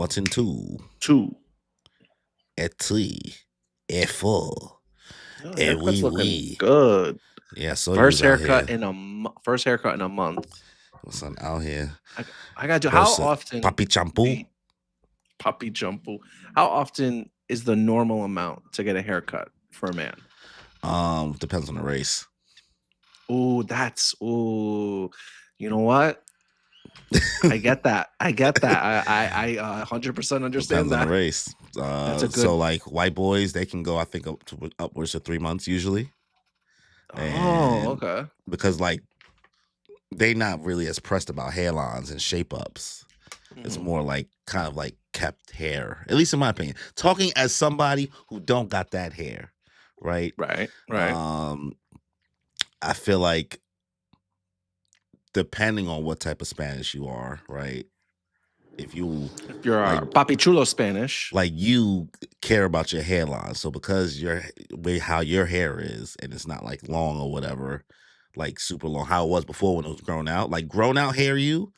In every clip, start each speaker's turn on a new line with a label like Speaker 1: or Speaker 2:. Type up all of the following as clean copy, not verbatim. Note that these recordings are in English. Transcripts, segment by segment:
Speaker 1: button 2,
Speaker 2: 2.
Speaker 1: et 3, et 4,
Speaker 2: Your
Speaker 1: et
Speaker 2: haircut's
Speaker 1: oui,
Speaker 2: looking
Speaker 1: oui.
Speaker 2: good.
Speaker 1: Yeah, I saw you was out here.
Speaker 2: First haircut in a month.
Speaker 1: Son, out here.
Speaker 2: I gotta do. How
Speaker 1: Versa
Speaker 2: often?
Speaker 1: Papi Champu.
Speaker 2: Puppy jumbo. How often is the normal amount to get a haircut for a man?
Speaker 1: Depends on the race.
Speaker 2: Oh, you know what? I get that. I 100% understand
Speaker 1: Depends on the
Speaker 2: that.
Speaker 1: race.
Speaker 2: That's a good.
Speaker 1: So like white boys, they can go, I think, upwards of 3 months usually.
Speaker 2: Oh, okay.
Speaker 1: Because like they not really as pressed about hairlines and shape ups. It's more like kind of like kept hair, at least in my opinion. Talking as somebody who don't got that hair, right?
Speaker 2: Right.
Speaker 1: I feel like depending on what type of Spanish you are, right? If you're like
Speaker 2: Papi Chulo Spanish,
Speaker 1: like you care about your hairline, so because how your hair is, and it's not like long or whatever, like super long, how it was before when it was grown out, like grown out hair, you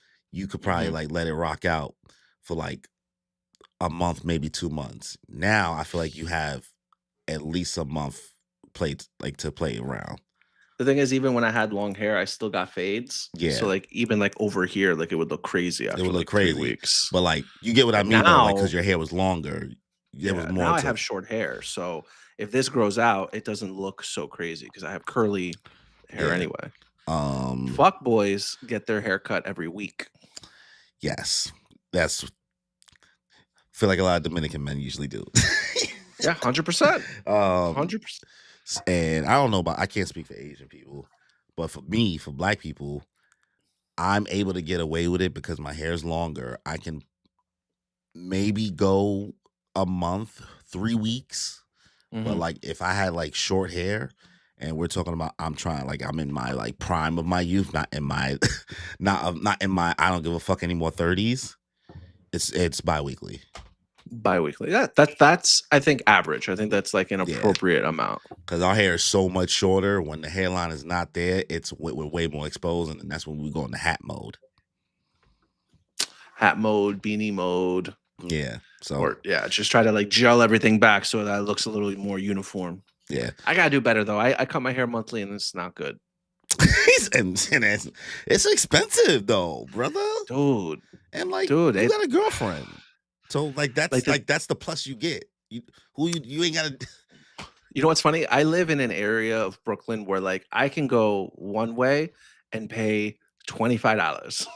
Speaker 1: could probably like let it rock out for like a month, maybe 2 months. Now I feel like you have at least a month to play around.
Speaker 2: the thing is, even when I had long hair, I still got fades.
Speaker 1: Yeah.
Speaker 2: So like even like over here, like it would look crazy after like 3 weeks.
Speaker 1: But like you get what I mean though, like because your hair was longer.
Speaker 2: Now I have short hair, so if this grows out, it doesn't look so crazy because I have curly hair anyway. Fuck boys get their hair cut every week.
Speaker 1: Yes, that's. Feel like a lot of Dominican men usually do.
Speaker 2: Yeah, 100%. 100%.
Speaker 1: And I don't know I can't speak for Asian people, but for me, for black people, I'm able to get away with it because my hair is longer. I can maybe go a month, 3 weeks. But like if I had like short hair and we're talking about I'm in my like prime of my youth, not in my not in my I don't give a fuck anymore 30s. It's bi-weekly.
Speaker 2: Bi-weekly. Yeah, that's I think average. I think that's like an appropriate amount.
Speaker 1: Because our hair is so much shorter. When the hairline is not there, we're way more exposed, and that's when we go into hat mode.
Speaker 2: Hat mode, beanie mode.
Speaker 1: Yeah. So
Speaker 2: just try to like gel everything back so that it looks a little more uniform.
Speaker 1: Yeah.
Speaker 2: I gotta do better though. I cut my hair monthly and it's not good.
Speaker 1: It's expensive though, brother.
Speaker 2: Dude.
Speaker 1: And like you got a girlfriend. So like that's the plus you get. You ain't gotta.
Speaker 2: You know what's funny? I live in an area of Brooklyn where like I can go one way and pay $25,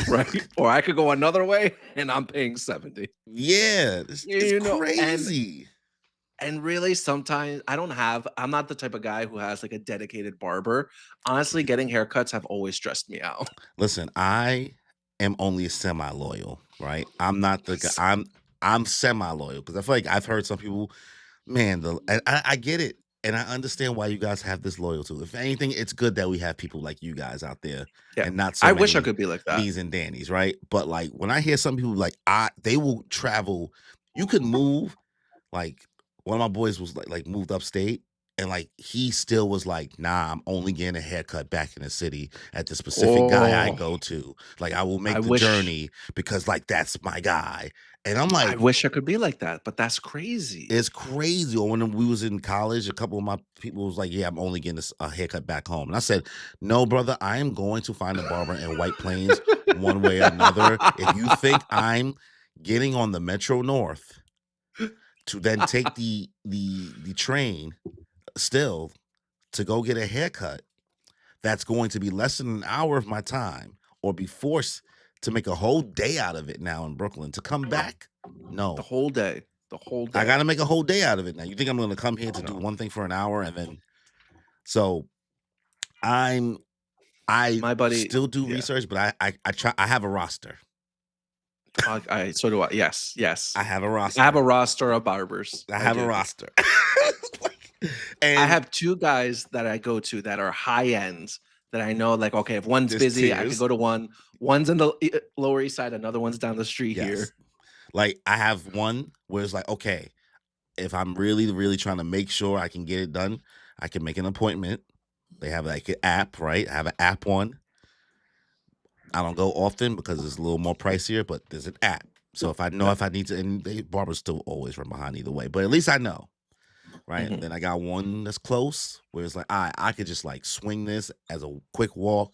Speaker 2: right? Or I could go another way and I'm paying $70.
Speaker 1: Yeah, it's crazy.
Speaker 2: And really, sometimes I'm not the type of guy who has like a dedicated barber. Honestly, getting haircuts have always stressed me out.
Speaker 1: Listen, I am only semi-loyal, right? I'm not the guy. I'm semi-loyal because I feel like I've heard some people, man, I get it. And I understand why you guys have this loyalty. If anything, it's good that we have people like you guys out there and not so
Speaker 2: I wish I could be like that.
Speaker 1: Me's and Danny's, right? But like when I hear some people like they will travel, you could move. Like one of my boys was like moved upstate and like he still was like, nah, I'm only getting a haircut back in the city at the specific guy I go to. Like I will make the journey because like that's my guy. And I'm like,
Speaker 2: I wish I could be like that, but that's crazy.
Speaker 1: It's crazy. Or when we was in college, a couple of my people was like, yeah, I'm only getting a haircut back home. And I said, no, brother, I am going to find a barber in White Plains one way or another. If you think I'm getting on the Metro North to then take the train still to go get a haircut, that's going to be less than an hour of my time or be forced to make a whole day out of it now in Brooklyn to come back. No.
Speaker 2: The whole day.
Speaker 1: I got to make a whole day out of it now. You think I'm going to come here to do one thing for an hour and then so my buddy still do research, but I try. I have a roster.
Speaker 2: So do I. Yes.
Speaker 1: I have a roster.
Speaker 2: I have a roster of barbers.
Speaker 1: I have a roster.
Speaker 2: And I have 2 guys that I go to that are high ends that I know, like, okay, if one's busy, I could go to one. One's in the Lower East Side, another one's down the street here.
Speaker 1: Like I have one where it's like, okay, if I'm really, really trying to make sure I can get it done, I can make an appointment. They have like an app, right? I have an app one. I don't go often because it's a little more pricier, but there's an app. So if I know if I need to, and barbers still always run behind either way, but at least I know, right? And
Speaker 2: Mhm.
Speaker 1: then I got one that's close where it's like, I could just like swing this as a quick walk.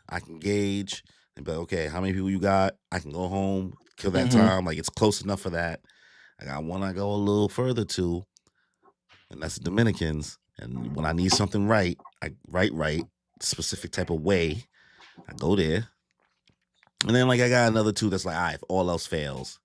Speaker 1: I can gauge and be like, okay, how many people you got? I can go home, kill that
Speaker 2: Mhm.
Speaker 1: time. Like it's close enough for that. I got one I go a little further to, and that's the Dominicans. And when I need something right, I right, specific type of way, I go there. And then like I got another two that's like, all right, if all else fails.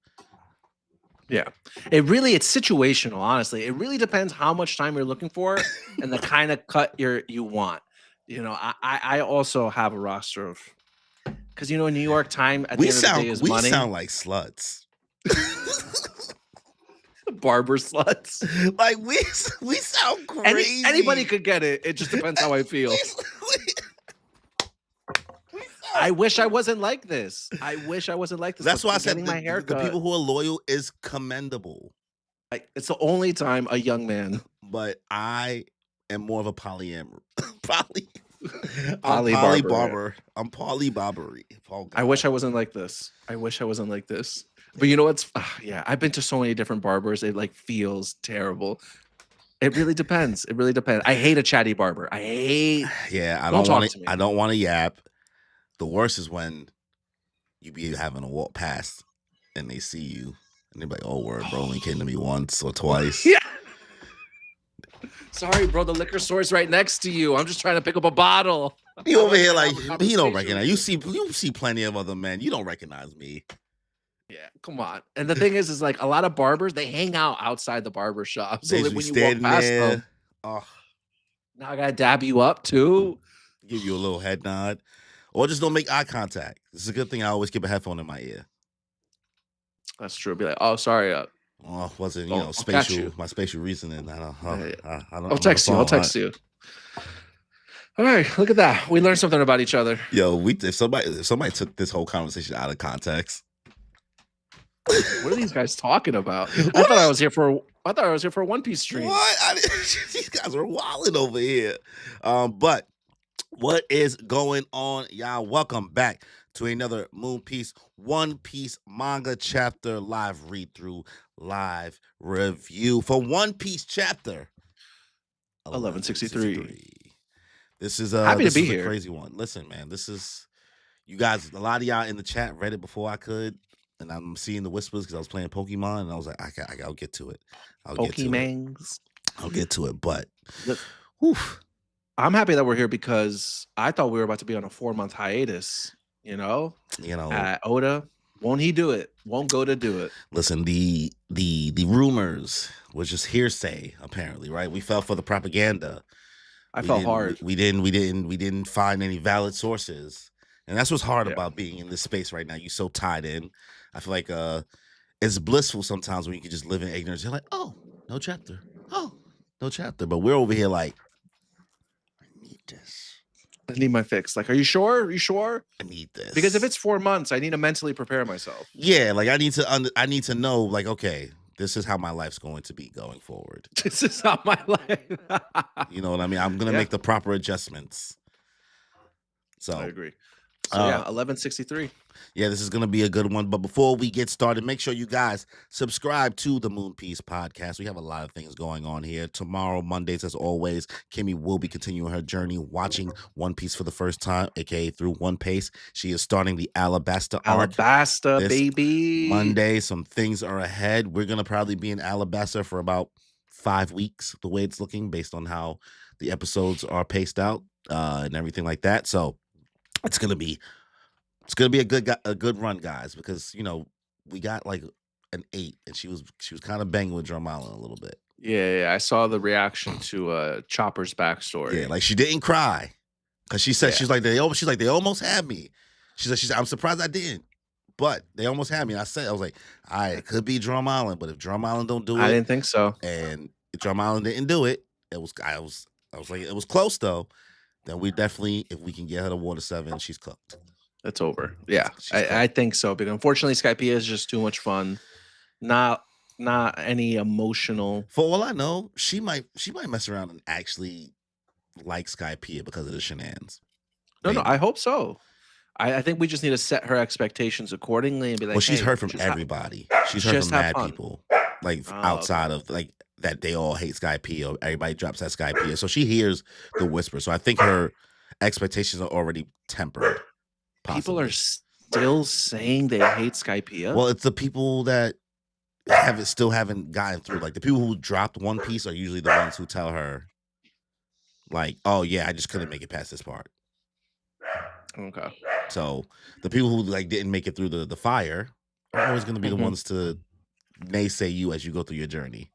Speaker 2: Yeah. It's situational, honestly. It really depends how much time you're looking for and the kind of cut you want. I also have a roster of, because New York time at the end of the day is
Speaker 1: We
Speaker 2: money.
Speaker 1: sound like sluts.
Speaker 2: Barber sluts.
Speaker 1: Like we sound crazy.
Speaker 2: Anybody could get it. It just depends how I feel. I wish I wasn't like this. I wish I wasn't like this.
Speaker 1: That's
Speaker 2: but
Speaker 1: why I said
Speaker 2: getting my hair
Speaker 1: the
Speaker 2: cut,
Speaker 1: people who are loyal is commendable.
Speaker 2: it's the only time a young man.
Speaker 1: But I am more of a polyamor.
Speaker 2: Poly barber.
Speaker 1: I'm poly barbery. Oh,
Speaker 2: I wish I wasn't like this. I wish I wasn't like this. But you know what's? Yeah, I've been to so many different barbers. It like feels terrible. It really depends. It really depends. I hate a chatty barber. I hate.
Speaker 1: Yeah,
Speaker 2: Don't talk to me.
Speaker 1: I don't want to yap. The worst is when you be having to walk past and they see you and they're like, "Oh, word, bro, only came to me once or twice."
Speaker 2: Yeah. Sorry, bro. The liquor store's right next to you. I'm just trying to pick up a bottle.
Speaker 1: You over here like he don't recognize you. See plenty of other men. You don't recognize me.
Speaker 2: Yeah, come on. And the thing is like a lot of barbers, they hang out outside the barber shop. So that when you walk past them,
Speaker 1: now
Speaker 2: I gotta dab you up too.
Speaker 1: Give you a little head nod. Or just don't make eye contact. It's a good thing I always keep a headphone in my ear.
Speaker 2: That's true. Be like, oh, sorry.
Speaker 1: Wasn't
Speaker 2: I'll
Speaker 1: spatial my spatial reasoning.
Speaker 2: I'll text you. I'll text you. All right, look at that. We learned something about each other.
Speaker 1: Yo, if somebody took this whole conversation out of context.
Speaker 2: What are these guys talking about? I thought I was here for a One Piece stream.
Speaker 1: What? These guys are wilding over here. But what is going on, y'all? Welcome back to another One Piece manga chapter live read through, live review for One Piece chapter
Speaker 2: 1163.
Speaker 1: This is
Speaker 2: happy to be
Speaker 1: a
Speaker 2: here.
Speaker 1: crazy one. Listen, man, this is you guys. A lot of y'all in the chat read it before I could, and I'm seeing the whispers because I was playing Pokemon, and I was like, I'll get to it. I'll get to it. But
Speaker 2: I'm happy that we're here because I thought we were about to be on a 4-month hiatus. Oda, won't he do it? Won't go to do it.
Speaker 1: Listen, the rumors was just hearsay, apparently, right? We fell for the propaganda.
Speaker 2: I fell hard.
Speaker 1: We didn't find any valid sources. And that's what's hard about being in this space right now. You're so tied in. I feel like it's blissful sometimes when you can just live in ignorance. You're like, oh, no chapter. Oh, no chapter. But we're over here like, I need this.
Speaker 2: I need my fix. Like, are you sure? Are you sure?
Speaker 1: I need this.
Speaker 2: Because if it's 4 months, I need to mentally prepare myself.
Speaker 1: Yeah, like I need to know, like, okay, this is how my life's going to be going forward.
Speaker 2: This is how my life.
Speaker 1: You know what I mean? I'm gonna make the proper adjustments. So
Speaker 2: I agree. So 1163.
Speaker 1: Yeah, this is going to be a good one. But before we get started, make sure you guys subscribe to the Moon Piece podcast. We have a lot of things going on here. Tomorrow, Mondays, as always, Kimmy will be continuing her journey watching One Piece for the first time, aka through One Piece. She is starting the Alabasta arc.
Speaker 2: Alabasta, baby.
Speaker 1: Monday, some things are ahead. We're going to probably be in Alabasta for about 5 weeks, the way it's looking, based on how the episodes are paced out and everything like that. So it's gonna be a good run, guys, because we got like an 8, and she was kind of banging with Drum Island a little bit.
Speaker 2: Yeah, I saw the reaction to Chopper's backstory.
Speaker 1: Yeah, like she didn't cry because she said she's like they almost had me. She said I'm surprised I didn't, but they almost had me. And I was like, all right, it could be Drum Island, but if Drum Island don't do it,
Speaker 2: I didn't think so.
Speaker 1: And if Drum Island didn't do it, I was like it was close though. Then we definitely, if we can get her to Water 7, she's cooked.
Speaker 2: It's over. Yeah, I think so. Because unfortunately, Skypiea is just too much fun. Not any emotional.
Speaker 1: For all I know, she might mess around and actually like Skypiea because of the shenanigans.
Speaker 2: No, I hope so. I think we just need to set her expectations accordingly and be
Speaker 1: Well,
Speaker 2: like,
Speaker 1: she's
Speaker 2: "Hey,
Speaker 1: heard from everybody. She's heard
Speaker 2: just
Speaker 1: from
Speaker 2: have
Speaker 1: mad
Speaker 2: fun."
Speaker 1: people, like
Speaker 2: Oh, okay.
Speaker 1: outside of like that they all hate Sky P or everybody drops that Sky P. So she hears the whisper. So I think her expectations are already tempered,
Speaker 2: People are
Speaker 1: possibly.
Speaker 2: still saying they hate Skypiea?
Speaker 1: Well, it's the people that still haven't gotten through. Like the people who dropped One Piece are usually the ones who tell her, like, "Oh yeah, I just couldn't make it past this part."
Speaker 2: Okay.
Speaker 1: So the people who like didn't make it through the fire are always going to be the
Speaker 2: Mhm.
Speaker 1: ones to naysay you as you go through your journey.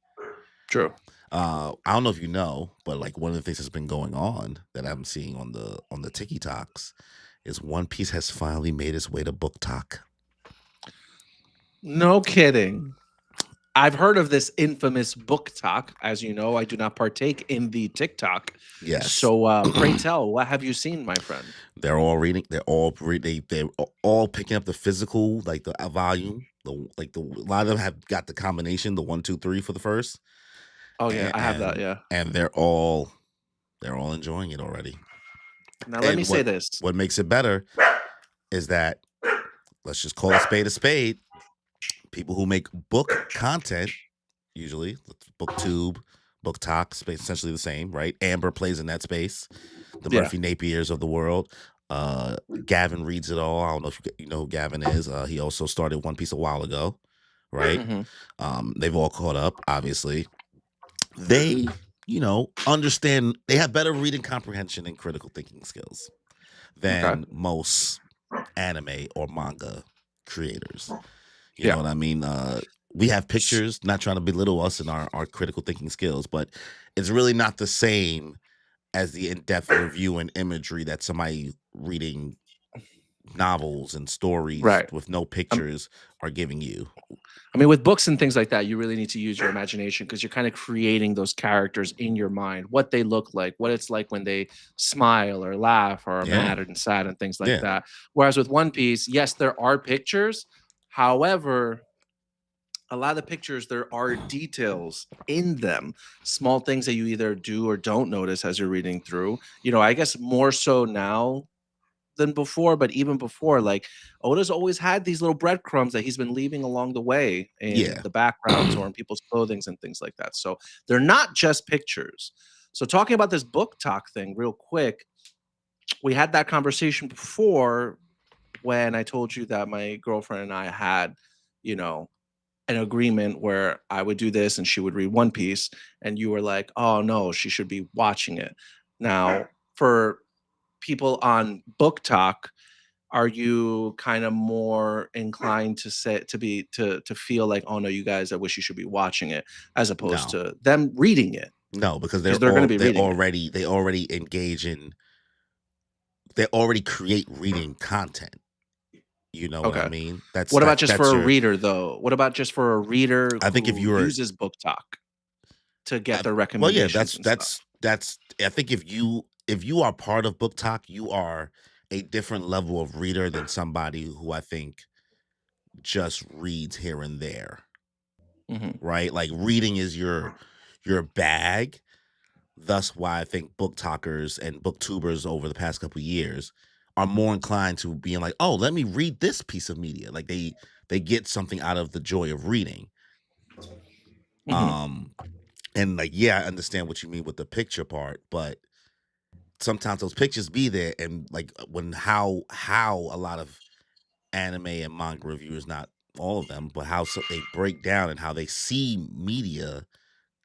Speaker 2: True.
Speaker 1: I don't know if you know, but like one of the things that's been going on that I'm seeing on the TikToks is One Piece has finally made its way to BookTok.
Speaker 2: No kidding. I've heard of this infamous BookTok. As you know, I do not partake in the TikTok.
Speaker 1: Yes.
Speaker 2: So, pray tell, what have you seen, my friend?
Speaker 1: They're all reading. They're all picking up the physical, like the volume. A lot of them have got the combination, the 1, 2, 3 for the first,
Speaker 2: Oh, yeah,
Speaker 1: and
Speaker 2: I have that,
Speaker 1: and,
Speaker 2: yeah.
Speaker 1: and they're all enjoying it already.
Speaker 2: Now let me
Speaker 1: And
Speaker 2: say
Speaker 1: what
Speaker 2: this.
Speaker 1: what makes it better is that let's just call a spade a spade. People who make book content, usually BookTube, BookTok, essentially the same, right? Amber plays in that space. The
Speaker 2: Yeah.
Speaker 1: Murphy Napiers of the world. Gavin reads it all. I don't know if you know who Gavin is. He also started One Piece a while ago, right?
Speaker 2: Mhm.
Speaker 1: They've all caught up, obviously. They, understand. They have better reading comprehension and critical thinking skills
Speaker 2: Okay.
Speaker 1: than most anime or manga creators. You know
Speaker 2: Yeah.
Speaker 1: what I mean? We have pictures, not trying to belittle us and our critical thinking skills, but it's really not the same as the in-depth review and imagery that somebody reading novels and stories
Speaker 2: Right.
Speaker 1: with no
Speaker 2: Um,
Speaker 1: pictures are giving you.
Speaker 2: I mean, with books and things like that, you really need to use your imagination because you're kind of creating those characters in your mind, what they look like, what it's like when they smile or laugh or are
Speaker 1: Yeah.
Speaker 2: mad and sad and things like
Speaker 1: Yeah.
Speaker 2: that. Whereas with One Piece, yes, there are pictures. However, a lot of the pictures, there are details in them, small things that you either do or don't notice as you're reading through. I guess more so now than before, but even before, like Oda's always had these little breadcrumbs that he's been leaving along the way in
Speaker 1: Yeah.
Speaker 2: the backgrounds or in people's clothings and things like that. So they're not just pictures. So talking about this book talk thing real quick, we had that conversation before when I told you that my girlfriend and I had, you know, an agreement where I would do this and she would read One Piece, and you were like, "Oh no, she should be watching it." Now, for people on Book Talk, are you kind of more inclined to say to feel like, "Oh no, you guys, I wish you should be watching it," as opposed
Speaker 1: No.
Speaker 2: to them reading it
Speaker 1: No, because
Speaker 2: because they're going to be
Speaker 1: they
Speaker 2: reading it.
Speaker 1: already they already engage in they already create reading content. You know what I
Speaker 2: Okay.
Speaker 1: mean? That's
Speaker 2: What about
Speaker 1: that's
Speaker 2: just
Speaker 1: that's
Speaker 2: for a
Speaker 1: your
Speaker 2: reader though? What about just for a reader
Speaker 1: I think if
Speaker 2: who
Speaker 1: you were
Speaker 2: uses Book Talk to get
Speaker 1: Uh,
Speaker 2: their
Speaker 1: well, yeah,
Speaker 2: recommendations and stuff?
Speaker 1: that's. I think if you are part of Book Talk, you are a different level of reader than somebody who I think just reads here and there,
Speaker 2: Mhm.
Speaker 1: right? Like reading is your bag. Thus, why I think book talkers and booktubers over the past couple years are more inclined to being like, oh, let me read this piece of media. Like they get something out of the joy of reading.
Speaker 2: Mhm.
Speaker 1: Um, and like, yeah, I understand what you mean with the picture part, but sometimes those pictures be there and like when how a lot of anime and manga reviewers, not all of them, but they break down and how they see media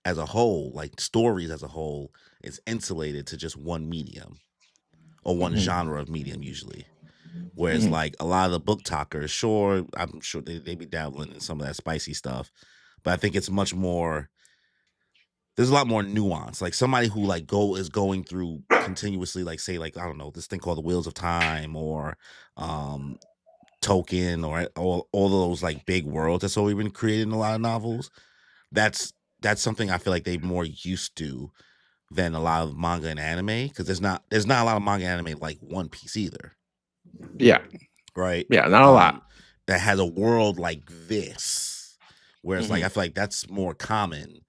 Speaker 1: as a whole, like stories as a whole, is insulated to just one medium or one
Speaker 2: Mhm.
Speaker 1: genre of medium usually. Whereas
Speaker 2: Mhm.
Speaker 1: like a lot of the book talkers, sure, I'm sure they be dabbling in some of that spicy stuff, but I think it's much more there's a lot more nuance. Like somebody who like is going through continuously, like say, like I don't know, this thing called the Wheels of Time or um Token or all of those like big worlds that's already been created in a lot of novels. That's that's something I feel like they're more used to than a lot of manga and anime because there's not a lot of manga and anime like One Piece either,
Speaker 2: Yeah.
Speaker 1: right?
Speaker 2: Yeah, not a lot.
Speaker 1: Um, that has a world like this, whereas like
Speaker 2: Mhm.
Speaker 1: I feel like that's more common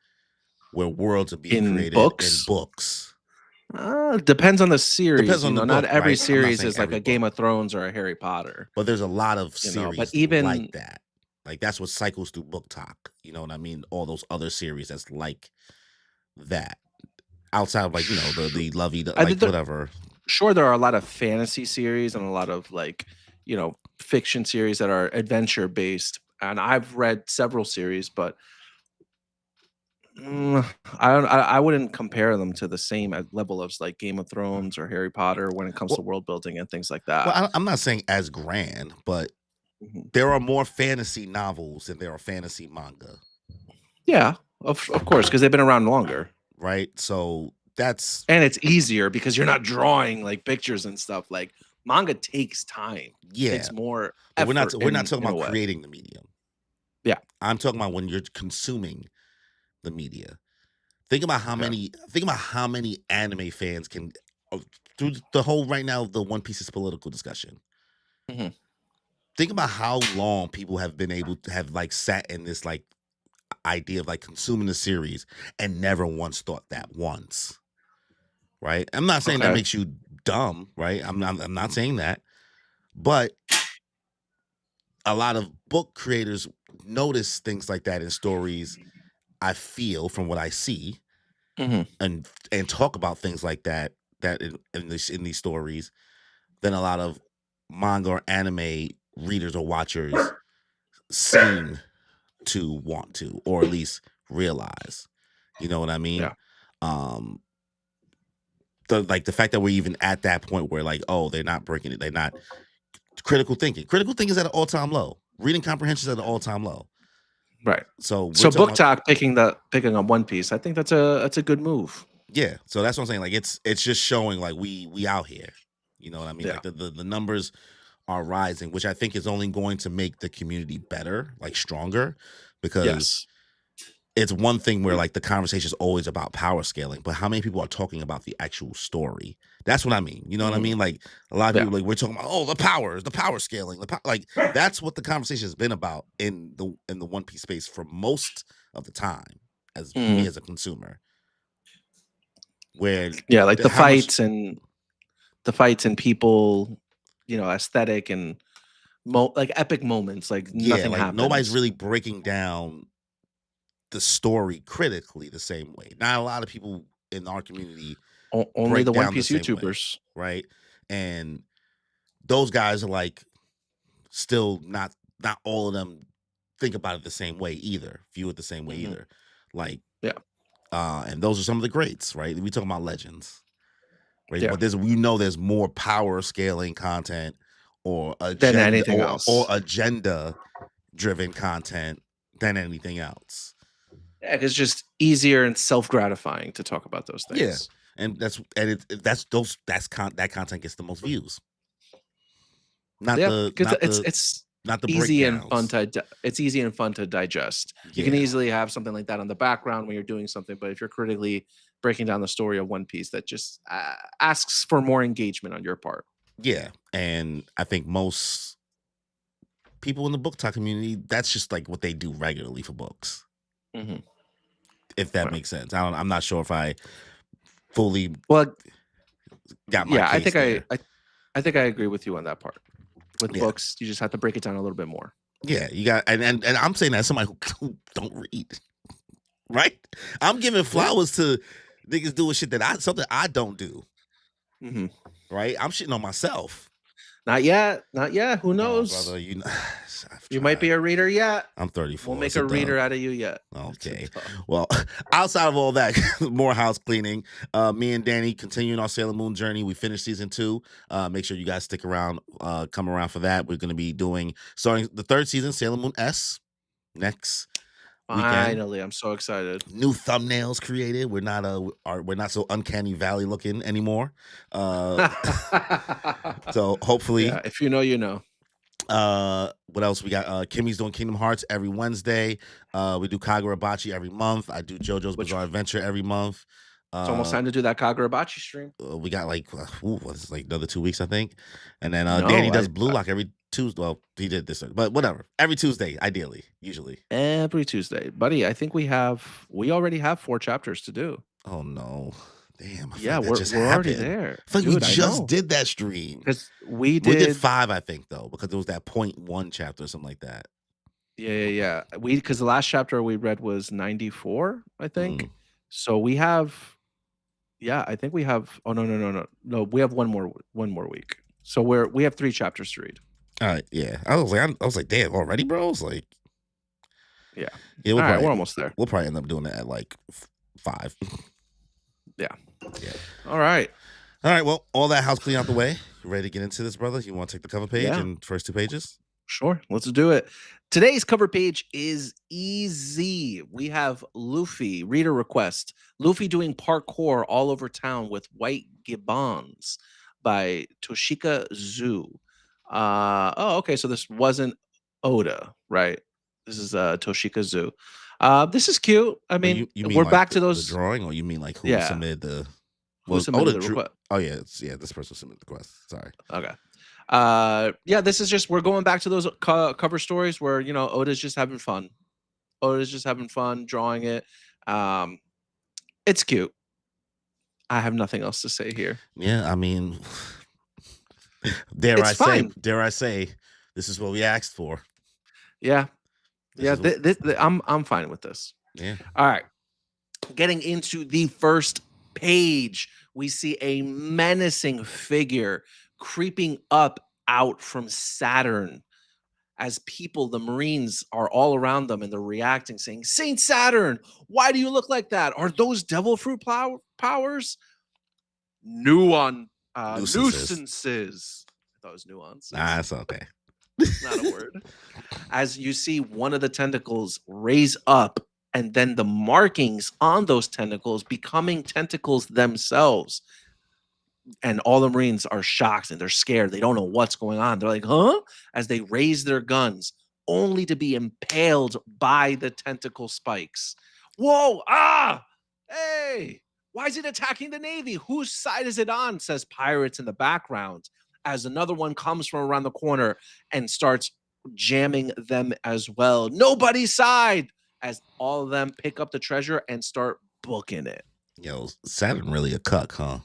Speaker 1: where worlds are being
Speaker 2: In
Speaker 1: created in
Speaker 2: books?
Speaker 1: books.
Speaker 2: Depends on the series,
Speaker 1: Depends
Speaker 2: you
Speaker 1: on the
Speaker 2: know, not
Speaker 1: book,
Speaker 2: every
Speaker 1: right? I'm not
Speaker 2: series
Speaker 1: saying
Speaker 2: is like
Speaker 1: every
Speaker 2: a Game
Speaker 1: book,
Speaker 2: of Thrones or a Harry Potter,
Speaker 1: but there's a lot of
Speaker 2: you know, but
Speaker 1: series like
Speaker 2: even
Speaker 1: that. Like that's what cycles through book talk. You know what I mean? All those other series that's like that. Outside of like, you know,
Speaker 2: sh
Speaker 1: the lovey
Speaker 2: I
Speaker 1: like
Speaker 2: think there
Speaker 1: whatever.
Speaker 2: sure, there are a lot of fantasy series and a lot of, like, you know, fiction series that are adventure based, and I've read several series, but I wouldn't compare them to the same level of like Game of Thrones or Harry Potter when it comes to
Speaker 1: Well,
Speaker 2: world building and things like
Speaker 1: well,
Speaker 2: that.
Speaker 1: I'm not saying as grand, but
Speaker 2: Mhm.
Speaker 1: there are more fantasy novels than there are fantasy manga,
Speaker 2: Yeah, of course, because they've been around longer,
Speaker 1: right? So that's
Speaker 2: and it's easier because you're not drawing like pictures and stuff. Like manga takes time,
Speaker 1: yeah,
Speaker 2: takes more
Speaker 1: but
Speaker 2: effort
Speaker 1: we're not talking
Speaker 2: in a
Speaker 1: about
Speaker 2: way.
Speaker 1: creating the medium.
Speaker 2: Yeah.
Speaker 1: I'm talking about when you're consuming the media.
Speaker 2: Okay.
Speaker 1: Think about how many anime fans can uh, through the whole right now the One Piece's political discussion.
Speaker 2: Mhm.
Speaker 1: Think about how long people have been able to have like sat in this like idea of like consuming the series and never once thought that once, right? I'm not saying that
Speaker 2: Okay.
Speaker 1: makes you dumb, right? I'm not saying that. But a lot of book creators notice things like that in stories, I feel from what I see,
Speaker 2: Mhm.
Speaker 1: and talk about things like that in these stories than a lot of manga or anime readers or watchers seem to want to, or at least realize. You know what I mean?
Speaker 2: Yeah.
Speaker 1: Um, the fact that we're even at that point where like, oh, they're not breaking it, they're not critical thinking. Critical thinking is at an all time low. Reading comprehension is at an all time low.
Speaker 2: Right.
Speaker 1: So we're
Speaker 2: So
Speaker 1: talking
Speaker 2: book
Speaker 1: about
Speaker 2: talk picking on One Piece, I think that's a good move.
Speaker 1: yeah. So that's what I'm saying. Like it's just showing like we out here. You know what I mean?
Speaker 2: Yeah.
Speaker 1: Like the numbers are rising, which I think is only going to make the community better, like stronger, because
Speaker 2: Yes.
Speaker 1: it's one thing where like the conversation is always about power scaling, but how many people are talking about the actual story? That's what I mean. You know what I
Speaker 2: Mhm.
Speaker 1: mean? Like a lot of
Speaker 2: Yeah.
Speaker 1: people like we're talking about oh the power scaling, like that's what the conversation has been about in the One Piece space for most of the time as me
Speaker 2: Mhm.
Speaker 1: as a consumer, where
Speaker 2: Yeah, like
Speaker 1: how much
Speaker 2: the fights and people, you know, aesthetic and like epic moments, like
Speaker 1: yeah,
Speaker 2: nothing
Speaker 1: like nobody's
Speaker 2: happens.
Speaker 1: really breaking down the story critically the same way. Not a lot of people in our community
Speaker 2: Only
Speaker 1: break
Speaker 2: the One
Speaker 1: down the
Speaker 2: Piece
Speaker 1: same way,
Speaker 2: YouTubers.
Speaker 1: right? And those guys are like still not all of them think about it the same way either, view it the same way
Speaker 2: Mhm.
Speaker 1: either. Like
Speaker 2: Yeah.
Speaker 1: and those are some of the greats, right? We talking about legends, right?
Speaker 2: Yeah.
Speaker 1: But there's more power scaling content or
Speaker 2: Than anything
Speaker 1: or
Speaker 2: else.
Speaker 1: agenda driven content than anything else.
Speaker 2: Yeah, it's just easier and self-gratifying to talk about those
Speaker 1: Yeah.
Speaker 2: things.
Speaker 1: And that's those that content gets the most views. Not
Speaker 2: Yeah,
Speaker 1: the
Speaker 2: because it's
Speaker 1: not the
Speaker 2: easy and fun
Speaker 1: breakdowns.
Speaker 2: to it's easy and fun to digest. You can
Speaker 1: Yeah.
Speaker 2: easily have something like that on the background when you're doing something, but if you're critically breaking down the story of One Piece, that just asks for more engagement on your part.
Speaker 1: Yeah. And I think most people in the book talk community, that's just like what they do regularly for books,
Speaker 2: Mhm.
Speaker 1: if that
Speaker 2: Right.
Speaker 1: makes sense. I'm not sure if I fully
Speaker 2: Well,
Speaker 1: got my
Speaker 2: yeah,
Speaker 1: case there.
Speaker 2: I think I agree with you on that part. With
Speaker 1: Yeah.
Speaker 2: books, you just have to break it down a little bit more.
Speaker 1: Yeah. You got and I'm saying that as somebody who don't read, right? I'm giving
Speaker 2: Yeah.
Speaker 1: flowers to niggas doing shit that something I don't do.
Speaker 2: Mhm.
Speaker 1: Right? I'm shitting on myself.
Speaker 2: Not yet, not yet. Who
Speaker 1: No,
Speaker 2: knows?
Speaker 1: brother, you know, I've
Speaker 2: You might be
Speaker 1: tried.
Speaker 2: a reader yet.
Speaker 1: I'm
Speaker 2: We'll
Speaker 1: 34.
Speaker 2: make
Speaker 1: It's a
Speaker 2: a reader
Speaker 1: dub.
Speaker 2: out of you yet. It's a
Speaker 1: Okay.
Speaker 2: dub.
Speaker 1: Well, outside of all that, more house cleaning. Me and Danny continuing our Sailor Moon journey. We finished season 2. Make sure you guys stick around, come around for that. We're gonna be starting the 3rd season, Sailor Moon S, next weekend.
Speaker 2: Finally, I'm so excited.
Speaker 1: New thumbnails created. We're not so uncanny valley looking anymore. Uh so hopefully
Speaker 2: Yeah, if you know, you know.
Speaker 1: what else we got? Kimmy's doing Kingdom Hearts every Wednesday. We do Kagurabachi every month. I do JoJo's
Speaker 2: Which
Speaker 1: Bizarre Adventure every month.
Speaker 2: it's almost
Speaker 1: uh
Speaker 2: time to do that Kagurabachi stream.
Speaker 1: we got like what's like another 2 weeks I think. And then Danny
Speaker 2: No,
Speaker 1: does Blue Lock every Tuesday. Well, he did this, but whatever, every Tuesday ideally, usually.
Speaker 2: every Tuesday, buddy. I think we already have 4 chapters to do.
Speaker 1: Oh no, Damn, I feel
Speaker 2: Yeah,
Speaker 1: like that
Speaker 2: we're
Speaker 1: just
Speaker 2: we're already
Speaker 1: happened.
Speaker 2: there.
Speaker 1: I feel like we
Speaker 2: Dude, I
Speaker 1: just
Speaker 2: know.
Speaker 1: did that stream.
Speaker 2: 'Cause we
Speaker 1: We did
Speaker 2: did
Speaker 1: 5, I think, though, because there was that point 1 chapter or something like that.
Speaker 2: yeah. Because the last chapter we read was 94, I think.
Speaker 1: Mm.
Speaker 2: So we have yeah, I think we have oh, no. No, we have one more week. So we have 3 chapters to read.
Speaker 1: Alright, yeah. I was like, "Damn, already, bro?" It's like,
Speaker 2: Yeah.
Speaker 1: yeah,
Speaker 2: Alright, we're almost there.
Speaker 1: we'll probably end up doing it at, like, 5.
Speaker 2: Yeah.
Speaker 1: Yeah.
Speaker 2: Alright.
Speaker 1: Alright, well, all that house clean out the way. You ready to get into this, brother? You wanna take the cover page
Speaker 2: Yeah.
Speaker 1: and first 2 pages?
Speaker 2: Sure, let's do it. Today's cover page is easy. We have Luffy, reader request. Luffy doing parkour all over town with white gibbons by Toshika Zu. Okay, so this wasn't Oda, right? This is Toshika Zu. This is cute. I
Speaker 1: Or
Speaker 2: mean,
Speaker 1: you mean,
Speaker 2: we're
Speaker 1: like,
Speaker 2: back to
Speaker 1: the
Speaker 2: those.
Speaker 1: drawing, or you mean, like, who
Speaker 2: Yeah,
Speaker 1: submitted the
Speaker 2: who
Speaker 1: was
Speaker 2: submitted
Speaker 1: Oda
Speaker 2: the
Speaker 1: drew
Speaker 2: request?
Speaker 1: oh, yeah, this person submitted the quest. Sorry.
Speaker 2: Okay. Yeah, this is just we're going back to those cover stories where Oda's just having fun. Oda's just having fun drawing it. Um, it's cute. I have nothing else to say here.
Speaker 1: Yeah, I mean,
Speaker 2: It's fine.
Speaker 1: dare I say, this is what we asked for.
Speaker 2: Yeah,
Speaker 1: This
Speaker 2: yeah.
Speaker 1: is what
Speaker 2: I'm fine with this.
Speaker 1: yeah.
Speaker 2: All right. Getting into the first page, we see a menacing figure creeping up out from Saturn as people, the Marines, are all around them and they're reacting, saying, Saint Saturn, why do you look like that? Are those devil fruit powers?
Speaker 1: Nuisances.
Speaker 2: Nuisances. I thought it was nuances.
Speaker 1: Nah, it's okay.
Speaker 2: Not a word. As you see one of the tentacles raise up, and then the markings on those tentacles becoming tentacles themselves. And all the Marines are shocked and they're scared. They don't know what's going on. They're like, huh? As they raise their guns, only to be impaled by the tentacle spikes. Whoa! Ah! Hey! Why is it attacking the Navy? Whose side is it on? Says pirates in the background. As another one comes from around the corner and starts jamming them as well. Nobody's side! As all of them pick up the treasure and start booking it.
Speaker 1: Yo, Saturn really a cuck, huh?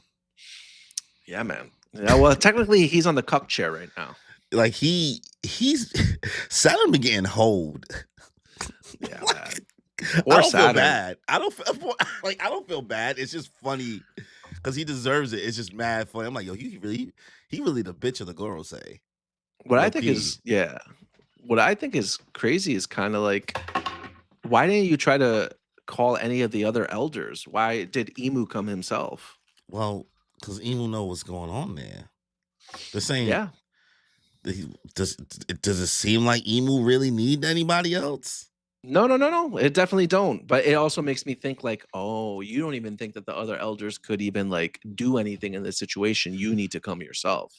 Speaker 2: Yeah, man. Yeah, well, technically, he's on the cuck chair right now.
Speaker 1: Like he's Saturn been getting hold.
Speaker 2: Yeah,
Speaker 1: Like,
Speaker 2: man.
Speaker 1: I
Speaker 2: Or
Speaker 1: don't feel
Speaker 2: Saturn.
Speaker 1: bad. I don't feel bad. It's just funny because he deserves it. It's just mad funny. I'm like, yo, he really the bitch of the girl say.
Speaker 2: What I
Speaker 1: Low
Speaker 2: think
Speaker 1: key.
Speaker 2: is, yeah. What I think is crazy is kind of like, why didn't you try to call any of the other elders? Why did Emu come himself?
Speaker 1: Well, because Emu know what's going on there. They're saying,
Speaker 2: Yeah.
Speaker 1: does it seem like Emu really need anybody else?
Speaker 2: No. It definitely don't. But it also makes me think like, oh, you don't even think that the other elders could even like do anything in this situation. You need to come yourself.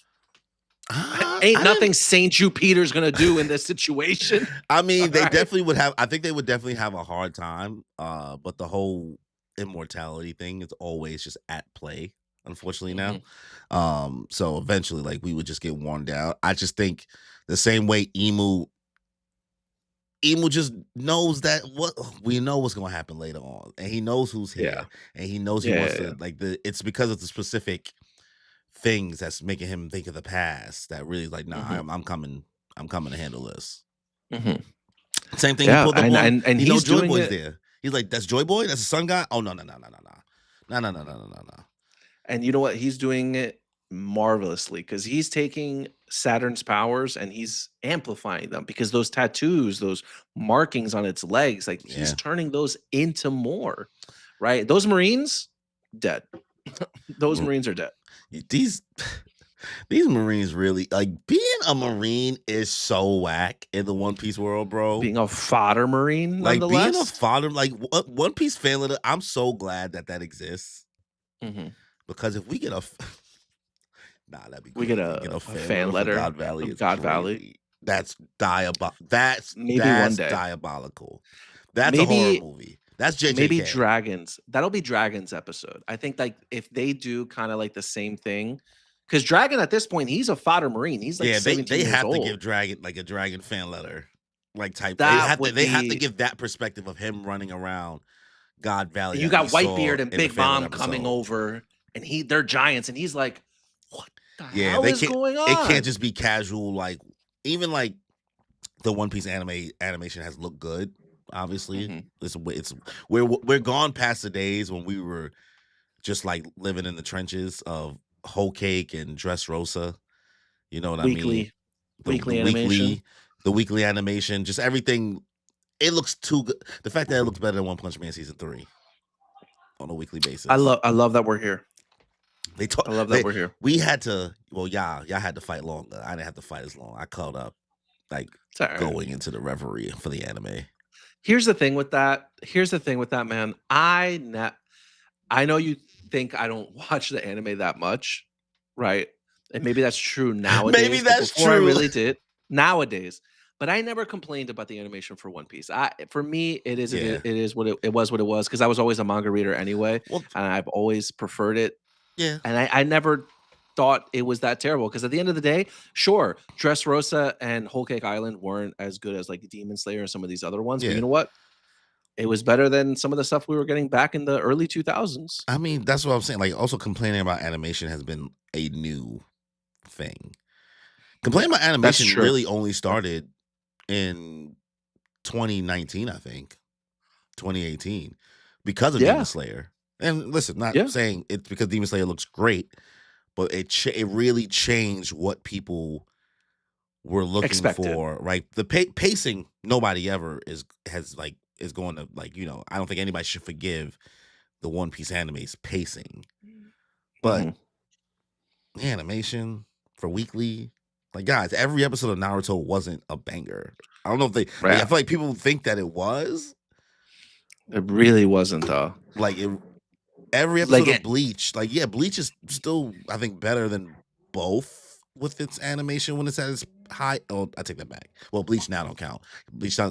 Speaker 2: Ain't nothing Saint Jupiter's gonna do in this situation.
Speaker 1: I mean, they
Speaker 2: Right.
Speaker 1: definitely would have. I think they would definitely have a hard time. But the whole immortality thing is always just at play, unfortunately now. So eventually, like we would just get worn down. I just think the same way Emu just knows that what we know what's gonna happen later on, and he knows who's here,
Speaker 2: Yeah.
Speaker 1: and he knows he wants to like it's because of the specific things that's making him think of the past that really like, nah, I'm coming to handle this. Same thing.
Speaker 2: Yeah,
Speaker 1: He pulled up
Speaker 2: and
Speaker 1: he knows
Speaker 2: he's
Speaker 1: Joy
Speaker 2: doing
Speaker 1: Boy's
Speaker 2: it.
Speaker 1: there. He's like, that's Joy Boy. That's the sun guy. Oh no.
Speaker 2: And you know what? He's doing it marvelously because he's taking Saturn's powers and he's amplifying them because those tattoos, those markings on its legs, like he's
Speaker 1: Yeah.
Speaker 2: turning those into more, right? Those Marines, dead. Those Marines are dead.
Speaker 1: These Marines really like being a Marine is so whack in the One Piece world, bro.
Speaker 2: Being a fodder Marine,
Speaker 1: like
Speaker 2: nonetheless.
Speaker 1: being a fodder, like One Piece fan leader. I'm so glad that exists because if we get a that'd be
Speaker 2: we
Speaker 1: crazy.
Speaker 2: get a fan letter
Speaker 1: God Valley.
Speaker 2: God Valley.
Speaker 1: That's diabolical. That's
Speaker 2: one day.
Speaker 1: Diabolical. That's a horror movie. That's JJK.
Speaker 2: Maybe Dragons. That'll be Dragon's episode. I think like if they do kind of like the same thing, because Dragon at this point he's a fodder Marine. He's like 17
Speaker 1: they
Speaker 2: years
Speaker 1: have
Speaker 2: old.
Speaker 1: to give Dragon like a Dragon fan letter, like type.
Speaker 2: That
Speaker 1: They have to give that perspective of him running around, God Valley
Speaker 2: And you
Speaker 1: that we
Speaker 2: got
Speaker 1: saw
Speaker 2: Whitebeard and
Speaker 1: in the
Speaker 2: Big
Speaker 1: Phantom
Speaker 2: Mom coming
Speaker 1: episode.
Speaker 2: over, and they're giants, and he's like, "What the
Speaker 1: Yeah,
Speaker 2: hell
Speaker 1: they
Speaker 2: is
Speaker 1: can't.
Speaker 2: going
Speaker 1: It can't
Speaker 2: on?"
Speaker 1: just be casual. Like even like the One Piece animation has looked good. Obviously,
Speaker 2: Mhm.
Speaker 1: it's we're gone past the days when we were just like living in the trenches of Whole Cake and Dressrosa. You know what I mean?
Speaker 2: Weekly
Speaker 1: The
Speaker 2: animation.
Speaker 1: weekly animation, just everything. It looks too good. The fact that it looks better than One Punch Man season 3 on a weekly basis.
Speaker 2: I love that we're here.
Speaker 1: They talk.
Speaker 2: I love that we're here.
Speaker 1: We had to. Well, y'all had to fight longer. I didn't have to fight as long. I caught up, like
Speaker 2: It's all right.
Speaker 1: going into the reverie for the anime.
Speaker 2: Here's the thing with that. Here's the thing with that, man. I know you think I don't watch the anime that much, right? And maybe that's true
Speaker 1: Maybe
Speaker 2: nowadays, but
Speaker 1: that's
Speaker 2: before I
Speaker 1: true.
Speaker 2: really did nowadays. But I never complained about the animation for One Piece. For me,
Speaker 1: Yeah.
Speaker 2: it is what it was because I was always a manga reader anyway,
Speaker 1: Well,
Speaker 2: and I've always preferred it.
Speaker 1: yeah,
Speaker 2: And I never thought it was that terrible because at the end of the day, sure, Dressrosa and Whole Cake Island weren't as good as like Demon Slayer and some of these other ones, but
Speaker 1: yeah.
Speaker 2: you know what? It was better than some of the stuff we were getting back in the early 2000s.
Speaker 1: I mean, that's what I'm saying. Like, also complaining about animation has been a new thing. Complaining about
Speaker 2: That's
Speaker 1: animation
Speaker 2: true.
Speaker 1: really only started in 2019, I think, 2018, because of Demon
Speaker 2: Yeah,
Speaker 1: Slayer. And listen, not
Speaker 2: yeah,
Speaker 1: saying it's because Demon Slayer looks great, but it really changed what people were looking
Speaker 2: expected.
Speaker 1: for. Right, the pacing. Nobody ever is going to like. I don't think anybody should forgive the One Piece anime's pacing, but
Speaker 2: Mhm.
Speaker 1: the animation for weekly, like guys, every episode of Naruto wasn't a banger. I don't know if they like. I
Speaker 2: Yeah,
Speaker 1: feel like people think that it was
Speaker 2: it really wasn't though.
Speaker 1: like it. Every
Speaker 2: Like
Speaker 1: episode of
Speaker 2: it,
Speaker 1: Bleach, like yeah, Bleach is still I think better than both with its animation when it's at its high. Oh, I take that back. Well, Bleach now don't count. Bleach
Speaker 2: yeah,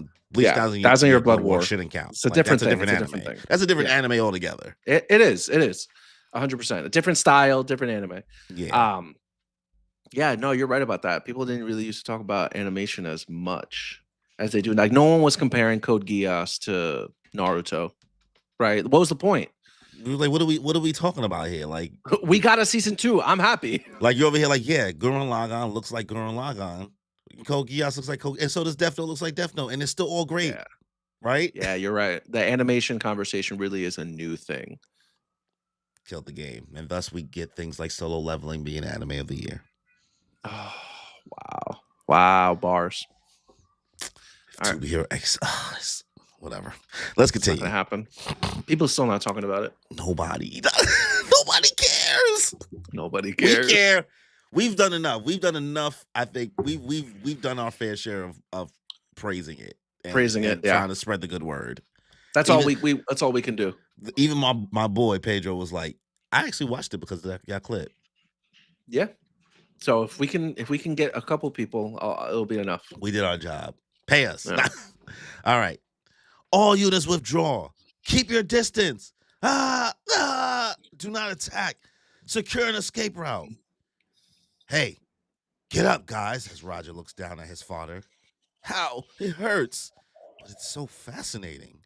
Speaker 1: Thousand
Speaker 2: Thousand Year
Speaker 1: Year
Speaker 2: Blood
Speaker 1: Blood War
Speaker 2: War.
Speaker 1: shouldn't count.
Speaker 2: It's a
Speaker 1: Like that's
Speaker 2: different
Speaker 1: a
Speaker 2: thing.
Speaker 1: different
Speaker 2: It's a different
Speaker 1: anime.
Speaker 2: thing.
Speaker 1: That's a different
Speaker 2: Yeah,
Speaker 1: anime altogether.
Speaker 2: it is. It is 100% a different style, different anime.
Speaker 1: Yeah.
Speaker 2: Um, yeah, no, you're right about that. People didn't really used to talk about animation as much as they do. Like no one was comparing Code Geass to Naruto, right? What was the point?
Speaker 1: We were like, what are we talking about here? Like
Speaker 2: We got a season 2. I'm happy.
Speaker 1: you're over here like, yeah, Gurren Lagann looks like Gurren Lagann. Code Geass looks like Code, and so does Death Note looks like Death Note, and it's still all great,
Speaker 2: Yeah.
Speaker 1: right?
Speaker 2: Yeah, you're right. The animation conversation really is a new thing.
Speaker 1: Killed the game, and thus we get things like Solo Leveling being Anime of the Year.
Speaker 2: Oh, wow. Wow, bars. All right.
Speaker 1: To Hero X, whatever. Let's
Speaker 2: It's not
Speaker 1: continue.
Speaker 2: gonna happen. People still not talking about it.
Speaker 1: Nobody, nobody cares.
Speaker 2: Nobody
Speaker 1: We
Speaker 2: cares.
Speaker 1: care. We've done enough. We've done enough. I think we've done our fair share of praising it
Speaker 2: Praising it,
Speaker 1: and
Speaker 2: yeah.
Speaker 1: trying to spread the good word.
Speaker 2: That's all
Speaker 1: Even
Speaker 2: we that's all we can do.
Speaker 1: even my boy Pedro was like, I actually watched it because of that clip.
Speaker 2: Yeah. So if we can get a couple people, it'll be enough.
Speaker 1: We did our job. Pay us.
Speaker 2: Yeah.
Speaker 1: All right. All units withdraw. Keep your distance. Do not attack. Secure an escape route. Hey, get up, guys, as Roger looks down at his father. How? It hurts. But it's so fascinating.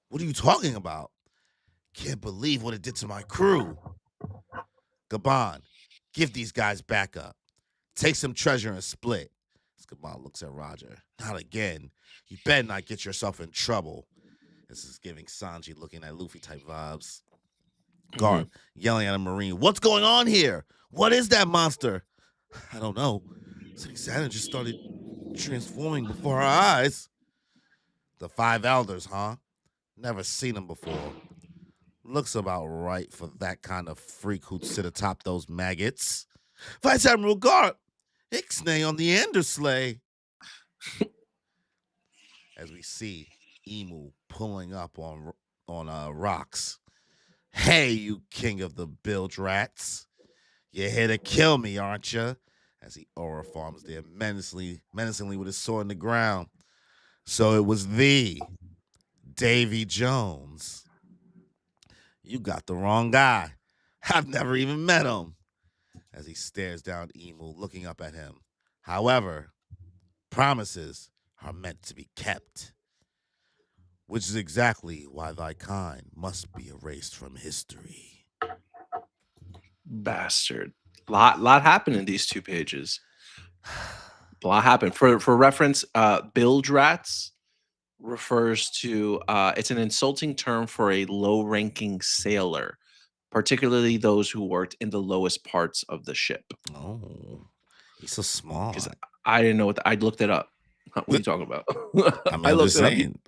Speaker 1: What are you talking about? Can't believe what it did to my crew. Gabon, give these guys backup. Take some treasure and split. Gabon looks at Roger. Not again. You better not get yourself in trouble. This is giving Sanji looking at Luffy type vibes. Garp yelling at a Marine. What's going on here? What is that monster? I don't know. Santa just started transforming before our eyes. The 5 elders, huh? Never seen them before. Looks about right for that kind of freak who'd sit atop those maggots. Vice Admiral Garp, Ixnay on the Ender sleigh. As we see Emu pulling up on rocks. Hey, you king of the bilge rats. You're here to kill me, aren't you? As he aura farms there menacingly with his sword in the ground. So it was Davy Jones. You got the wrong guy. I've never even met him. As he stares down Emu, looking up at him. However, promises are meant to be kept. which is exactly why thy kind must be erased from history.
Speaker 2: Bastard. Lot happened in these 2 pages. A lot happened. For reference, bilge rats refers to, it's an insulting term for a low-ranking sailor, particularly those who worked in the lowest parts of the ship.
Speaker 1: Oh, he's so
Speaker 2: 'Cause
Speaker 1: smart.
Speaker 2: I didn't know I looked it up. What are you talking about?
Speaker 1: I mean,
Speaker 2: I
Speaker 1: I'm
Speaker 2: looked
Speaker 1: just
Speaker 2: it up.
Speaker 1: saying.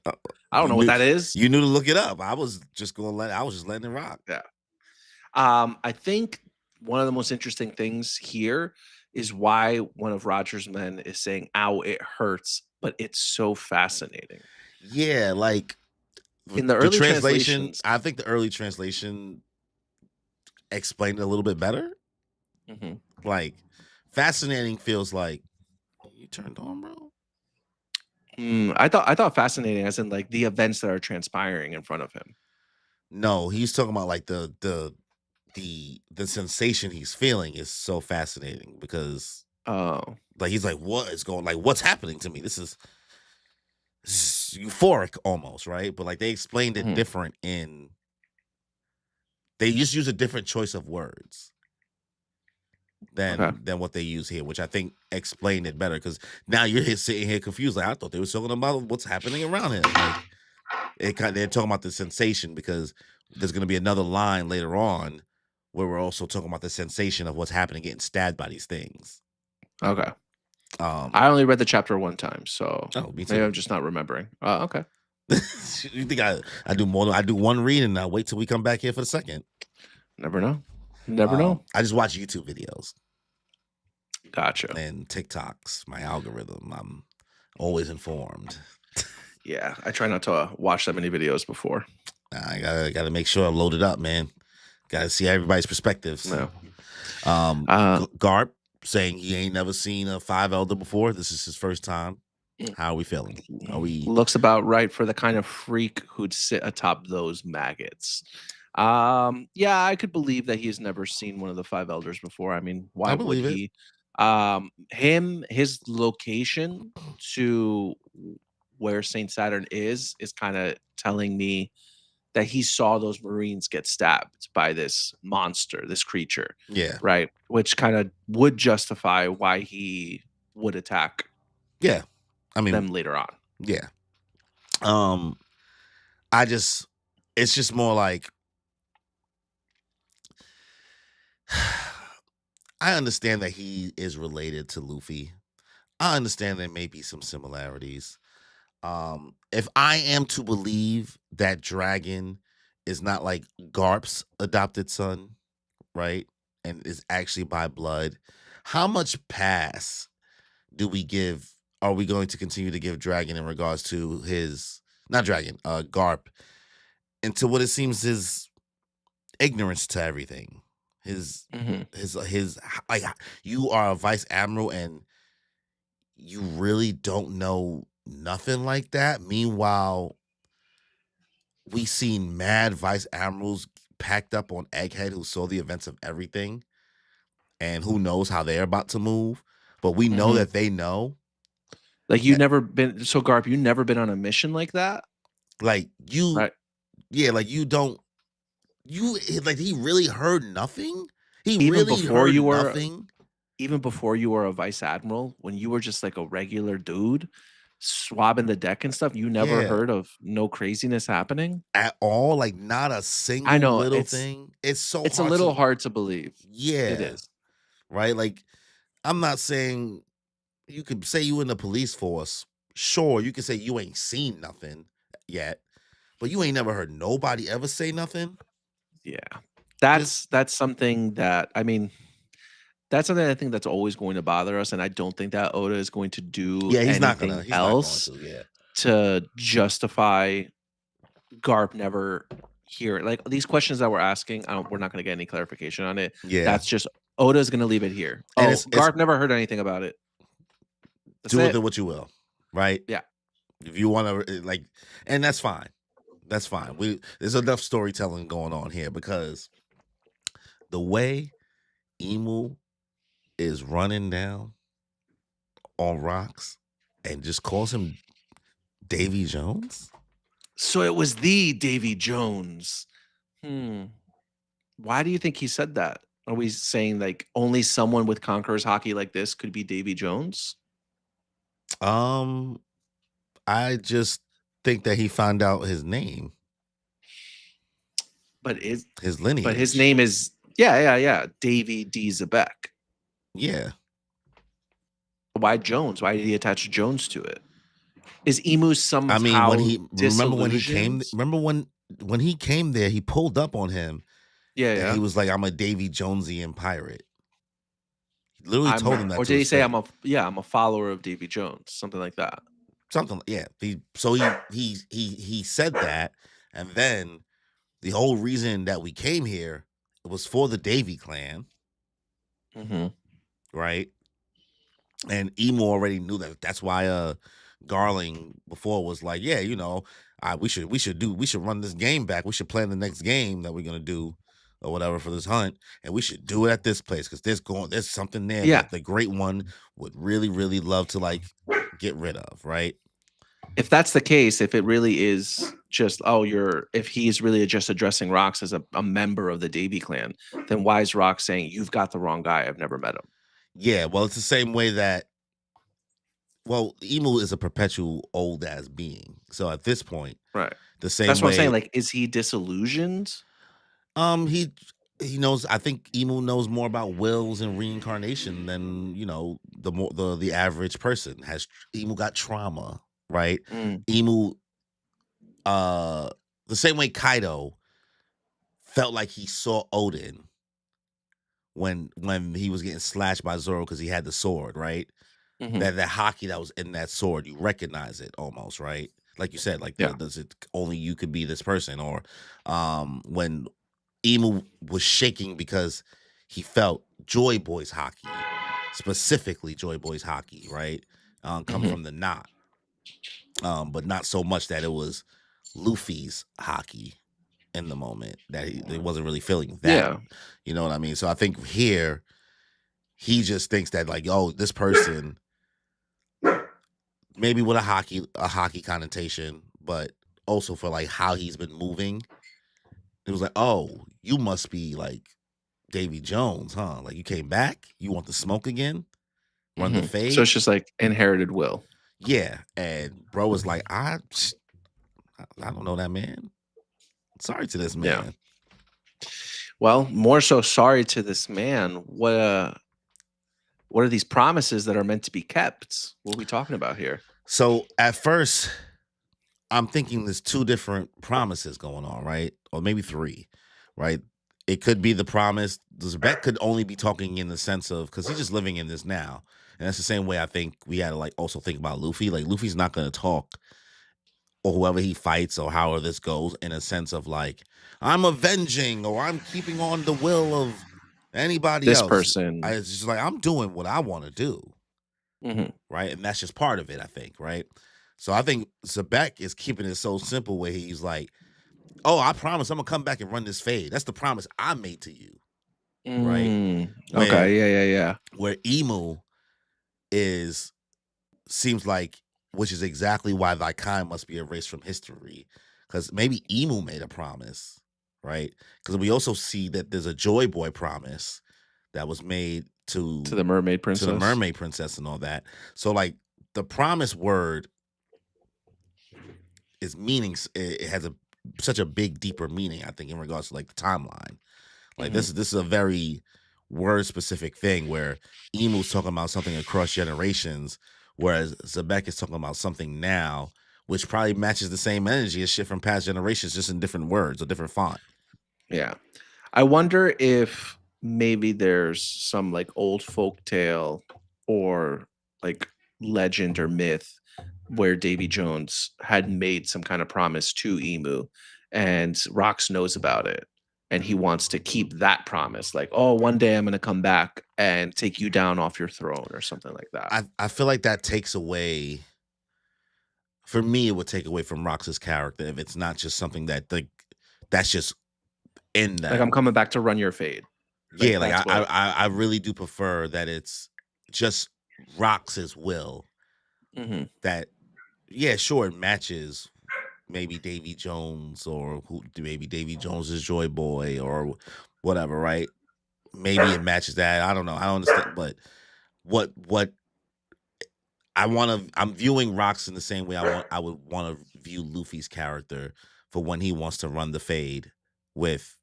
Speaker 2: I don't know what that is.
Speaker 1: You knew to look it up. I was just letting it rock.
Speaker 2: Yeah. I think one of the most interesting things here is why one of Roger's men is saying, "Ow, it hurts," but it's so fascinating.
Speaker 1: Yeah, like
Speaker 2: In the
Speaker 1: the
Speaker 2: early
Speaker 1: translation.
Speaker 2: translations.
Speaker 1: I think the early translation explained it a little bit better.
Speaker 2: Mhm.
Speaker 1: Like, fascinating feels like you turned on, bro.
Speaker 2: I thought fascinating as in like the events that are transpiring in front of him.
Speaker 1: No, he's talking about like the sensation he's feeling is so fascinating because
Speaker 2: Oh,
Speaker 1: like he's like, what is going like what's happening to me? This is euphoric almost, right? But like they explained it
Speaker 2: mhm,
Speaker 1: different in they just use a different choice of words
Speaker 2: okay,
Speaker 1: than what they use here, which I think explained it better because now you're here sitting here confused. Like I thought they were talking about what's happening around him. Like they're talking about the sensation because there's gonna be another line later on where we're also talking about the sensation of what's happening getting stabbed by these things.
Speaker 2: okay.
Speaker 1: Um
Speaker 2: I only read the chapter one time, so
Speaker 1: oh, me
Speaker 2: maybe
Speaker 1: too.
Speaker 2: I'm just not remembering. Okay.
Speaker 1: You think I do more than I do one read and I wait till we come back here for the second.
Speaker 2: Never know. Never know.
Speaker 1: I just watch YouTube videos
Speaker 2: Gotcha.
Speaker 1: and TikToks, my algorithm. I'm always informed.
Speaker 2: Yeah, I try not to watch that many videos before.
Speaker 1: I gotta make sure I'm loaded up, man. Gotta see everybody's perspectives.
Speaker 2: No. Uh,
Speaker 1: Garp saying he ain't never seen a five elder before. This is his first time.
Speaker 2: mm,
Speaker 1: How are we feeling? Are we
Speaker 2: looks about right for the kind of freak who'd sit atop those maggots. Yeah, I could believe that he's never seen one of the five elders before. I mean, why
Speaker 1: I
Speaker 2: would
Speaker 1: believe it.
Speaker 2: he? His location to where Saint Saturn is kind of telling me that he saw those Marines get stabbed by this monster, this creature,
Speaker 1: Yeah.
Speaker 2: right? Which kind of would justify why he would attack
Speaker 1: Yeah. I mean,
Speaker 2: them later on.
Speaker 1: yeah. Um, I just it's just more like I understand that he is related to Luffy. I understand there may be some similarities. If I am to believe that Dragon is not like Garp's adopted son, right? And is actually by blood, how much pass do we give? Are we going to continue to give Dragon in regards to his not Dragon, Garp, into what it seems his ignorance to everything? His
Speaker 2: Mhm.
Speaker 1: his like you are a vice admiral and you really don't know nothing like that. Meanwhile, we seen mad vice admirals packed up on Egghead who saw the events of everything and who knows how they're about to move. But we know
Speaker 2: Mhm.
Speaker 1: that they know.
Speaker 2: Like, you
Speaker 1: eh,
Speaker 2: never been so, Garp, you never been on a mission like that?
Speaker 1: Like you,
Speaker 2: Right.
Speaker 1: yeah, like you don't like he really heard nothing. He
Speaker 2: Even
Speaker 1: really
Speaker 2: before
Speaker 1: heard
Speaker 2: you were
Speaker 1: nothing
Speaker 2: even before you were a vice admiral, when you were just like a regular dude swabbing the deck and stuff, you never
Speaker 1: yeah,
Speaker 2: heard of no craziness happening?
Speaker 1: at all. Like not a
Speaker 2: I
Speaker 1: single
Speaker 2: know,
Speaker 1: little thing. It's so
Speaker 2: it's a
Speaker 1: hard
Speaker 2: little
Speaker 1: to,
Speaker 2: hard to believe. It
Speaker 1: yeah,
Speaker 2: is.
Speaker 1: right. Like I'm not saying you could say you in the police force. Sure, you could say you ain't seen nothing yet, but you ain't never heard nobody ever say nothing.
Speaker 2: Yeah.
Speaker 1: Just
Speaker 2: That's something that I mean, that's something I think that's always going to bother us, and I don't think that Oda is going to do
Speaker 1: yeah,
Speaker 2: anything
Speaker 1: he's not going
Speaker 2: else
Speaker 1: to. Yeah,
Speaker 2: to justify Garp never hear it. Like, these questions that we're asking, we're not gonna get any clarification on it.
Speaker 1: yeah,
Speaker 2: That's just Oda's gonna leave it here.
Speaker 1: and
Speaker 2: "Oh,
Speaker 1: it's
Speaker 2: Garp never heard anything about it." That's
Speaker 1: do with
Speaker 2: it.
Speaker 1: it what you will, right?
Speaker 2: Yeah.
Speaker 1: If you want to like, and that's fine. That's fine. There's enough storytelling going on here because the way Emu is running down on rocks and just calls him Davy Jones.
Speaker 2: So it was the Davy Jones. Hmm. Why do you think he said that? Are we saying like only someone with Conqueror's hockey like this could be Davy Jones?
Speaker 1: Um, I just think that he found out his name,
Speaker 2: But is
Speaker 1: his
Speaker 2: but his
Speaker 1: lineage.
Speaker 2: name is yeah, Davy D. Zabek.
Speaker 1: Yeah.
Speaker 2: Why Jones? Why did he attach Jones to it? Is Emu
Speaker 1: I mean, when
Speaker 2: somehow
Speaker 1: he remember when he came
Speaker 2: disillusioned?
Speaker 1: remember when he came there, he pulled up on him
Speaker 2: Yeah,
Speaker 1: and he
Speaker 2: yeah.
Speaker 1: was like, "I'm a Davy Jonesian pirate." He literally told him that
Speaker 2: Or
Speaker 1: to
Speaker 2: did he
Speaker 1: his
Speaker 2: say
Speaker 1: face.
Speaker 2: I'm a follower of Davy Jones, something like that.
Speaker 1: Something, yeah. He said that, and then the whole reason that we came here was for the Davy clan,
Speaker 2: Mm-hmm.
Speaker 1: right? And Emo already knew that. That's why Garling before was like, yeah, we should run this game back. We should plan the next game that we're gonna do or whatever for this hunt, and we should do it at this place because there's something there
Speaker 2: Yeah.
Speaker 1: that the Great One would really really love to like get rid of, right?
Speaker 2: If that's the case, if it really is just if he's really just addressing Rox as a member of the Davy clan, then why is Rox saying you've got the wrong guy? I've never met him.
Speaker 1: Yeah, well, it's the same way that Emu is a perpetual old ass being. So at this point,
Speaker 2: Right.
Speaker 1: the same
Speaker 2: That's what I'm saying.
Speaker 1: way,
Speaker 2: Like, is he disillusioned?
Speaker 1: um, he he knows. I think Emu knows more about wills and reincarnation than the average person has. Emu got trauma, right?
Speaker 2: Mm,
Speaker 1: Emu, uh, the same way Kaido felt like he saw Odin when he was getting slashed by Zoro because he had the sword, right?
Speaker 2: hmm
Speaker 1: That hockey that was in that sword, you recognize it almost, right? Like you said, like
Speaker 2: Yeah.
Speaker 1: does it only you could be this person, or when Emu was shaking because he felt Joy Boys hockey, specifically Joy Boys hockey, right? Come
Speaker 2: hmm
Speaker 1: from the knot, but not so much that it was Luffy's hockey in the moment that he wasn't really feeling that.
Speaker 2: Yeah.
Speaker 1: You know what I mean? So I think here he just thinks that like, oh, this person maybe with a hockey connotation, but also for like how he's been moving. It was like, oh, you must be like Davy Jones, huh? Like you came back, you want the smoke again, run the
Speaker 2: So
Speaker 1: fade,
Speaker 2: it's just like inherited will.
Speaker 1: yeah. And bro was like, I don't know that man. Sorry to this
Speaker 2: Yeah.
Speaker 1: man.
Speaker 2: Well, more so sorry to this man. What are these promises that are meant to be kept? What are we talking about here?
Speaker 1: So at first, I'm thinking there's two different promises going on, right? Or maybe three, right? It could be the promise. Zebek could only be talking in the sense of because he's just living in this now. And that's the same way I think we had to like also think about Luffy. Like Luffy's not gonna talk or whoever he fights or however this goes in a sense of like, I'm avenging or I'm keeping on the will of anybody
Speaker 2: This
Speaker 1: else.
Speaker 2: person.
Speaker 1: It's just like I'm doing what I want to do,
Speaker 2: Mhm,
Speaker 1: right? And that's just part of it, I think, right? So I think Zebek is keeping it so simple where he's like, oh, I promise I'm gonna come back and run this fade. That's the promise I made to you, right? Where
Speaker 2: Okay, yeah.
Speaker 1: where Emu is seems like, which is exactly why thy kind must be erased from history. Because maybe Emu made a promise, right? Because we also see that there's a Joy Boy promise that was made
Speaker 2: To the mermaid
Speaker 1: to the
Speaker 2: princess.
Speaker 1: mermaid princess and all that. So like the promise word is meanings. It has such a big, deeper meaning. I think in regards to like the timeline. Like
Speaker 2: Mhm.
Speaker 1: this is a very word specific thing where Emu's talking about something across generations, whereas Zebek is talking about something now, which probably matches the same energy as shit from past generations, just in different words or different font.
Speaker 2: Yeah. I wonder if maybe there's some like old folk tale or like legend or myth where Davy Jones had made some kind of promise to Emu and Rox knows about it. And he wants to keep that promise, like, oh, one day I'm going to come back and take you down off your throne or something like that.
Speaker 1: I feel like that takes away. For me, it would take away from Rox's character if it's not just something that like that's just in
Speaker 2: Like, I'm
Speaker 1: them.
Speaker 2: coming back to run your fade. Like,
Speaker 1: Yeah, like
Speaker 2: that's what.
Speaker 1: I really do prefer that it's just Rox's will
Speaker 2: Mhm.
Speaker 1: that, yeah, sure, it matches maybe Davy Jones or who maybe Davy Jones is Joy Boy or whatever, right? Maybe it matches that. I don't know. I don't understand, but what I'm viewing Rocks in the same way I would want to view Luffy's character for when he wants to run the fade with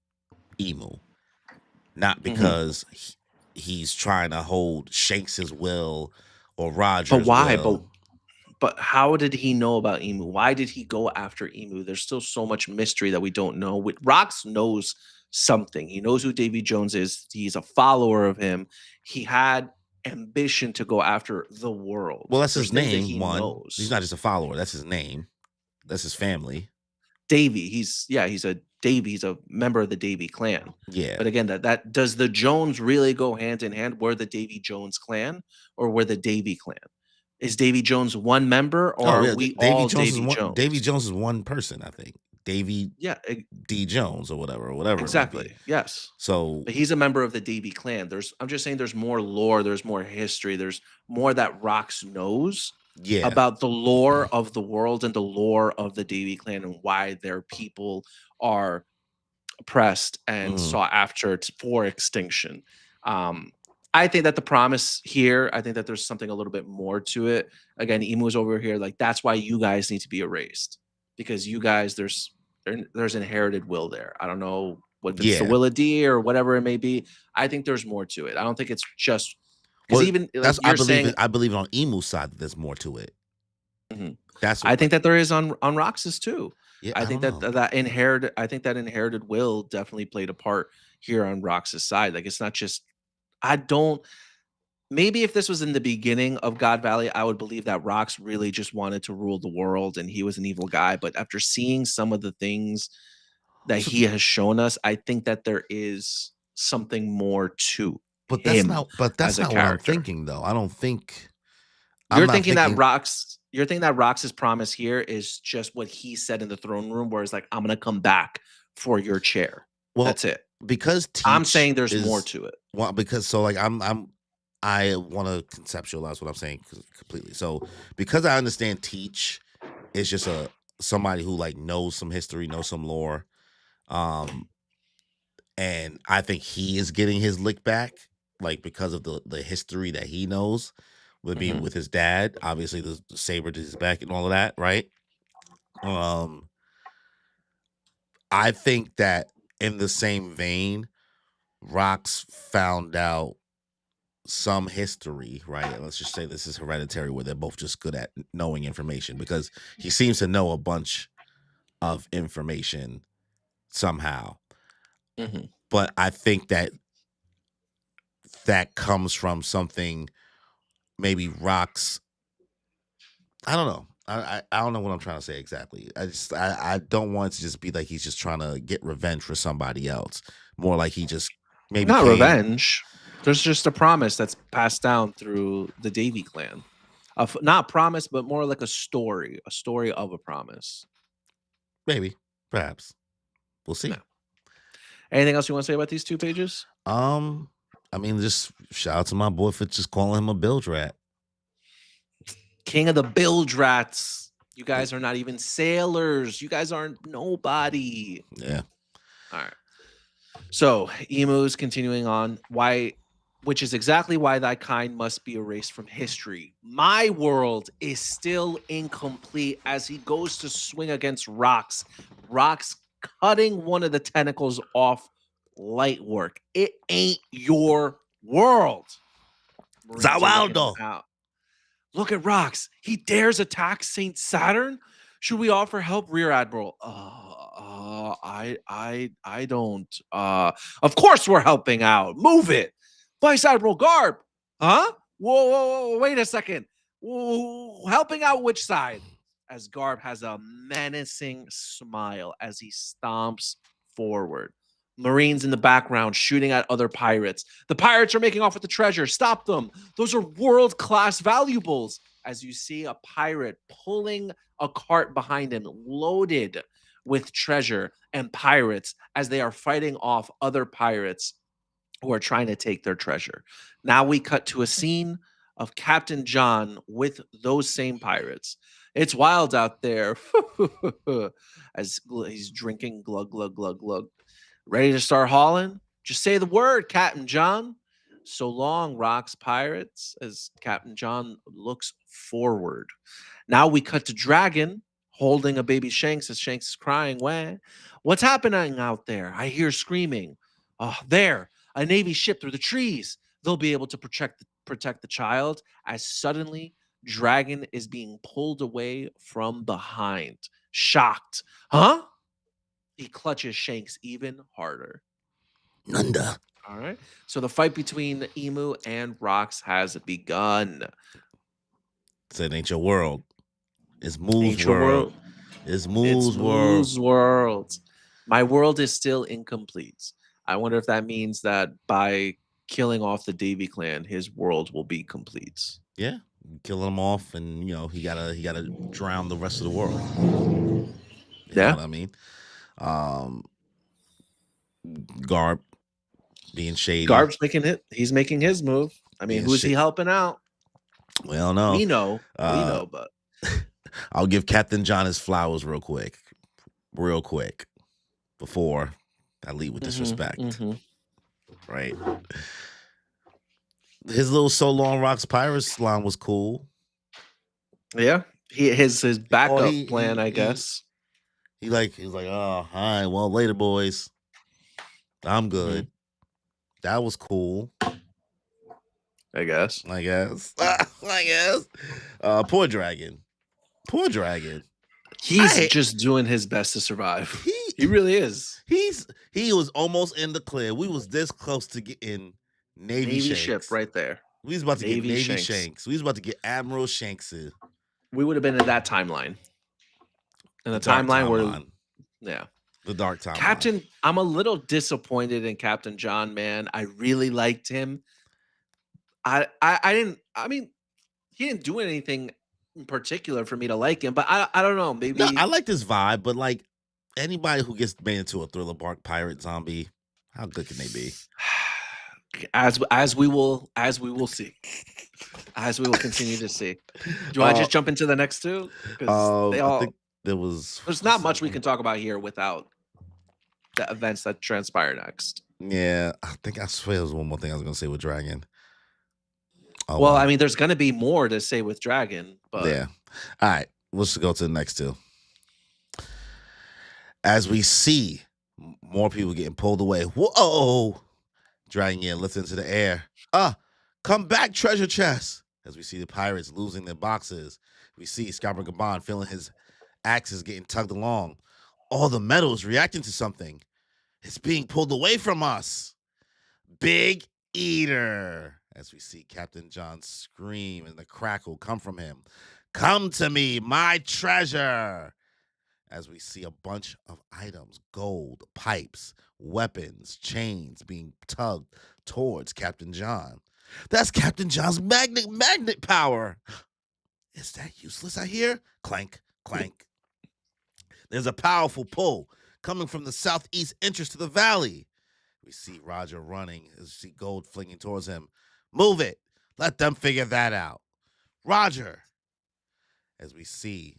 Speaker 1: Emu. Not
Speaker 2: Mhm.
Speaker 1: because he's trying to hold Shanks's will or
Speaker 2: But
Speaker 1: Roger's
Speaker 2: why?
Speaker 1: will.
Speaker 2: But how did he know about Emu? Why did he go after Emu? There's still so much mystery that we don't know. With Rox knows something. He knows who Davy Jones is. He's a follower of him. He had ambition to go after the world.
Speaker 1: Well, that's
Speaker 2: There's
Speaker 1: his
Speaker 2: things that
Speaker 1: name,
Speaker 2: he
Speaker 1: one. He's
Speaker 2: knows.
Speaker 1: not just a follower, that's his name. That's his family.
Speaker 2: Davy, he's a Davy, he's a member of the Davy clan.
Speaker 1: Yeah.
Speaker 2: But again, that does the Jones really go hand in hand? We're the Davy Jones clan or we're the Davy clan? Is Davy Jones one member or
Speaker 1: Oh,
Speaker 2: are
Speaker 1: yeah,
Speaker 2: we
Speaker 1: Davy
Speaker 2: all
Speaker 1: Jones is
Speaker 2: Davy
Speaker 1: one Davy
Speaker 2: Jones?
Speaker 1: Jones is one person, I think. Davy
Speaker 2: Yeah,
Speaker 1: D. Jones or whatever it might be.
Speaker 2: exactly. Yes.
Speaker 1: So,
Speaker 2: But he's a member of the Davy clan. I'm just saying there's more lore, there's more history, there's more that Rox knows
Speaker 1: yeah.
Speaker 2: about the lore of the world and the lore of the Davy clan and why their people are oppressed and
Speaker 1: Mhm.
Speaker 2: sought after for extinction. Um, I think that the promise here, I think that there's something a little bit more to it. Again, Emu's over here, like that's why you guys need to be erased because you guys, there's inherited will there. I don't know what if it's the
Speaker 1: Yeah.
Speaker 2: will of D or whatever it may be. I think there's more to it. I don't think it's just because
Speaker 1: Well,
Speaker 2: even like
Speaker 1: that's
Speaker 2: you're saying,
Speaker 1: I believe on Emu's side that there's more to it.
Speaker 2: mhm.
Speaker 1: That's
Speaker 2: I
Speaker 1: what
Speaker 2: think that there is on Roxas too.
Speaker 1: yeah,
Speaker 2: I
Speaker 1: I
Speaker 2: think
Speaker 1: don't
Speaker 2: that
Speaker 1: know.
Speaker 2: that inherited will definitely played a part here on Roxas side. Like it's not just I don't maybe if this was in the beginning of God Valley, I would believe that Rox really just wanted to rule the world and he was an evil guy. But after seeing some of the things that
Speaker 1: So,
Speaker 2: he has shown us, I think that there is something more to him
Speaker 1: but
Speaker 2: as
Speaker 1: that's
Speaker 2: a
Speaker 1: not what I'm
Speaker 2: character.
Speaker 1: thinking though. I'm not thinking
Speaker 2: You're thinking that Rox's promise here is just what he said in the throne room, where it's like, "I'm gonna come back for your chair."
Speaker 1: well
Speaker 2: That's it.
Speaker 1: because
Speaker 2: I'm
Speaker 1: Teach
Speaker 2: saying there's more
Speaker 1: is
Speaker 2: to it.
Speaker 1: well because so like I want to conceptualize what I'm saying completely. So because I understand Teach is just a somebody who like knows some history, knows some lore, um, and I think he is getting his lick back, like because of the history that he knows with being
Speaker 2: Mhm,
Speaker 1: with his dad. Obviously, the saber to his back and all of that, right? Um, I think that in the same vein, Rox found out some history, right? And let's just say this is hereditary, where they're both just good at knowing information because he seems to know a bunch of information somehow.
Speaker 2: mhm.
Speaker 1: But I think that that comes from something maybe Rox. I don't know. I don't know what I'm trying to say exactly. I don't want it to just be like he's just trying to get revenge for somebody else. More like he just maybe
Speaker 2: Not
Speaker 1: came.
Speaker 2: revenge. There's just a promise that's passed down through the Davy clan. Of not promise, but more like a story of a promise.
Speaker 1: Maybe, perhaps. We'll see.
Speaker 2: Yeah. Anything else you wanna say about these 2 pages?
Speaker 1: Um, I mean, just shout out to my boy for just calling him a bilge rat.
Speaker 2: King of the bilge rats. You
Speaker 1: Yeah.
Speaker 2: guys are not even sailors. You guys aren't nobody.
Speaker 1: Yeah.
Speaker 2: Alright. So, emus continuing on, why which is exactly why thy kind must be erased from history. My world is still incomplete as he goes to swing against rocks. Rocks cutting one of the tentacles off light work. It ain't your world. Marines are looking him
Speaker 1: Zawaldo.
Speaker 2: out. Look at Rocks. He dares attack Saint Saturn. Should we offer help, Rear Admiral? I don't. Of course we're helping out. Move it, Vice Admiral Garb. Huh? Whoa, wait a second. Whoa, helping out which side? As Garb has a menacing smile as he stomps forward. Marines in the background shooting at other pirates. The pirates are making off with the treasure. Stop them. Those are world class valuables. As you see a pirate pulling a cart behind him loaded with treasure and pirates as they are fighting off other pirates who are trying to take their treasure. Now we cut to a scene of Captain John with those same pirates. It's wild out there. As he's drinking glug glug glug glug. Ready to start hauling? Just say the word, Captain John. So long, rocks pirates, as Captain John looks forward. Now we cut to Dragon holding a baby Shanks as Shanks is crying. What's happening out there? I hear screaming. Oh, there, a Navy ship through the trees. They'll be able to protect the child. As suddenly, Dragon is being pulled away from behind. Shocked. Huh? He clutches Shanks even harder.
Speaker 1: Nunda.
Speaker 2: All right. So the fight between Emu and Rocks has begun.
Speaker 1: Said ain't your world. It's Moo's
Speaker 2: Ain't your
Speaker 1: world.
Speaker 2: world.
Speaker 1: It's
Speaker 2: It's
Speaker 1: Moo's world.
Speaker 2: Moo's world. My world is still incomplete. I wonder if that means that by killing off the Davy clan, his world will be complete.
Speaker 1: Yeah. Killing him off, and he gotta drown the rest of the world. You know
Speaker 2: Yeah.
Speaker 1: what I mean? Garb being shady.
Speaker 2: Garb's making it. He's making his move. I mean,
Speaker 1: Being
Speaker 2: who's he helping out?
Speaker 1: Well, no.
Speaker 2: We know. We know, but
Speaker 1: I'll give Captain John his flowers real quick, before I lead with disrespect. Right? His little So Long Rocks Pirates line was cool.
Speaker 2: Yeah, his backup plan, I guess.
Speaker 1: He was like, oh, all right, well, later, boys. I'm good. That was cool.
Speaker 2: I guess.
Speaker 1: Poor Dragon.
Speaker 2: He's just doing his best to survive. He really is.
Speaker 1: He was almost in the clear. We was this close to getting Navy
Speaker 2: ship right there.
Speaker 1: We was about to get Navy Shanks. We was about to get Admiral Shanks.
Speaker 2: We would have been in that timeline. In the timeline where, yeah,
Speaker 1: the dark timeline.
Speaker 2: Captain, I'm a little disappointed in Captain John, man. I really liked him. I mean, he didn't do anything in particular for me to like him, but I don't know. Maybe
Speaker 1: I liked his vibe, but like anybody who gets made into a thriller bark pirate zombie, how good can they be?
Speaker 2: As we will see, as we will continue to see. Do I just jump into the next two? Because
Speaker 1: I think there's
Speaker 2: not much we can talk about here without the events that transpire next.
Speaker 1: Yeah, I swear there was one more thing I was gonna say with Dragon.
Speaker 2: Well, I mean, there's gonna be more to say with Dragon, but
Speaker 1: yeah. All right, let's go to the next two. As we see more people getting pulled away. Whoa! Dragon lifted into the air. Come back, treasure chest. As we see the pirates losing their boxes, we see Scabber Gabon feeling his axes getting tugged along. All the metal is reacting to something. It's being pulled away from us. Big Eater. As we see Captain John scream and the crackle come from him. Come to me, my treasure. As we see a bunch of items, gold, pipes, weapons, chains being tugged towards Captain John. That's Captain John's magnet power. Is that useless, I hear? Clank, clank. There's a powerful pull coming from the southeast entrance to the valley. We see Roger running as we see gold flinging towards him. Move it. Let them figure that out. Roger. As we see,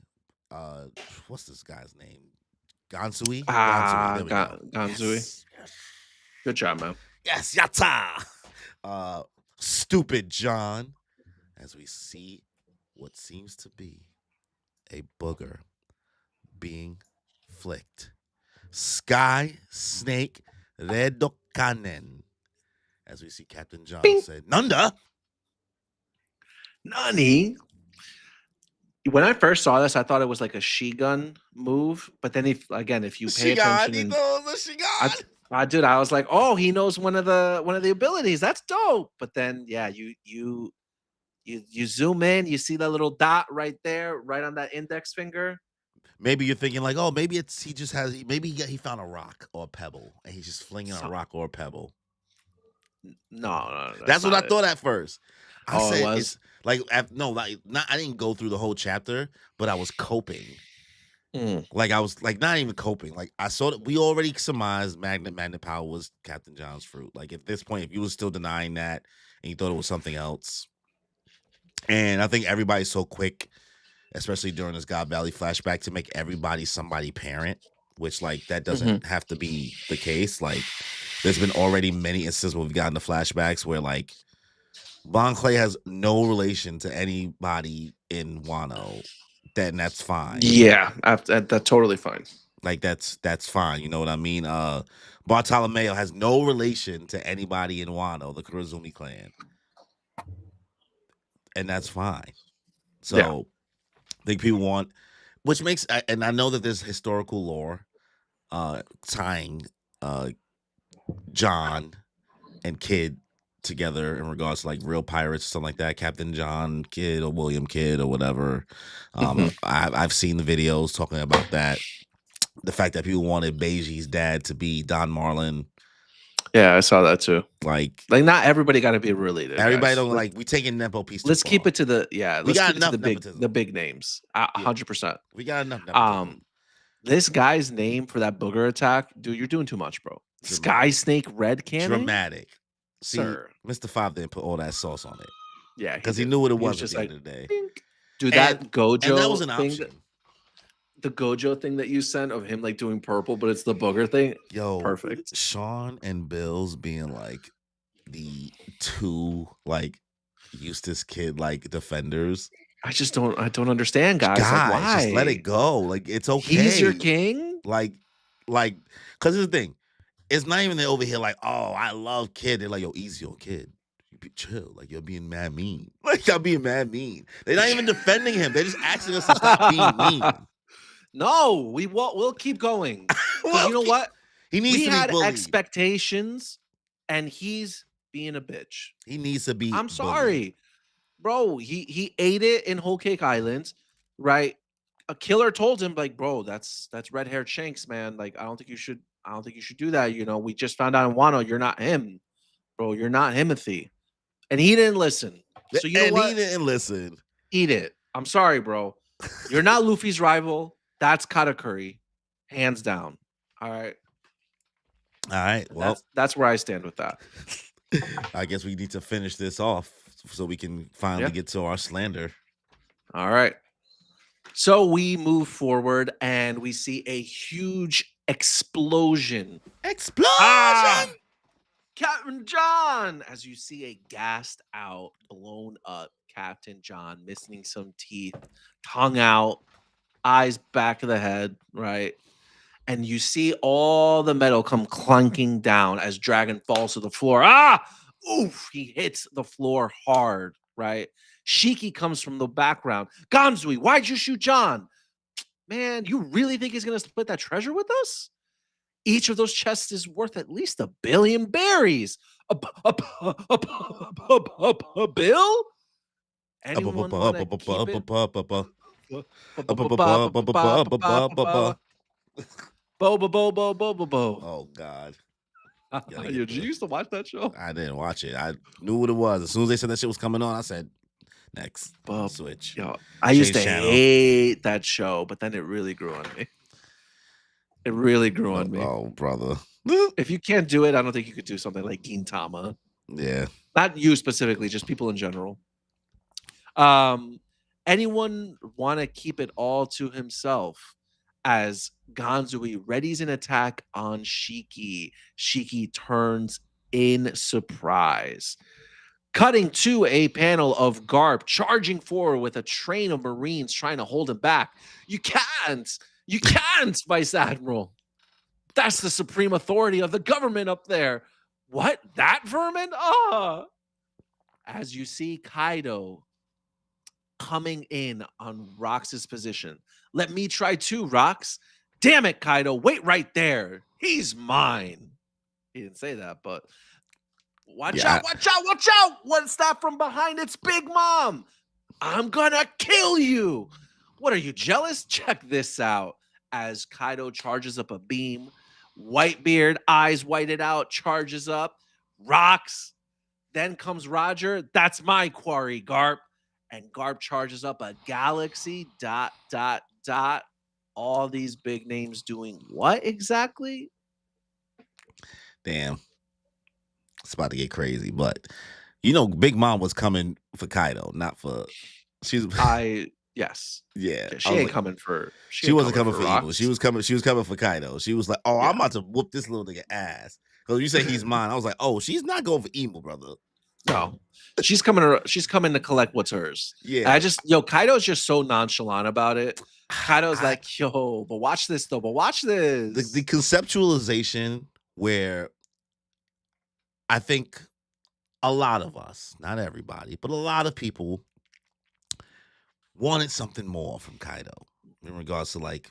Speaker 1: what's this guy's name? Gansui?
Speaker 2: Gansui. Yes. Good job, man.
Speaker 1: Yes, yatta. Stupid John. As we see what seems to be a booger being flicked. Sky Snake Redokanen. As we see Captain John say, Nunda.
Speaker 2: Nani? When I first saw this, I thought it was like a Shigun move. But then if you pay attention, dude, I was like, oh, he knows one of the abilities. That's dope. But then, yeah, you zoom in, you see that little dot right there, right on that index finger.
Speaker 1: Maybe you're thinking like, oh, maybe he found a rock or a pebble and he's just flinging a rock or a pebble.
Speaker 2: No,
Speaker 1: that's what I thought at first.
Speaker 2: I said it was
Speaker 1: I didn't go through the whole chapter, but I was coping. Like I was like not even coping. Like I saw that we already surmised magnet power was Captain John's fruit. Like at this point, if you were still denying that and you thought it was something else, and I think everybody's so quick especially during this God Valley flashback, to make everybody somebody parent, which like that doesn't
Speaker 2: Mhm.
Speaker 1: have to be the case. Like there's been already many instances where we've gotten the flashbacks where like Bon Clay has no relation to anybody in Wano, then that's fine.
Speaker 2: Yeah, that's totally fine.
Speaker 1: Like that's fine. You know what I mean? Bartolomeo has no relation to anybody in Wano, the Kurazumi clan, and that's fine.
Speaker 2: Yeah.
Speaker 1: So I think people want, which makes, and I know that there's historical lore tying uh John and Kidd together in regards to like real pirates or something like that, Captain John Kidd or William Kidd or whatever.
Speaker 2: Mhm.
Speaker 1: I've seen the videos talking about that. The fact that people wanted Beiji's dad to be Don Marlin,
Speaker 2: Yeah, I saw that too.
Speaker 1: like
Speaker 2: Like, not everybody gotta be related,
Speaker 1: everybody
Speaker 2: guys.
Speaker 1: don't like we taking Nepo piece too
Speaker 2: Let's keep
Speaker 1: far.
Speaker 2: it to the yeah,
Speaker 1: We
Speaker 2: let's
Speaker 1: got
Speaker 2: keep it to
Speaker 1: enough
Speaker 2: the
Speaker 1: nepotism.
Speaker 2: big names.
Speaker 1: Yeah,
Speaker 2: 100%.
Speaker 1: we got enough
Speaker 2: Um,
Speaker 1: nepotism.
Speaker 2: this guy's name for that booger attack, dude, you're doing too much, bro. Sky
Speaker 1: Dramatic.
Speaker 2: Snake Red Cannon?
Speaker 1: Dramatic. See,
Speaker 2: Sir.
Speaker 1: Mr. Five didn't put all that sauce on it
Speaker 2: Yeah, he
Speaker 1: because he
Speaker 2: did.
Speaker 1: knew what it
Speaker 2: He was
Speaker 1: was at
Speaker 2: just
Speaker 1: the end
Speaker 2: like,
Speaker 1: of the day.
Speaker 2: "Bink." Dude,
Speaker 1: And
Speaker 2: that
Speaker 1: that was
Speaker 2: Gojo
Speaker 1: an
Speaker 2: thing
Speaker 1: option.
Speaker 2: the Gojo thing that you sent of him, like, doing purple, but it's the booger thing,
Speaker 1: Yo,
Speaker 2: perfect.
Speaker 1: Sean and Bills being like the two like Eustace Kid like defenders.
Speaker 2: I don't understand, guys, like,
Speaker 1: Guys, just let it
Speaker 2: why?
Speaker 1: go. Like it's
Speaker 2: He's your
Speaker 1: okay.
Speaker 2: king?
Speaker 1: Like, because here's the thing. It's not even they over here like, oh, I love Kid. They're like, yo, easy on Kid. You be chill. Like you're being mad mean. Like y'all being mad mean. They're not even defending him. They're just asking us to stop being mean.
Speaker 2: No, we'll keep going. Because you
Speaker 1: Well,
Speaker 2: know what?
Speaker 1: he needs
Speaker 2: We
Speaker 1: to be
Speaker 2: had
Speaker 1: bullied.
Speaker 2: expectations, and he's being a bitch.
Speaker 1: He needs to be
Speaker 2: I'm
Speaker 1: bullied.
Speaker 2: sorry, bro. He ate it in Whole Cake Island, right? A killer told him, like, bro, that's red haired Shanks, man. Like, I don't think you should do that. You know, we just found out in Wano, you're not him, bro. You're not Himothy. And he didn't listen. So you know
Speaker 1: And he
Speaker 2: what?
Speaker 1: didn't listen.
Speaker 2: Eat it. I'm sorry, bro. You're not Luffy's rival. That's Katakuri, hands down. All right.
Speaker 1: All right.
Speaker 2: And
Speaker 1: Well,
Speaker 2: that's where I stand with that.
Speaker 1: I guess we need to finish this off so we can finally
Speaker 2: Yeah.
Speaker 1: get to our slander.
Speaker 2: All right. So we move forward and we see a huge explosion.
Speaker 1: Explosion!
Speaker 2: Ah! Captain John, as you see a gassed out, blown up Captain John, missing some teeth, tongue out, eyes back of the head, right? And you see all the metal come clunking down as Dragon falls to the floor. Ah! Oof! He hits the floor hard, right? Shiki comes from the background. Ganzui, why'd you shoot John? Man, you really think he's gonna split that treasure with us? Each of those chests is worth at least 1 billion berries. A bill? Anyone want to keep it? Bo bo bo bo bo bo bo.
Speaker 1: Oh God. Gotta
Speaker 2: Yo,
Speaker 1: get
Speaker 2: did you
Speaker 1: the
Speaker 2: used to watch that show?
Speaker 1: I didn't watch it. I knew what it was. As soon as they said that shit was coming on, I said, next.
Speaker 2: Bub,
Speaker 1: Switch.
Speaker 2: yo, I used to
Speaker 1: Change channel.
Speaker 2: hate that show, but then it really grew on me. It really grew on me.
Speaker 1: Oh, brother.
Speaker 2: If you can't do it, I don't think you could do something like Gintama.
Speaker 1: Yeah.
Speaker 2: Not you specifically, just people in general. Anyone want to keep it all to himself as Ganzui readies an attack on Shiki. Shiki turns in surprise. Cutting to a panel of Garp charging forward with a train of Marines trying to hold him back. You can't, Vice Admiral. That's the supreme authority of the government up there. What? That vermin? Ah. As you see Kaido coming in on Rox's position. Let me try too, Rox. Damn it, Kaido. Wait right there. He's mine. He didn't say that, but watch out, watch out, watch out. One stop from behind. It's Big Mom. I'm gonna kill you. What are you, jealous? Check this out. As Kaido charges up a beam, Whitebeard, eyes whited out, charges up, rocks. Then comes Roger. That's my quarry, Garp. And Garp charges up a galaxy, ... All these big names doing what exactly?
Speaker 1: Damn. It's about to get crazy, but you know, Big Mom was coming for Kaido, not for
Speaker 2: I Yes.
Speaker 1: Yeah,
Speaker 2: Yeah,
Speaker 1: I
Speaker 2: she
Speaker 1: was
Speaker 2: ain't
Speaker 1: like,
Speaker 2: coming for she
Speaker 1: she
Speaker 2: ain't
Speaker 1: wasn't
Speaker 2: coming
Speaker 1: coming
Speaker 2: for
Speaker 1: for Emo. She
Speaker 2: rocks.
Speaker 1: was coming. She was coming for Kaido. She was like, "Oh, I'm
Speaker 2: Yeah.
Speaker 1: about to whoop this little nigga ass." Because you say he's mine. I was like, "Oh, she's not going for Emo, brother."
Speaker 2: No. She's coming to collect what's hers. And I
Speaker 1: Yeah,
Speaker 2: just Kaido's just so nonchalant about it. Kaido's
Speaker 1: I
Speaker 2: like, "Yo, but watch this though, but watch
Speaker 1: the
Speaker 2: this."
Speaker 1: conceptualization where I think a lot of us, not everybody, but a lot of people wanted something more from Kaido in regards to like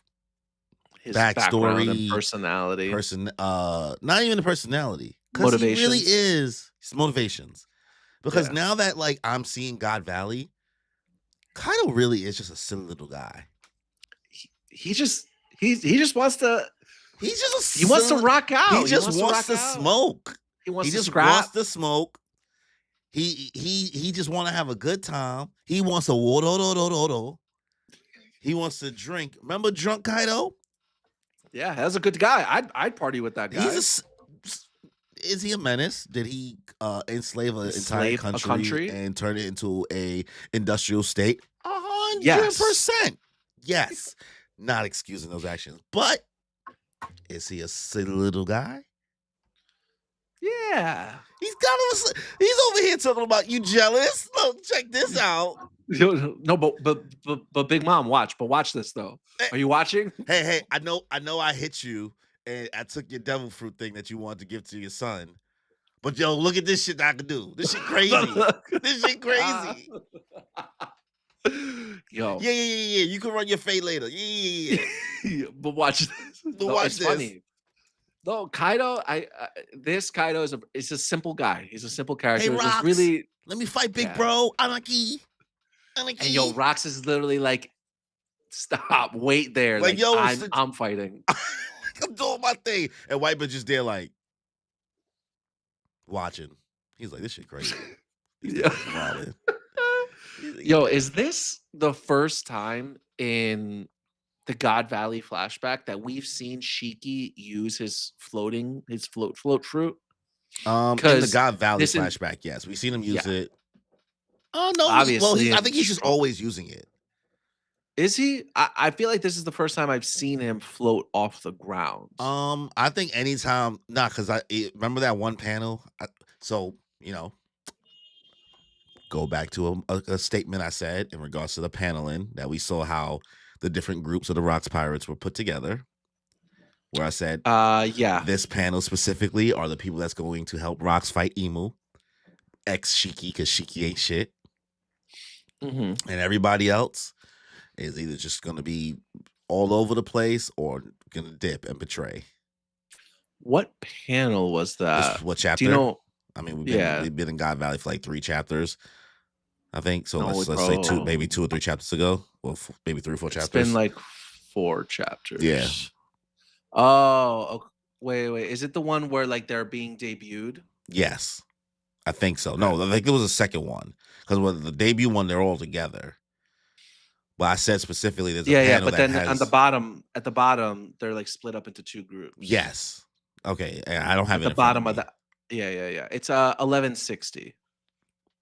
Speaker 2: His background and
Speaker 1: backstory,
Speaker 2: personality,
Speaker 1: not even the personality, because he really
Speaker 2: motivations.
Speaker 1: is his motivations. Because
Speaker 2: Yeah.
Speaker 1: now that like I'm seeing God Valley, Kaido really is just a silly little guy.
Speaker 2: He just he just wants to
Speaker 1: He's just a
Speaker 2: he wants to
Speaker 1: silly,
Speaker 2: rock
Speaker 1: he
Speaker 2: out. He
Speaker 1: just
Speaker 2: wants to
Speaker 1: wants
Speaker 2: rock
Speaker 1: to
Speaker 2: out.
Speaker 1: smoke.
Speaker 2: He
Speaker 1: He
Speaker 2: wants to
Speaker 1: just
Speaker 2: scrap.
Speaker 1: wants to smoke. He just want to have a good time. He wants a water. He wants to drink. Remember drunk Kaido?
Speaker 2: Yeah, that's a good guy. I'd party with that guy.
Speaker 1: Is he a menace? Did he enslave an entire
Speaker 2: Enslave a
Speaker 1: country
Speaker 2: country?
Speaker 1: and turn it into a industrial state?
Speaker 2: Yes.
Speaker 1: 100%. Yes. Not excusing those actions. But is he a silly little guy?
Speaker 2: Yeah.
Speaker 1: He's over here talking about you jealous. Look, check this out.
Speaker 2: No, but Big Mom, watch this though. Are you watching?
Speaker 1: Hey, I know I hit you and I took your devil fruit thing that you wanted to give to your son. But yo, look at this shit that I can do. This shit crazy. This shit crazy.
Speaker 2: Yo.
Speaker 1: Yeah. You can run your fade later. Yeah.
Speaker 2: But watch this.
Speaker 1: But watch this.
Speaker 2: Funny. No, Kaido, this Kaido is a simple guy. He's a simple character.
Speaker 1: Hey,
Speaker 2: There's
Speaker 1: Rocks,
Speaker 2: really
Speaker 1: let me fight big
Speaker 2: yeah.
Speaker 1: bro. Anaki.
Speaker 2: And yo, Rocks is literally like, stop, wait there. Like
Speaker 1: yo,
Speaker 2: I'm fighting.
Speaker 1: I'm doing my thing. And White bitch just there like watching. He's like, this shit crazy.
Speaker 2: Yeah. Yo, is this the first time in the God Valley flashback that we've seen Shiki use his float fruit?
Speaker 1: In the God Valley flashback, yes. We've seen him use it. Oh no,
Speaker 2: obviously.
Speaker 1: I think he's just always using it.
Speaker 2: Is he? I feel like this is the first time I've seen him float off the ground.
Speaker 1: I think anytime, because I remember that one panel. So, go back to a statement I said in regards to the paneling that we saw how the different groups of the Rocks Pirates were put together. Where I said, this panel specifically are the people that's going to help Rocks fight Emu, ex Shiki, because Shiki ain't shit.
Speaker 2: Mm-hmm.
Speaker 1: And everybody else is either just going to be all over the place or going to dip and betray.
Speaker 2: What panel was that?
Speaker 1: What chapter?
Speaker 2: Do you know?
Speaker 1: I mean, we've been in God Valley for like 3 chapters, I think. So let's say 2 or 3 chapters ago. Well, maybe 3 or 4 chapters.
Speaker 2: It's been like 4 chapters.
Speaker 1: Yeah.
Speaker 2: Oh, wait. Is it the one where like they're being debuted?
Speaker 1: Yes. I think so. No, I think it was the second one. Because with the debut one, they're all together. But I said specifically there's a panel
Speaker 2: but then
Speaker 1: has...
Speaker 2: at the bottom, they're like split up into 2 groups.
Speaker 1: Yes. Okay. I don't have
Speaker 2: at
Speaker 1: it
Speaker 2: the bottom of that. Yeah. It's 1160.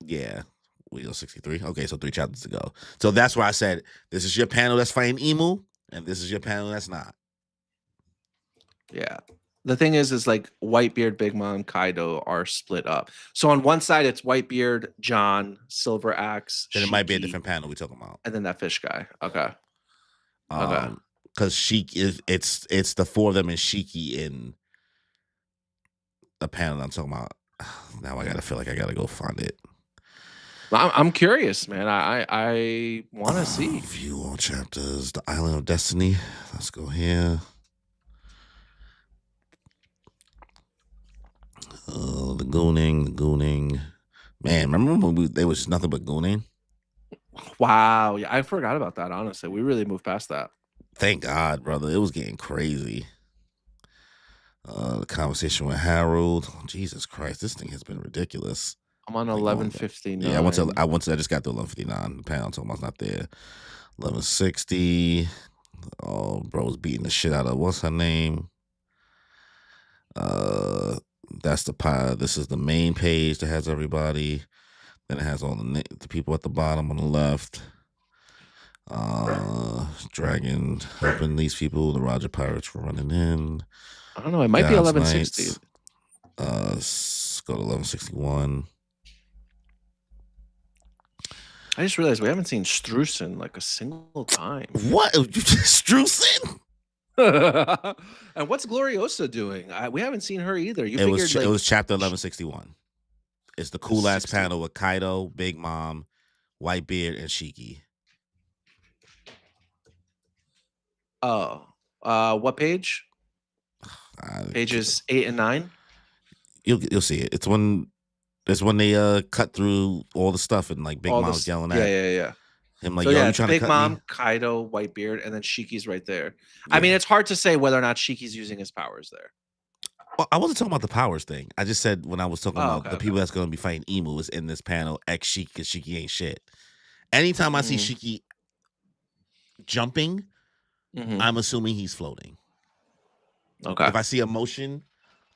Speaker 1: Yeah. We go 63. Okay, so 3 chapters ago. So that's where I said, this is your panel that's fighting Emu, and this is your panel that's not.
Speaker 2: Yeah. The thing is like Whitebeard, Big Mom, Kaido are split up. So on one side, it's Whitebeard, John, Silver Axe.
Speaker 1: Then it might be a different panel we're talking about.
Speaker 2: And then that fish guy. Okay.
Speaker 1: Because Shiki it's the 4 of them and Shiki in the panel I'm talking about. Now I gotta feel like I gotta go find it.
Speaker 2: I'm curious, man. I want to see.
Speaker 1: View all chapters. The Island of Destiny. Let's go here. The gooning. Man, remember when they was just nothing but gooning?
Speaker 2: Wow. Yeah, I forgot about that, honestly. We really moved past that.
Speaker 1: Thank God, brother. It was getting crazy. The conversation with Harold. Oh, Jesus Christ, this thing has been ridiculous.
Speaker 2: I'm on 1159.
Speaker 1: Yeah, I just got to 1159. The panel told me I was not there. 1160. Oh, bro's beating the shit out of what's her name? That's this is the main page that has everybody. Then it has all the people at the bottom on the left. Dragon helping these people. The Roger Pirates were running in.
Speaker 2: I don't know. It might be
Speaker 1: God's
Speaker 2: 1160.
Speaker 1: Knights. Go to 1161.
Speaker 2: I just realized we haven't seen Strusen like a single time.
Speaker 1: What? Strusen?
Speaker 2: And what's Gloriosa doing? We haven't seen her either.
Speaker 1: It was chapter 1161. It's the cool ass panel with Kaido, Big Mom, Whitebeard, and Shiki.
Speaker 2: Oh, what page? Pages 8 and 9.
Speaker 1: You'll see it. It's when they cut through all the stuff and like Big Mom's yelling at.
Speaker 2: Yeah.
Speaker 1: Him like,
Speaker 2: so
Speaker 1: yo,
Speaker 2: yeah,
Speaker 1: you trying
Speaker 2: Big
Speaker 1: to cut
Speaker 2: Mom,
Speaker 1: me?
Speaker 2: Kaido, Whitebeard, and then Shiki's right there.
Speaker 1: Yeah.
Speaker 2: I mean, it's hard to say whether or not Shiki's using his powers there.
Speaker 1: Well, I wasn't talking about the powers thing. I just said when I was talking about the people that's going to be fighting Emu is in this panel, ex Shiki, because Shiki ain't shit. Anytime I see Shiki jumping, I'm assuming he's floating.
Speaker 2: Okay.
Speaker 1: If I see a motion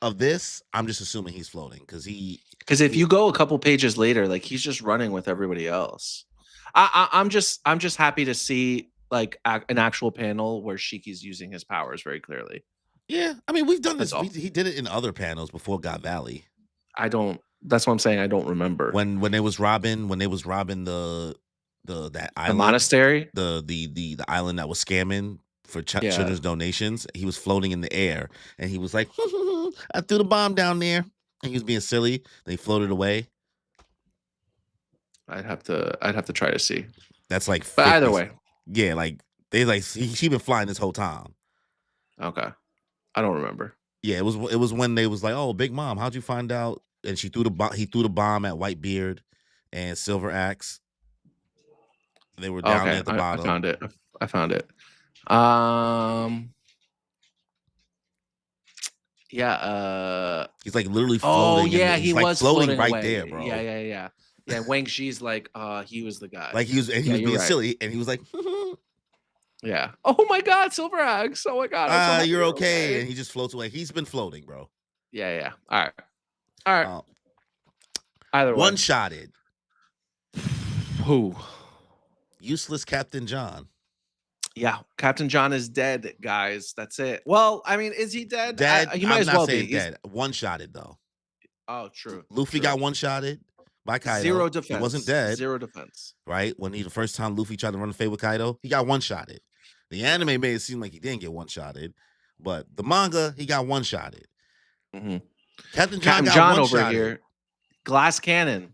Speaker 1: of this, I'm just assuming he's floating because
Speaker 2: if you go a couple pages later, like he's just running with everybody else. I'm just happy to see like an actual panel where Shiki's using his powers very clearly.
Speaker 1: Yeah, I mean we've done this. He did it in other panels before God Valley.
Speaker 2: That's what I'm saying. I don't remember
Speaker 1: when they was robbing that island,
Speaker 2: the monastery,
Speaker 1: the island that was scamming for children's donations. He was floating in the air and he was like, I threw the bomb down there, and he was being silly. Then he floated away.
Speaker 2: I'd have to try to see.
Speaker 1: That's like,
Speaker 2: but either way,
Speaker 1: yeah, like they like he been flying this whole time.
Speaker 2: Okay, I don't remember.
Speaker 1: Yeah, it was when they was like, oh, Big Mom, how'd you find out? And he threw the bomb at Whitebeard and Silver Axe. They were down there at the bottom.
Speaker 2: I found it. Yeah.
Speaker 1: He's like literally floating.
Speaker 2: Oh yeah, he was
Speaker 1: floating right
Speaker 2: away.
Speaker 1: there, bro.
Speaker 2: Yeah. Wang Xi's like, he was the guy.
Speaker 1: Like he was being silly, and he was like,
Speaker 2: yeah. Oh my God, Silver Axe. Oh my God.
Speaker 1: You're okay. And he just floats away. He's been floating, bro.
Speaker 2: Yeah. All right. Either way.
Speaker 1: One-shotted.
Speaker 2: Who?
Speaker 1: Useless Captain John.
Speaker 2: Yeah, Captain John is dead, guys. That's it. Well, I mean, is he dead?
Speaker 1: Dead.
Speaker 2: He might as well be
Speaker 1: dead. One-shotted though.
Speaker 2: Oh, true.
Speaker 1: Luffy got one-shotted by Kaido.
Speaker 2: 0 defense.
Speaker 1: He wasn't dead.
Speaker 2: 0 defense.
Speaker 1: Right? When the first time Luffy tried to run the fade with Kaido, he got one-shotted. The anime made it seem like he didn't get one-shotted, but the manga, he got one-shotted. Captain John
Speaker 2: over here, glass cannon,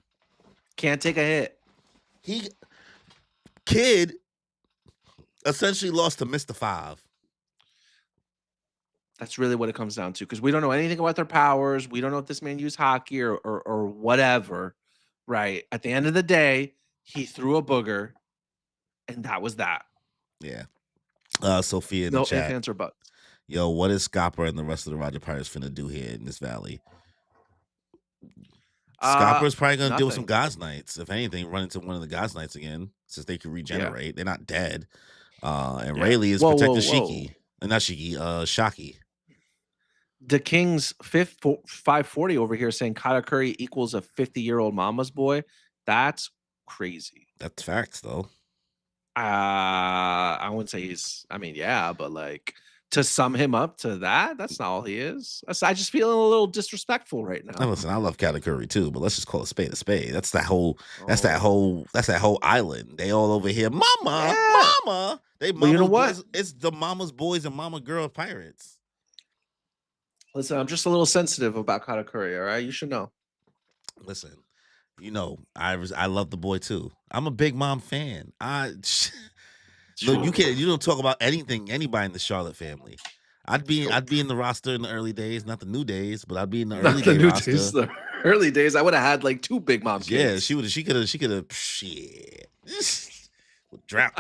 Speaker 2: can't take a hit.
Speaker 1: Kid essentially lost to Mr. Five.
Speaker 2: That's really what it comes down to, because we don't know anything about their powers. We don't know if this man used hockey or whatever. Right. At the end of the day, he threw a booger, and that was that.
Speaker 1: Yeah. Sophia in the chat.
Speaker 2: No ifs, ands, or buts.
Speaker 1: Yo, what is Scopper and the rest of the Roger Pirates finna do here in this valley? Scopper's probably gonna deal with some God's Knights. If anything, run into one of the God's Knights again, since they can regenerate. Yeah. They're not dead. And Rayleigh is protecting Shiki. Not Shiki, Shaki.
Speaker 2: The King's 540 over here saying Katakuri equals a 50-year-old mama's boy. That's crazy.
Speaker 1: That's facts, though.
Speaker 2: I wouldn't say yeah, but like to sum him up to that's not all he is. I just feeling a little disrespectful right now.
Speaker 1: Now, listen, I love Katakuri too, but let's just call a spade a spade. That's that whole island. They all over here, mama. They
Speaker 2: well, you know what?
Speaker 1: Boys, it's the mama's boys and mama girl pirates.
Speaker 2: Listen, I'm just a little sensitive about Katakuri, all right? You should know.
Speaker 1: Listen, you know, I love the boy too. I'm a Big Mom fan. Look, you don't talk about anybody in the Charlotte family. I'd be in the roster in the early days, not the new days, but I'd be in the early roster.
Speaker 2: The early days, I would have had like 2 Big Mom kids.
Speaker 1: Yeah, she could have shit. Drown.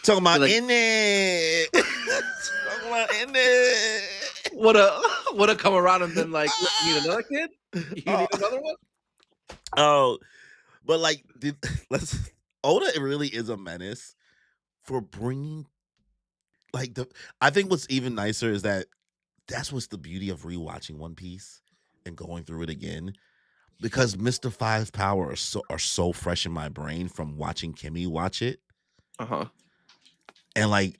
Speaker 1: Talking about like, in there. Talking about in there.
Speaker 2: Would have come around and been like, you need another kid? You need another one?
Speaker 1: Oh, but like, Oda really is a menace for bringing, like, I think what's even nicer is that's what's the beauty of rewatching One Piece and going through it again, because Mr. Five's power are so fresh in my brain from watching Kimmy watch it. And like,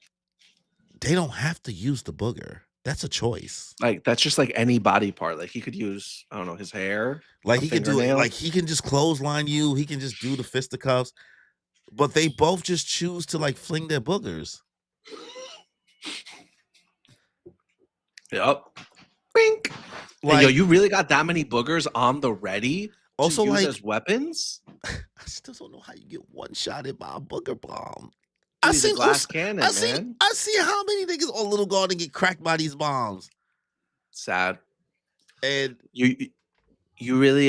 Speaker 1: they don't have to use the booger. That's a choice.
Speaker 2: Like, that's just like any body part. Like, he could use, I don't know, his hair,
Speaker 1: Like
Speaker 2: a
Speaker 1: he can do it.
Speaker 2: fingernail.
Speaker 1: Like he can just clothesline you. He can just do the fisticuffs. But they both just choose to like fling their boogers.
Speaker 2: Yep. Bink. And
Speaker 1: Like,
Speaker 2: yo, you really got that many boogers on the ready to
Speaker 1: also,
Speaker 2: use
Speaker 1: like,
Speaker 2: as weapons?
Speaker 1: I still don't know how you get one shotted by a booger bomb.
Speaker 2: Dude, he's a glass cannon, man.
Speaker 1: I see how many niggas on Little Garden get cracked by these bombs.
Speaker 2: Sad.
Speaker 1: And
Speaker 2: You really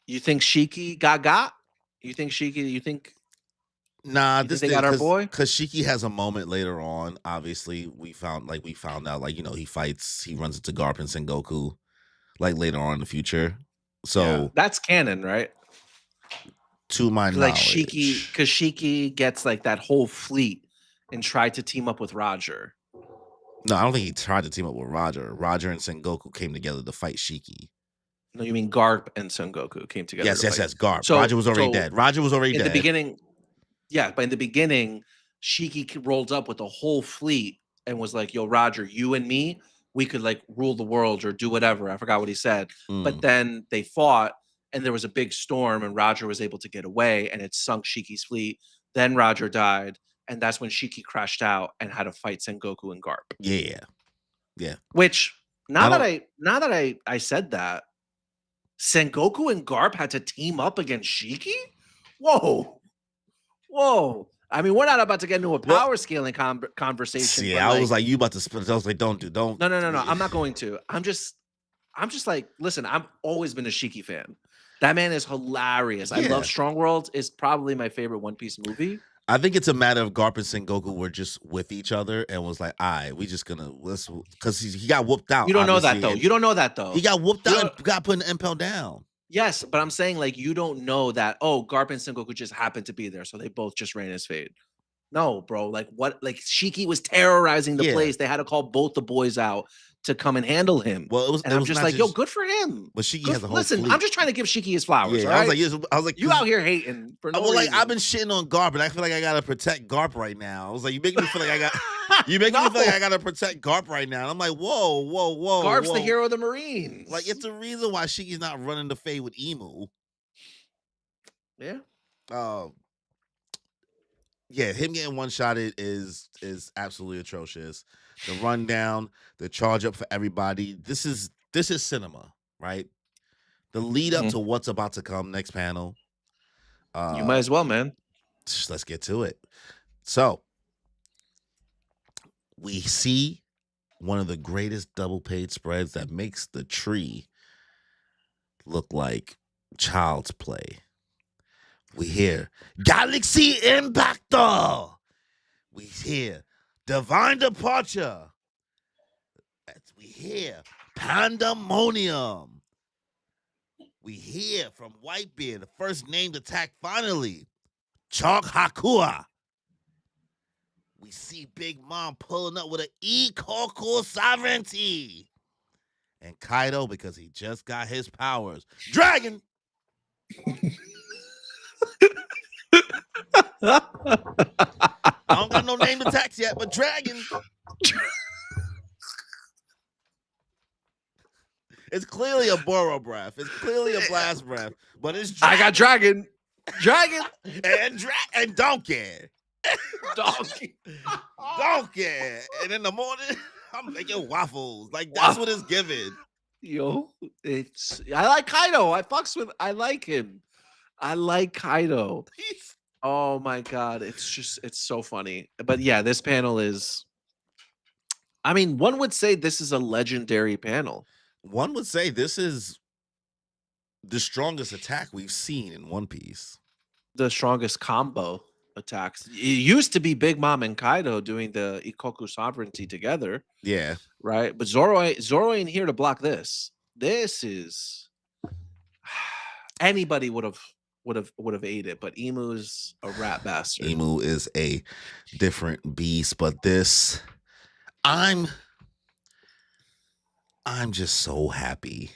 Speaker 2: you think Shiki got? You think
Speaker 1: nah,
Speaker 2: you
Speaker 1: this
Speaker 2: think they
Speaker 1: thing
Speaker 2: got our boy?
Speaker 1: because Shiki has a moment later on. Obviously, we found out like, he runs into Garp and Sengoku like later on in the future. So
Speaker 2: Yeah, that's canon, right?
Speaker 1: to my
Speaker 2: Like
Speaker 1: knowledge,
Speaker 2: because Shiki gets like that whole fleet and tried to team up with Roger.
Speaker 1: no, I don't think he tried to team up with Roger. Roger and Sengoku came together to fight Shiki.
Speaker 2: No, you mean Garp and Son Goku came together.
Speaker 1: Yes,
Speaker 2: to fight.
Speaker 1: Garp.
Speaker 2: So,
Speaker 1: Roger was already dead. Roger was already
Speaker 2: in
Speaker 1: dead.
Speaker 2: the beginning. Yeah, but in the beginning, Shiki rolled up with the whole fleet and was like, "Yo, Roger, you and me, we could like rule the world or do whatever." I forgot what he said. But then they fought, and there was a big storm, and Roger was able to get away, and it sunk Shiki's fleet. Then Roger died, and that's when Shiki crashed out and had to fight Sengoku and Garp.
Speaker 1: Yeah.
Speaker 2: Which now that I said that, Sengoku and Garp had to team up against Shiki? Whoa. I mean, we're not about to get into a power scaling conversation.
Speaker 1: Yeah,
Speaker 2: but
Speaker 1: I was like, you about to split. I was like, don't.
Speaker 2: No. I'm not going to. I'm just like, listen, I've always been a Shiki fan. That man is hilarious. I love Strong World. Is probably my favorite One Piece movie.
Speaker 1: I think it's a matter of Garp and Sengoku were just with each other and was like, all right, we just gonna because he got whooped out.
Speaker 2: You don't know that though. You don't know that though.
Speaker 1: He got whooped out and got put in the impel down.
Speaker 2: Yes, but I'm saying like you don't know that. Oh, Garp and Sengoku just happened to be there, so they both just ran his fade. No, bro. Like what? Like Shiki was terrorizing the place. They had to call both the boys out to come and handle him.
Speaker 1: Well,
Speaker 2: I'm just like, yo, good for him.
Speaker 1: But Shiki has a whole
Speaker 2: listen.
Speaker 1: fleet.
Speaker 2: I'm just trying to give Shiki his flowers.
Speaker 1: Yeah,
Speaker 2: right?
Speaker 1: I was like,
Speaker 2: you out here hating for no reason.
Speaker 1: I've been shitting on Garp, but I feel like I gotta protect Garp right now. I was like, you making me feel like I got. You making me feel like I gotta protect Garp right now. And I'm like, whoa.
Speaker 2: Garp's the hero of the Marines.
Speaker 1: Like, it's the reason why Shiki's not running the fade with Emu.
Speaker 2: Yeah.
Speaker 1: Yeah, him getting one shotted is absolutely atrocious. The rundown, the charge up for everybody. This is cinema, right? The lead up to what's about to come next panel.
Speaker 2: You might as well, man.
Speaker 1: Let's get to it. So we see one of the greatest double page spreads that makes the tree look like child's play. We hear Galaxy Impactor. We hear Divine Departure. We hear Pandemonium. We hear from Whitebeard, the first named attack finally, Chalk Hakua. We see Big Mom pulling up with an Ikoko Sovereignty. And Kaido, because he just got his powers, Dragon. I don't got no named attacks yet, but Dragon. It's clearly a Boro breath. It's clearly a blast breath, but it's Dragon.
Speaker 2: I got Dragon.
Speaker 1: and Donkey.
Speaker 2: Donkey.
Speaker 1: And in the morning, I'm making waffles. Like, that's what it's giving.
Speaker 2: Yo, I like Kaido. I like him. I like Kaido. Oh my god, it's so funny. But yeah, this panel is, I mean, one would say this is a legendary panel.
Speaker 1: One would say this is the strongest attack we've seen in One Piece.
Speaker 2: The strongest combo attacks. It used to be Big Mom and Kaido doing the Ikoku Sovereignty together.
Speaker 1: Yeah.
Speaker 2: Right? But Zoro ain't here to block this. This is anybody would have ate it, but Emu's a rat bastard.
Speaker 1: Emu is a different beast, but this, I'm just so happy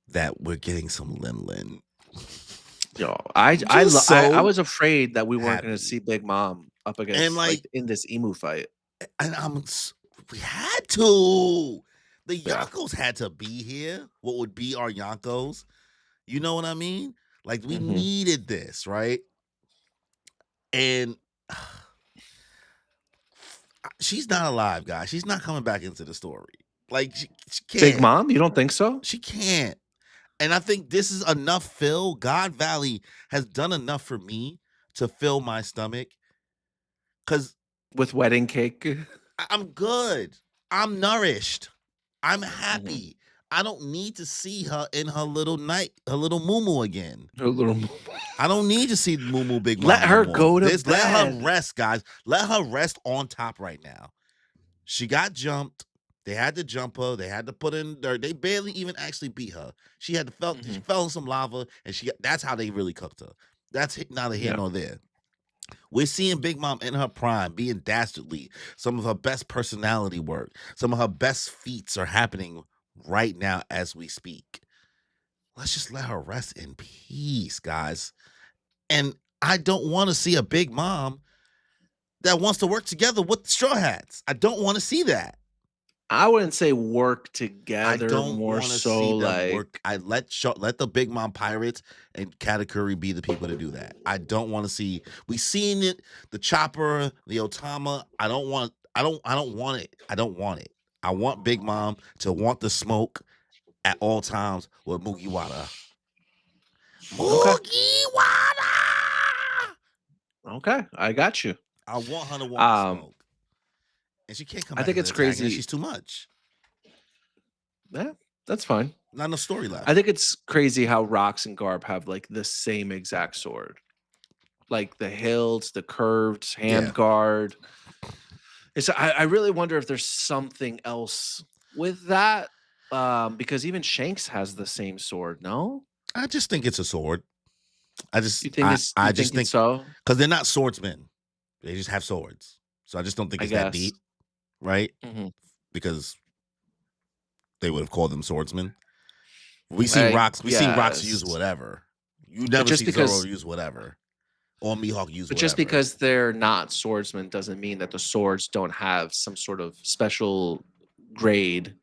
Speaker 1: that we're getting some Lin Lin.
Speaker 2: Yo, I was afraid that we weren't going to see Big Mom up
Speaker 1: And
Speaker 2: against like
Speaker 1: like,
Speaker 2: in this emu fight.
Speaker 1: and we had to. The
Speaker 2: Yeah.
Speaker 1: Yonkos had to be here. What would be our Yonkos? You know what I mean? Like we
Speaker 2: Hmm.
Speaker 1: needed this, right? And she's not alive, guys. She's not coming back into the story. Like she
Speaker 2: Big
Speaker 1: can't.
Speaker 2: Mom, you don't think so?
Speaker 1: She can't. And I think this is enough fill. God Valley has done enough for me to fill my stomach because
Speaker 2: With wedding cake?
Speaker 1: I'm good. I'm nourished. I'm
Speaker 2: Mhm.
Speaker 1: happy. I don't need to see her in her little her little moo again.
Speaker 2: Her little
Speaker 1: I don't need to see Moo Big
Speaker 2: let
Speaker 1: Mom no
Speaker 2: her
Speaker 1: more.
Speaker 2: go to
Speaker 1: Let her
Speaker 2: bed.
Speaker 1: rest, guys. Let her rest on top right now. She got jumped. They had to jump her. They had to put in dirt. They barely even actually beat her. She
Speaker 2: Mhm.
Speaker 1: fell in some lava, and that's how they really cooked her. That's neither here
Speaker 2: Yeah.
Speaker 1: nor there. We're seeing Big Mom in her prime, being dastardly. Some of her best personality work. Some of her best feats are happening right now as we speak. Let's just let her rest in peace, guys. And I don't want to see a Big Mom that wants to work together with the Straw Hats. I don't want to see that.
Speaker 2: I wouldn't say work
Speaker 1: I
Speaker 2: together,
Speaker 1: don't
Speaker 2: more
Speaker 1: want to
Speaker 2: so
Speaker 1: see them
Speaker 2: like
Speaker 1: work. I let the Big Mom Pirates and Katakuri be the people to do that. I don't want to see. We seen it. The Chopper, the Otama. I don't want. I don't want it. I don't want it. I want Big Mom to want the smoke at all times with Mugiwara.
Speaker 2: okay.
Speaker 1: Mugiwara.
Speaker 2: Okay, I got you.
Speaker 1: I want her to want the
Speaker 2: Um,
Speaker 1: smoke, and she can't come
Speaker 2: I
Speaker 1: back
Speaker 2: think
Speaker 1: as an
Speaker 2: it's
Speaker 1: antagonist.
Speaker 2: crazy.
Speaker 1: She's too much.
Speaker 2: Yeah, that's fine.
Speaker 1: Not enough story
Speaker 2: I
Speaker 1: left.
Speaker 2: think it's crazy how Rox and Garb have like the same exact sword. Like the hilts, the curved hand
Speaker 1: Yeah.
Speaker 2: guard. I really wonder if there's something else with that. Because even Shanks has the same sword, no?
Speaker 1: I just think it's a sword.
Speaker 2: You
Speaker 1: I
Speaker 2: think
Speaker 1: just
Speaker 2: it's
Speaker 1: think
Speaker 2: so?
Speaker 1: because they're not swordsmen. They just have swords. So I just don't think
Speaker 2: I
Speaker 1: it's that
Speaker 2: guess.
Speaker 1: deep, right?
Speaker 2: Hmm.
Speaker 1: Because they would have called them swordsmen. We seen
Speaker 2: I
Speaker 1: rocks. We seen rocks use
Speaker 2: guess.
Speaker 1: whatever. You
Speaker 2: But
Speaker 1: never
Speaker 2: just
Speaker 1: see Zoro
Speaker 2: because
Speaker 1: use whatever, or Mihawk use
Speaker 2: but just
Speaker 1: whatever.
Speaker 2: because they're not swordsmen doesn't mean that the swords don't have some sort of special grade,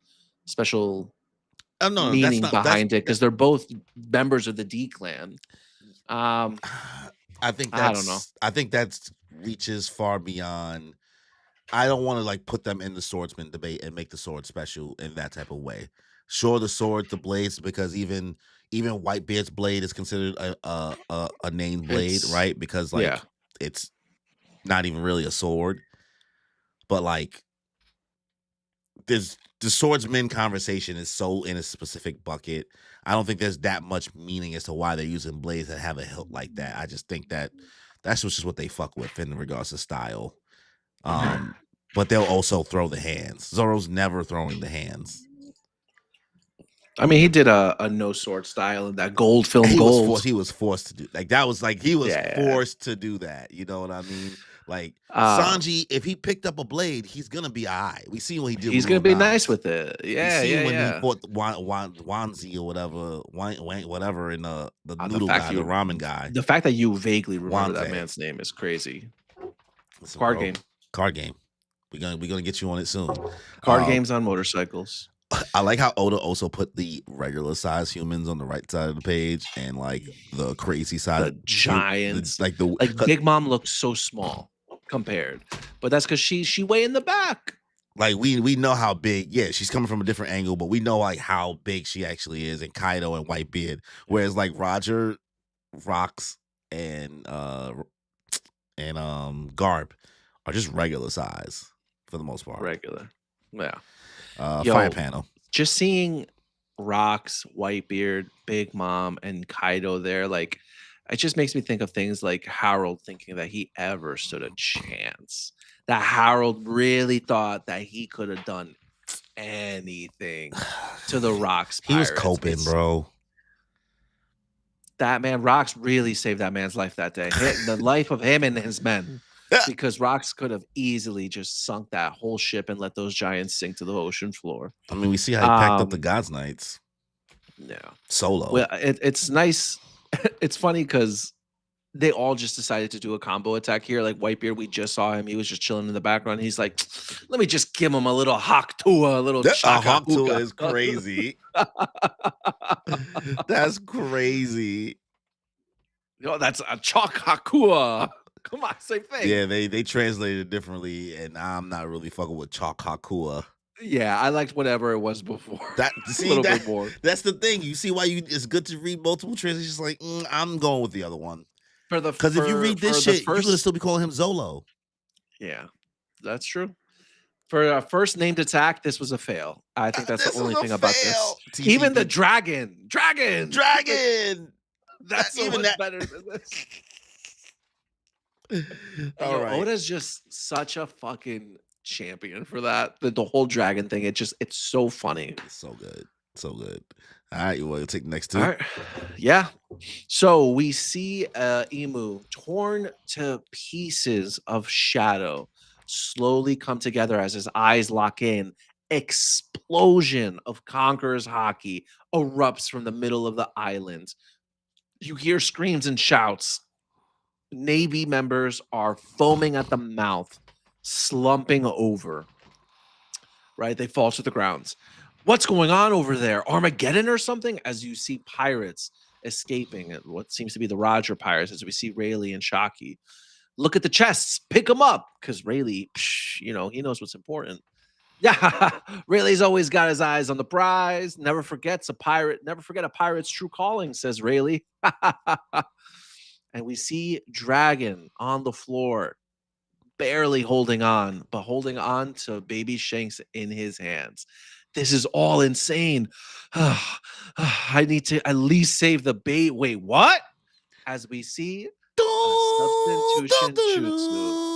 Speaker 2: special
Speaker 1: Oh no, that's
Speaker 2: meaning
Speaker 1: not. That's.
Speaker 2: behind it because they're both members of the D clan. Um,
Speaker 1: I think
Speaker 2: I don't know.
Speaker 1: that's reaches far beyond. I don't want to like put them in the swordsman debate and make the sword special in that type of way. Sure, the sword, the blades, because even Whitebeard's blade is considered a named blade,
Speaker 2: It's
Speaker 1: right? Because
Speaker 2: yeah.
Speaker 1: like it's not even really a sword, but like there's the swordsman conversation is so in a specific bucket. I don't think there's that much meaning as to why they're using blades that have a hilt like that. I just think that that's just what they fuck with in regards to style. Um, but they'll also throw the hands. Zoro's never throwing the hands.
Speaker 2: I mean, he did a no sword style in that gold film gold.
Speaker 1: He was forced to do like that was like he was
Speaker 2: Yeah.
Speaker 1: forced to do that. You know what I mean? Like
Speaker 2: Um,
Speaker 1: Sanji, if he picked up a blade, he's gonna be alright. We seen what he did with
Speaker 2: he's gonna
Speaker 1: Little
Speaker 2: be nice
Speaker 1: Nas.
Speaker 2: with it.
Speaker 1: We
Speaker 2: Yeah,
Speaker 1: seen
Speaker 2: yeah,
Speaker 1: when he
Speaker 2: yeah.
Speaker 1: fought Wanzi or whatever, whatever in the
Speaker 2: The
Speaker 1: noodle
Speaker 2: fact
Speaker 1: guy, the ramen guy,
Speaker 2: the fact that you vaguely remember that
Speaker 1: Wanze.
Speaker 2: man's name is crazy.
Speaker 1: Listen,
Speaker 2: Card
Speaker 1: bro,
Speaker 2: game.
Speaker 1: card game. We're gonna get you on it soon.
Speaker 2: Card games on motorcycles.
Speaker 1: I like how Oda also put the regular size humans on the right side of the page and like the crazy size,
Speaker 2: The giants.
Speaker 1: like the
Speaker 2: Like Big Mom looks so small compared, but that's because she way in the back.
Speaker 1: like we know how big. Yeah, she's coming from a different angle, but we know like how big she actually is, and Kaido and Whitebeard. Whereas like Roger, Rocks, and Garb are just regular size for the most part.
Speaker 2: Regular. Yeah.
Speaker 1: Fire
Speaker 2: Yo,
Speaker 1: panel.
Speaker 2: just seeing Rocks, Whitebeard, Big Mom, and Kaido there, like it just makes me think of things like Harold thinking that he ever stood a chance. That Harold really thought that he could have done anything to the Rocks
Speaker 1: He was
Speaker 2: pirates.
Speaker 1: coping, bro.
Speaker 2: That man, Rocks really saved that man's life that day. The life of him and his men. Because Rocks could have easily just sunk that whole ship and let those giants sink to the ocean floor.
Speaker 1: I mean, we see how he packed up the
Speaker 2: Um,
Speaker 1: God's Knights
Speaker 2: yeah.
Speaker 1: solo.
Speaker 2: Well, it's nice. It's funny because they all just decided to do a combo attack here. Like Whitebeard, we just saw him. He was just chilling in the background. He's like, let me just give him a little Haktua, a little
Speaker 1: A
Speaker 2: Chaka
Speaker 1: hawk tool
Speaker 2: Hookah.
Speaker 1: is crazy. That's crazy.
Speaker 2: That's a Chalk Hakua. Come on, same thing.
Speaker 1: Yeah, they translated it differently, and I'm not really fucking with Chalk Hakua.
Speaker 2: Yeah, I liked whatever it was before.
Speaker 1: That
Speaker 2: a
Speaker 1: see
Speaker 2: little
Speaker 1: that
Speaker 2: bit more.
Speaker 1: that's the thing. You see why it's good to read multiple translations. Like I'm going with the other one because if you read this shit, you're gonna still be calling him Zolo.
Speaker 2: Yeah, that's true. For a first named attack, this was a fail. I think that's the only thing about this. Even the dragon. That's so much better than this.
Speaker 1: All right.
Speaker 2: Oda's just such a fucking champion for that. The whole dragon thing. It's so funny.
Speaker 1: It's so good. So good. All right, you want to take the next two?
Speaker 2: All right. Yeah. So we see Emu torn to pieces of shadow slowly come together as his eyes lock in. Explosion of Conqueror's hockey erupts from the middle of the island. You hear screams and shouts. Navy members are foaming at the mouth, slumping over. Right? They fall to the ground. What's going on over there? Armageddon or something? As you see pirates escaping, what seems to be the Roger pirates, as we see Rayleigh and Shockey. Look at the chests, pick them up, because Rayleigh, he knows what's important. Yeah, Rayleigh's always got his eyes on the prize. Never forget a pirate's true calling, says Rayleigh. And we see Dragon on the floor, barely holding on, but holding on to baby Shanks in his hands. This is all insane. I need to at least save the bait. Wait, what? As we see substitution jutsu.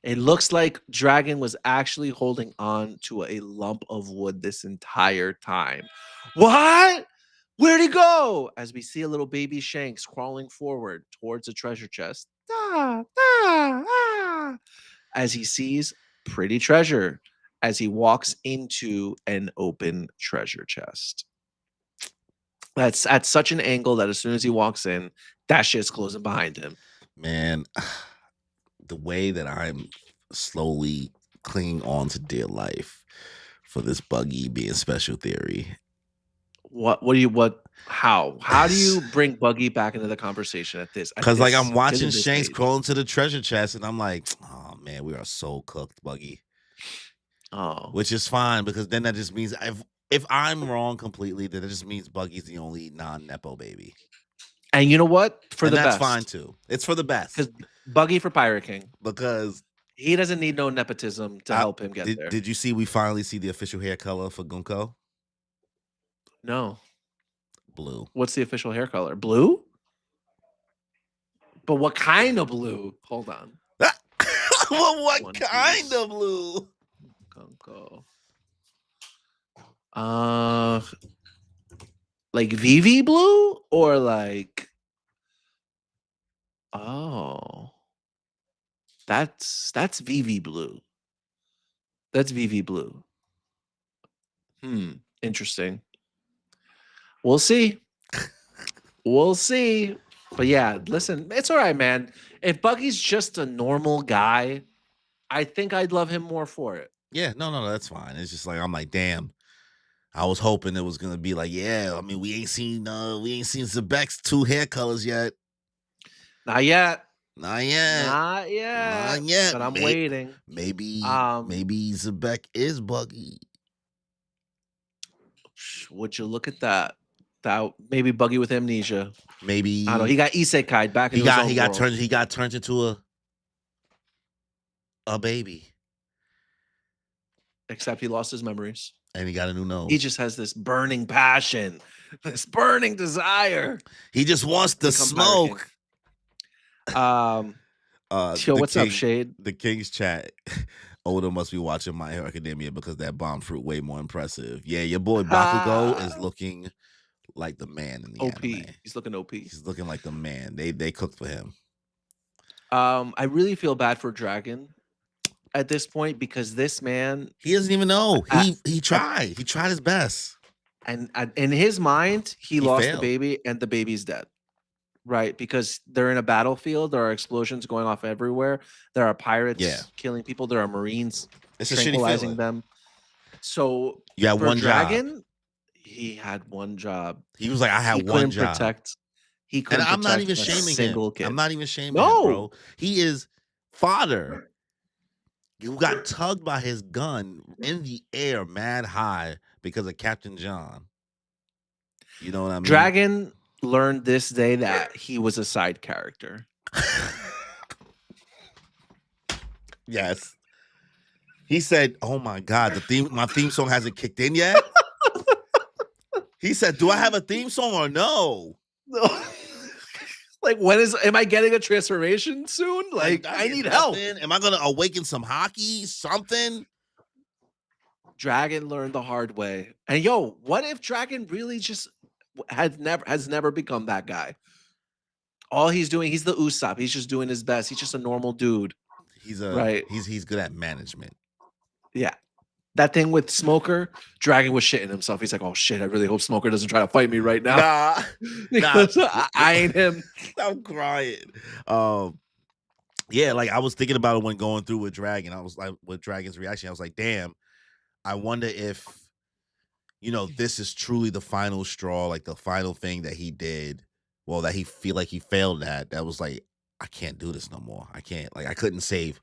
Speaker 2: It looks like Dragon was actually holding on to a lump of wood this entire time. What? Where'd he go? As we see a little baby Shanks crawling forward towards a treasure chest. As he sees pretty treasure as he walks into an open treasure chest. That's at such an angle that as soon as he walks in, that shit's closing behind him.
Speaker 1: Man, the way that I'm slowly clinging on to dear life for this Buggy being special theory.
Speaker 2: How do you bring Buggy back into the conversation at this?
Speaker 1: Because like I'm watching Shanks crawling to the treasure chest and I'm like, oh man, we are so cooked, Buggy.
Speaker 2: Oh,
Speaker 1: which is fine because then that just means if I'm wrong completely, then it just means Buggy's the only non-Nepo baby.
Speaker 2: And you know what? That's
Speaker 1: best. Fine too. It's for the best.
Speaker 2: Because Buggy for Pirate King.
Speaker 1: Because
Speaker 2: he doesn't need no nepotism to help him get there.
Speaker 1: Did you see we finally see the official hair color for Gunko?
Speaker 2: No.
Speaker 1: Blue.
Speaker 2: What's the official hair color? Blue? But what kind of blue? Hold on.
Speaker 1: Well, what kind of blue?
Speaker 2: Gunko. Like VV blue or like that's VV blue. That's VV blue. Interesting. We'll see. We'll see. But yeah, listen, it's all right, man. If Buggy's just a normal guy, I think I'd love him more for it.
Speaker 1: Yeah, no, that's fine. It's just like I'm like, damn. I was hoping it was gonna be like, yeah. I mean, we ain't seen Zebek's 2 hair colors yet.
Speaker 2: Not yet.
Speaker 1: But
Speaker 2: I'm waiting.
Speaker 1: Maybe Zebek is Buggy.
Speaker 2: Would you look at that? That maybe Buggy with amnesia.
Speaker 1: Maybe
Speaker 2: I don't know. He got isekai back. He
Speaker 1: got turned into a baby.
Speaker 2: Except he lost his memories.
Speaker 1: And he got a new nose.
Speaker 2: He just has this burning passion, this burning desire.
Speaker 1: He just wants to smoke.
Speaker 2: Yo, what's up, Shade?
Speaker 1: The King's chat. Oda must be watching My Hero Academia because that bomb fruit way more impressive. Yeah, your boy Bakugo is looking like the man in the anime.
Speaker 2: He's looking OP.
Speaker 1: He's looking like the man. They cooked for him.
Speaker 2: I really feel bad for Dragon at this point because this man,
Speaker 1: he doesn't even know. He tried. He tried his best.
Speaker 2: And in his mind, he
Speaker 1: He
Speaker 2: lost the
Speaker 1: failed.
Speaker 2: baby, and the baby's dead. Right, because they're in a battlefield, there are explosions going off everywhere, there are
Speaker 1: Yeah.
Speaker 2: pirates killing people, there are Marines
Speaker 1: It's a shitty
Speaker 2: tranquilizing
Speaker 1: feeling.
Speaker 2: them. So,
Speaker 1: You had
Speaker 2: for
Speaker 1: one job.
Speaker 2: Dragon, he had one job.
Speaker 1: He was like, I
Speaker 2: He
Speaker 1: had one
Speaker 2: couldn't
Speaker 1: job.
Speaker 2: protect he
Speaker 1: And
Speaker 2: couldn't
Speaker 1: I'm not
Speaker 2: protect
Speaker 1: even
Speaker 2: a
Speaker 1: shaming him.
Speaker 2: single
Speaker 1: I'm
Speaker 2: kid.
Speaker 1: not even shaming him,
Speaker 2: No!
Speaker 1: bro. He is fodder. You got tugged by his gun in the air, mad high, because of Captain John. You know what I mean?
Speaker 2: Dragon learned this day that he was a side character.
Speaker 1: Yes. He said, "Oh my God, my theme song hasn't kicked in yet." He said, "Do I have a theme song or no?"
Speaker 2: No. Like, am I getting a transformation soon? Like, I need help.
Speaker 1: Am I gonna awaken some hockey? Something?
Speaker 2: Dragon learned the hard way. And yo, what if Dragon really just has never become that guy? All he's doing, he's the Usopp. He's just doing his best. He's just a normal dude. Right.
Speaker 1: He's good at management.
Speaker 2: Yeah. That thing with Smoker, Dragon was shitting himself. He's like, oh shit, I really hope Smoker doesn't try to fight me right now. Because I ain't him.
Speaker 1: I'm crying. Yeah, like I was thinking about it when going through with Dragon. I was like, with Dragon's reaction, I was like, damn, I wonder if, this is truly the final straw, like the final thing that he did. Well, that he feel like he failed at. That was like, I can't do this no more. I can't. Like, I couldn't save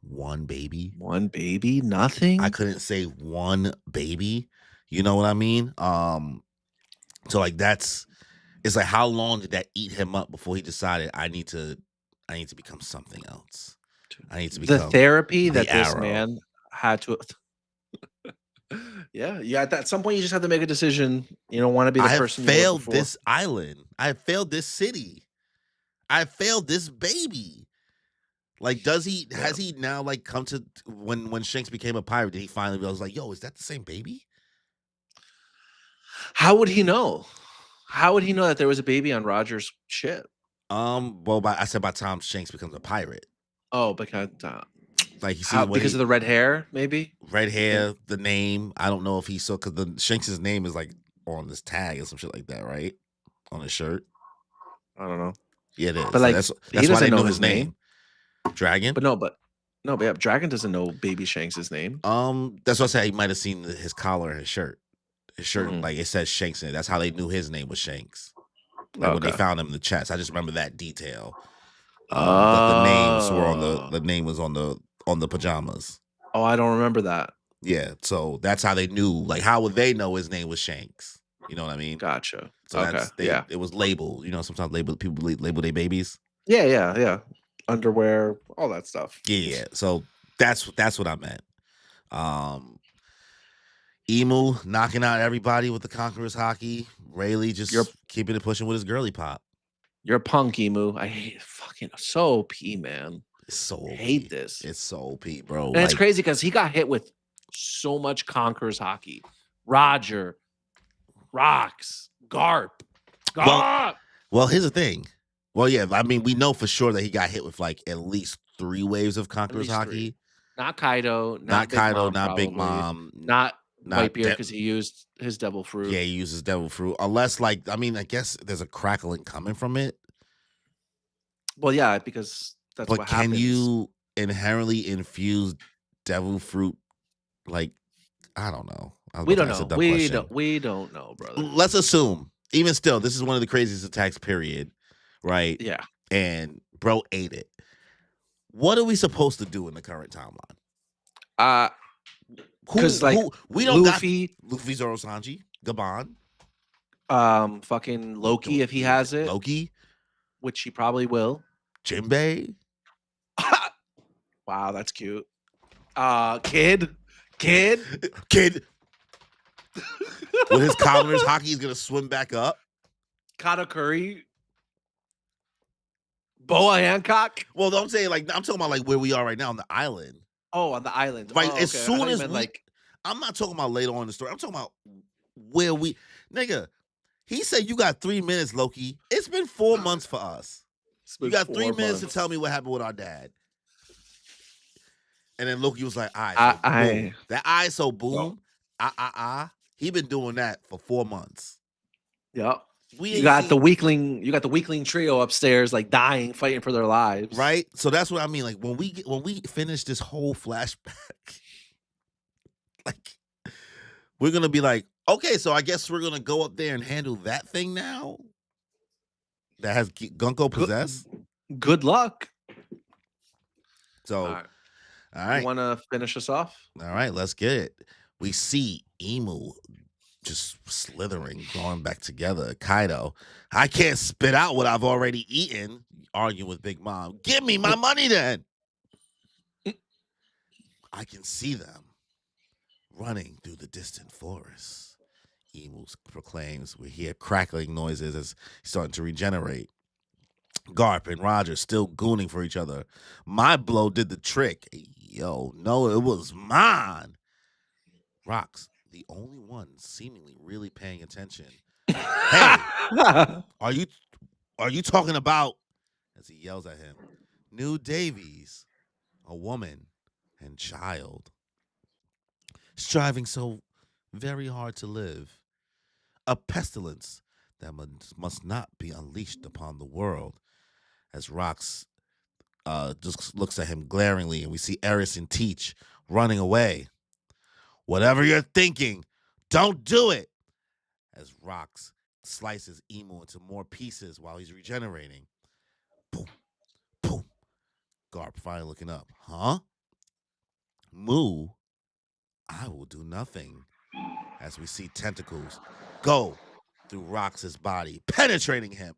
Speaker 1: one baby.
Speaker 2: One baby, nothing.
Speaker 1: I couldn't save one baby. You know what I mean? So like it's like, how long did that eat him up before he decided I need to become something else? I need to become
Speaker 2: the therapy
Speaker 1: the
Speaker 2: that this
Speaker 1: Arrow.
Speaker 2: man had to. Yeah. At some point, you just have to make a decision. You don't want to be the person.
Speaker 1: I failed this island. I failed this city. I failed this baby. Like, has he now like come to when Shanks became a pirate? Did he finally realize like, yo, is that the same baby?
Speaker 2: How would he know? How would he know that there was a baby on Roger's ship?
Speaker 1: Well, I said by the time Shanks becomes a pirate.
Speaker 2: Oh, because
Speaker 1: like he sees
Speaker 2: because of the red hair, maybe
Speaker 1: red hair, the name. I don't know if he saw, because the Shanks's name is like on this tag or some shit like that, right? On his shirt.
Speaker 2: I don't know.
Speaker 1: Yeah, it is.
Speaker 2: But like,
Speaker 1: that's
Speaker 2: he
Speaker 1: why they
Speaker 2: know
Speaker 1: know his name. Dragon.
Speaker 2: But yeah, Dragon doesn't know Baby Shanks' name.
Speaker 1: That's what I said. He might have seen his collar and his shirt. His shirt, like it says Shanks in it. That's how they knew his name was Shanks. Like when they found him in the chest. I just remember that detail. That the names were on the name was on the pajamas.
Speaker 2: Oh, I don't remember that.
Speaker 1: Yeah, so that's how they knew. Like, how would they know his name was Shanks? You know what I mean?
Speaker 2: Gotcha.
Speaker 1: So it was labeled. Sometimes people label their babies.
Speaker 2: Yeah. Underwear, all that stuff.
Speaker 1: Yeah. So that's what I meant. Emu knocking out everybody with the Conqueror's hockey. Rayleigh just keeping it pushing with his girly pop.
Speaker 2: You're a punk, Emu. I hate fucking so OP, man.
Speaker 1: It's so OP.
Speaker 2: I hate this.
Speaker 1: It's so OP, bro.
Speaker 2: And it's crazy because he got hit with so much Conqueror's hockey. Roger, Rocks, Garp.
Speaker 1: Well, here's the thing. Well, yeah, I mean, we know for sure that he got hit with like at least 3 waves of Conqueror's hockey.
Speaker 2: Not Kaido,
Speaker 1: not Big Mom,
Speaker 2: not Whitebeard, because he used his devil fruit.
Speaker 1: Yeah, he uses devil fruit. Unless, like, I mean, I guess there's a crackling coming from it.
Speaker 2: Well, yeah, because that's what happens.
Speaker 1: But can you inherently infuse devil fruit? Like, I don't know.
Speaker 2: We don't know. We don't know, brother.
Speaker 1: Let's assume. Even still, this is one of the craziest attacks, period. Right?
Speaker 2: Yeah.
Speaker 1: And bro ate it. What are we supposed to do in the current timeline?
Speaker 2: Because like
Speaker 1: we don't
Speaker 2: Luffy,
Speaker 1: Zoro, Sanji, Gaban,
Speaker 2: fucking Loki if he has it, which he probably will.
Speaker 1: Jinbei.
Speaker 2: Wow, that's cute. Kid.
Speaker 1: With his commoners hockey, he's gonna swim back up.
Speaker 2: Katakuri. Boa Hancock.
Speaker 1: Well, I'm saying, like, I'm talking about like where we are right now on the island.
Speaker 2: Oh, on the island.
Speaker 1: Like, as soon as I'm not talking about later on in the story. I'm talking about where nigga. He said you got 3 minutes, Loki. It's been 4 months for us. You got 3 minutes to tell me what happened with our dad. And then Loki was like, that ISO boom. He been doing that for 4 months.
Speaker 2: Yep.
Speaker 1: We
Speaker 2: You
Speaker 1: ain't
Speaker 2: got the
Speaker 1: seen
Speaker 2: weakling. You got the weakling trio upstairs, like dying, fighting for their lives.
Speaker 1: right. So that's what I mean. Like when we finish this whole flashback, like we're gonna be like, okay, so I guess we're gonna go up there and handle that thing now. That has Gunko
Speaker 2: Good,
Speaker 1: possessed.
Speaker 2: good luck.
Speaker 1: So,
Speaker 2: All right.
Speaker 1: all
Speaker 2: You
Speaker 1: right,
Speaker 2: want to finish us off?
Speaker 1: all right, let's get it. We see Emu just slithering, going back together. Kaido, I can't spit out what I've already eaten. Arguing with Big Mom. Give me my money then. I can see them running through the distant forest. Emu proclaims. We hear crackling noises as he's starting to regenerate. Garp and Roger still gooning for each other. My blow did the trick. Yo, no, it was mine. Rocks, the only one seemingly really paying attention. Hey, are you talking about? As he yells at him, New Davies, a woman and child, striving so very hard to live, a pestilence that must not be unleashed upon the world. As Rocks just looks at him glaringly, and we see Eris and Teach running away. Whatever you're thinking, don't do it. As Rocks slices Emu into more pieces while he's regenerating. Boom, boom. Garp finally looking up. Huh? Moo, I will do nothing. As we see tentacles go through Rox's body, penetrating him.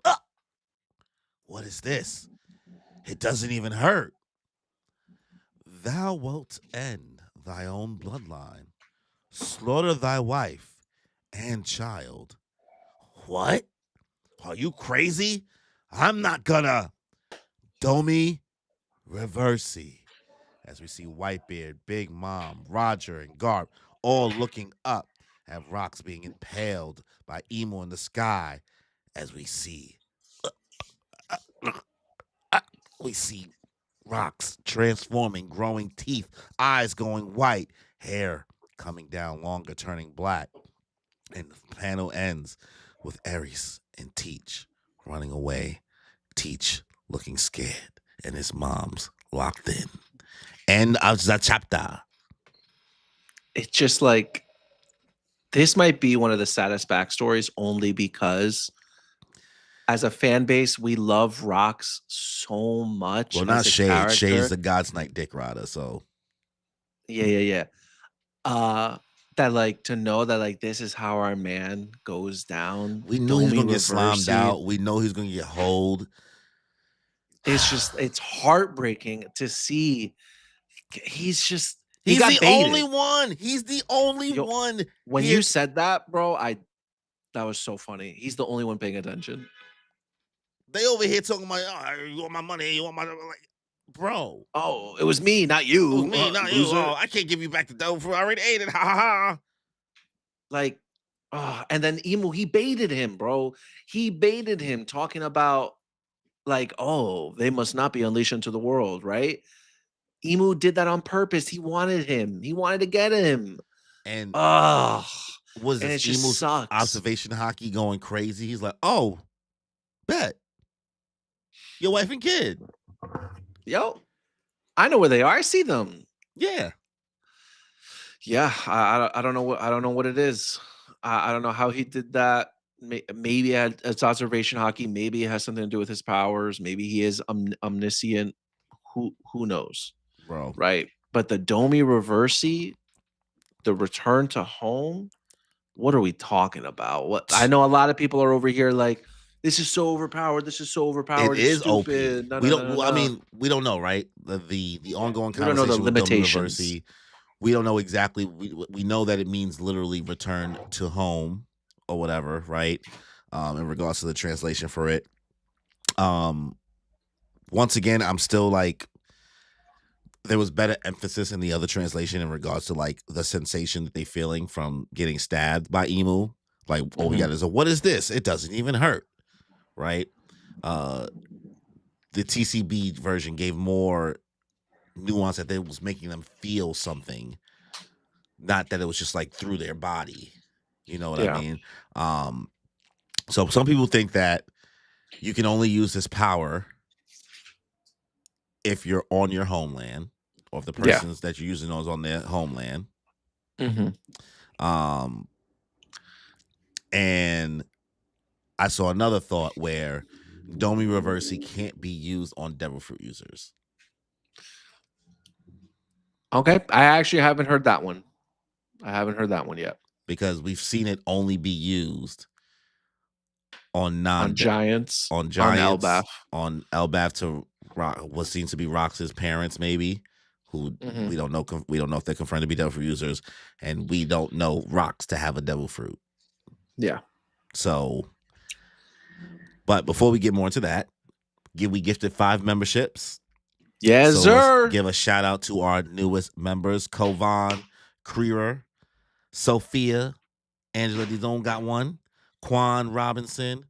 Speaker 1: What is this? It doesn't even hurt. Thou wilt end thy own bloodline, slaughter thy wife and child. What? Are you crazy? I'm not gonna. DOMI REVERSI. As we see Whitebeard, Big Mom, Roger, and Garp all looking up at Rocks being impaled by Emo in the sky. As we see Rocks transforming, growing teeth, eyes going white, hair coming down longer, turning black. And the panel ends with Ares and Teach running away. Teach looking scared, and his mom's locked in. End of the chapter.
Speaker 2: It's just like this might be one of the saddest backstories only because as a fan base, we love Rocks so much
Speaker 1: Well, not
Speaker 2: as a
Speaker 1: Shade.
Speaker 2: character.
Speaker 1: Shade's the God's Night dick rider, so
Speaker 2: Yeah. That like to know that like this is how our man goes down.
Speaker 1: we knew he was
Speaker 2: Domi
Speaker 1: gonna get slammed
Speaker 2: Reversi.
Speaker 1: out. We know he's gonna get holed.
Speaker 2: It's heartbreaking to see. He's
Speaker 1: He's
Speaker 2: got
Speaker 1: the
Speaker 2: baited.
Speaker 1: only one. He's the only one.
Speaker 2: When you said that, bro, that was so funny. He's the only one paying attention.
Speaker 1: They over here talking about, oh, you want my money? You want my like, bro?
Speaker 2: Oh, it was me, not you.
Speaker 1: It was me, not you. Oh, I can't give you back the dough for I already ate it. Ha ha ha.
Speaker 2: Like, and then Emu, he baited him, bro. He baited him talking about like, oh, they must not be unleashed into the world, right? Emu did that on purpose. He wanted him. He wanted to get him.
Speaker 1: And
Speaker 2: was
Speaker 1: this Emu's observation hockey going crazy? He's like, oh, bet your wife and kid.
Speaker 2: Yo, I know where they are. I see them.
Speaker 1: Yeah.
Speaker 2: I don't know what it is. I don't know how he did that. Maybe it's observation hockey. Maybe it has something to do with his powers. Maybe he is omniscient. Who knows,
Speaker 1: bro?
Speaker 2: Right? But the Domi Reversi, the return to home. What are we talking about? What I know, a lot of people are over here like, this is so overpowered. This is so overpowered.
Speaker 1: It is
Speaker 2: stupid.
Speaker 1: OP. We don't. I mean, we don't know, right? The ongoing conversation.
Speaker 2: We don't know the
Speaker 1: with
Speaker 2: limitations.
Speaker 1: Reversi, we don't know exactly. We know that it means literally return to home or whatever, right? In regards to the translation for it. Once again, I'm still like, there was better emphasis in the other translation in regards to like the sensation that they feeling from getting stabbed by Emu. Like, all we got is what is this? It doesn't even hurt, right? The TCB version gave more nuance that it was making them feel something, not that it was just like through their body. You know what I
Speaker 2: Yeah.
Speaker 1: mean? So some people think that you can only use this power if you're on your homeland, or if the
Speaker 2: Yeah.
Speaker 1: persons that you're using is on their homeland.
Speaker 2: Hmm.
Speaker 1: Um, and I saw another thought where DOMI REVERSI can't be used on devil fruit users
Speaker 2: Okay. I actually haven't heard that one. I haven't heard that one yet.
Speaker 1: because we've seen it only be used on
Speaker 2: On Giants,
Speaker 1: on
Speaker 2: on
Speaker 1: Giants,
Speaker 2: Elbaf.
Speaker 1: on Elbaf to what seems to be Rox's parents, maybe, who
Speaker 2: Hmm.
Speaker 1: we don't know. We don't know if they're confirmed to be devil fruit users, and we don't know Rox to have a devil fruit.
Speaker 2: Yeah.
Speaker 1: So, but before we get more into that, we gifted 5 memberships.
Speaker 2: Yes,
Speaker 1: So let's
Speaker 2: sir.
Speaker 1: give a shout out to our newest members: Kovan, Creerer, Sophia, Angela Dizone got one, Quan Robinson,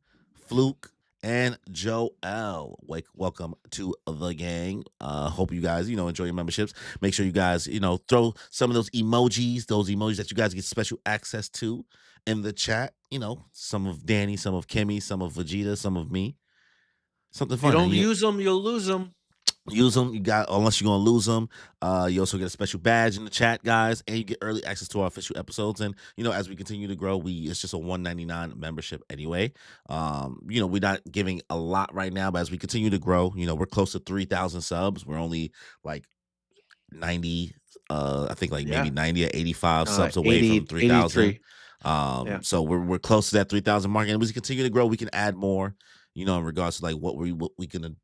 Speaker 1: Fluke, and Joel. Welcome to the gang. Hope you guys, enjoy your memberships. Make sure you guys, throw some of those emojis that you guys get special access to in the chat. Some of Danny, some of Kimmy, some of Vegeta, some of me. Something
Speaker 2: If you
Speaker 1: fun.
Speaker 2: don't use them, you'll lose them.
Speaker 1: Use them. Unless you're gonna lose them. You also get a special badge in the chat, guys, and you get early access to our official episodes. And as we continue to grow, it's just a $199 membership anyway. We're not giving a lot right now, but as we continue to grow, we're close to 3,000 subs. We're only like 90, I think like maybe
Speaker 2: Yeah.
Speaker 1: 90 or 85 subs away
Speaker 2: 80,
Speaker 1: from 3,000.
Speaker 2: 83. Yeah.
Speaker 1: So we're close to that 3,000 mark, and as we continue to grow, we can add more. In regards to like what we can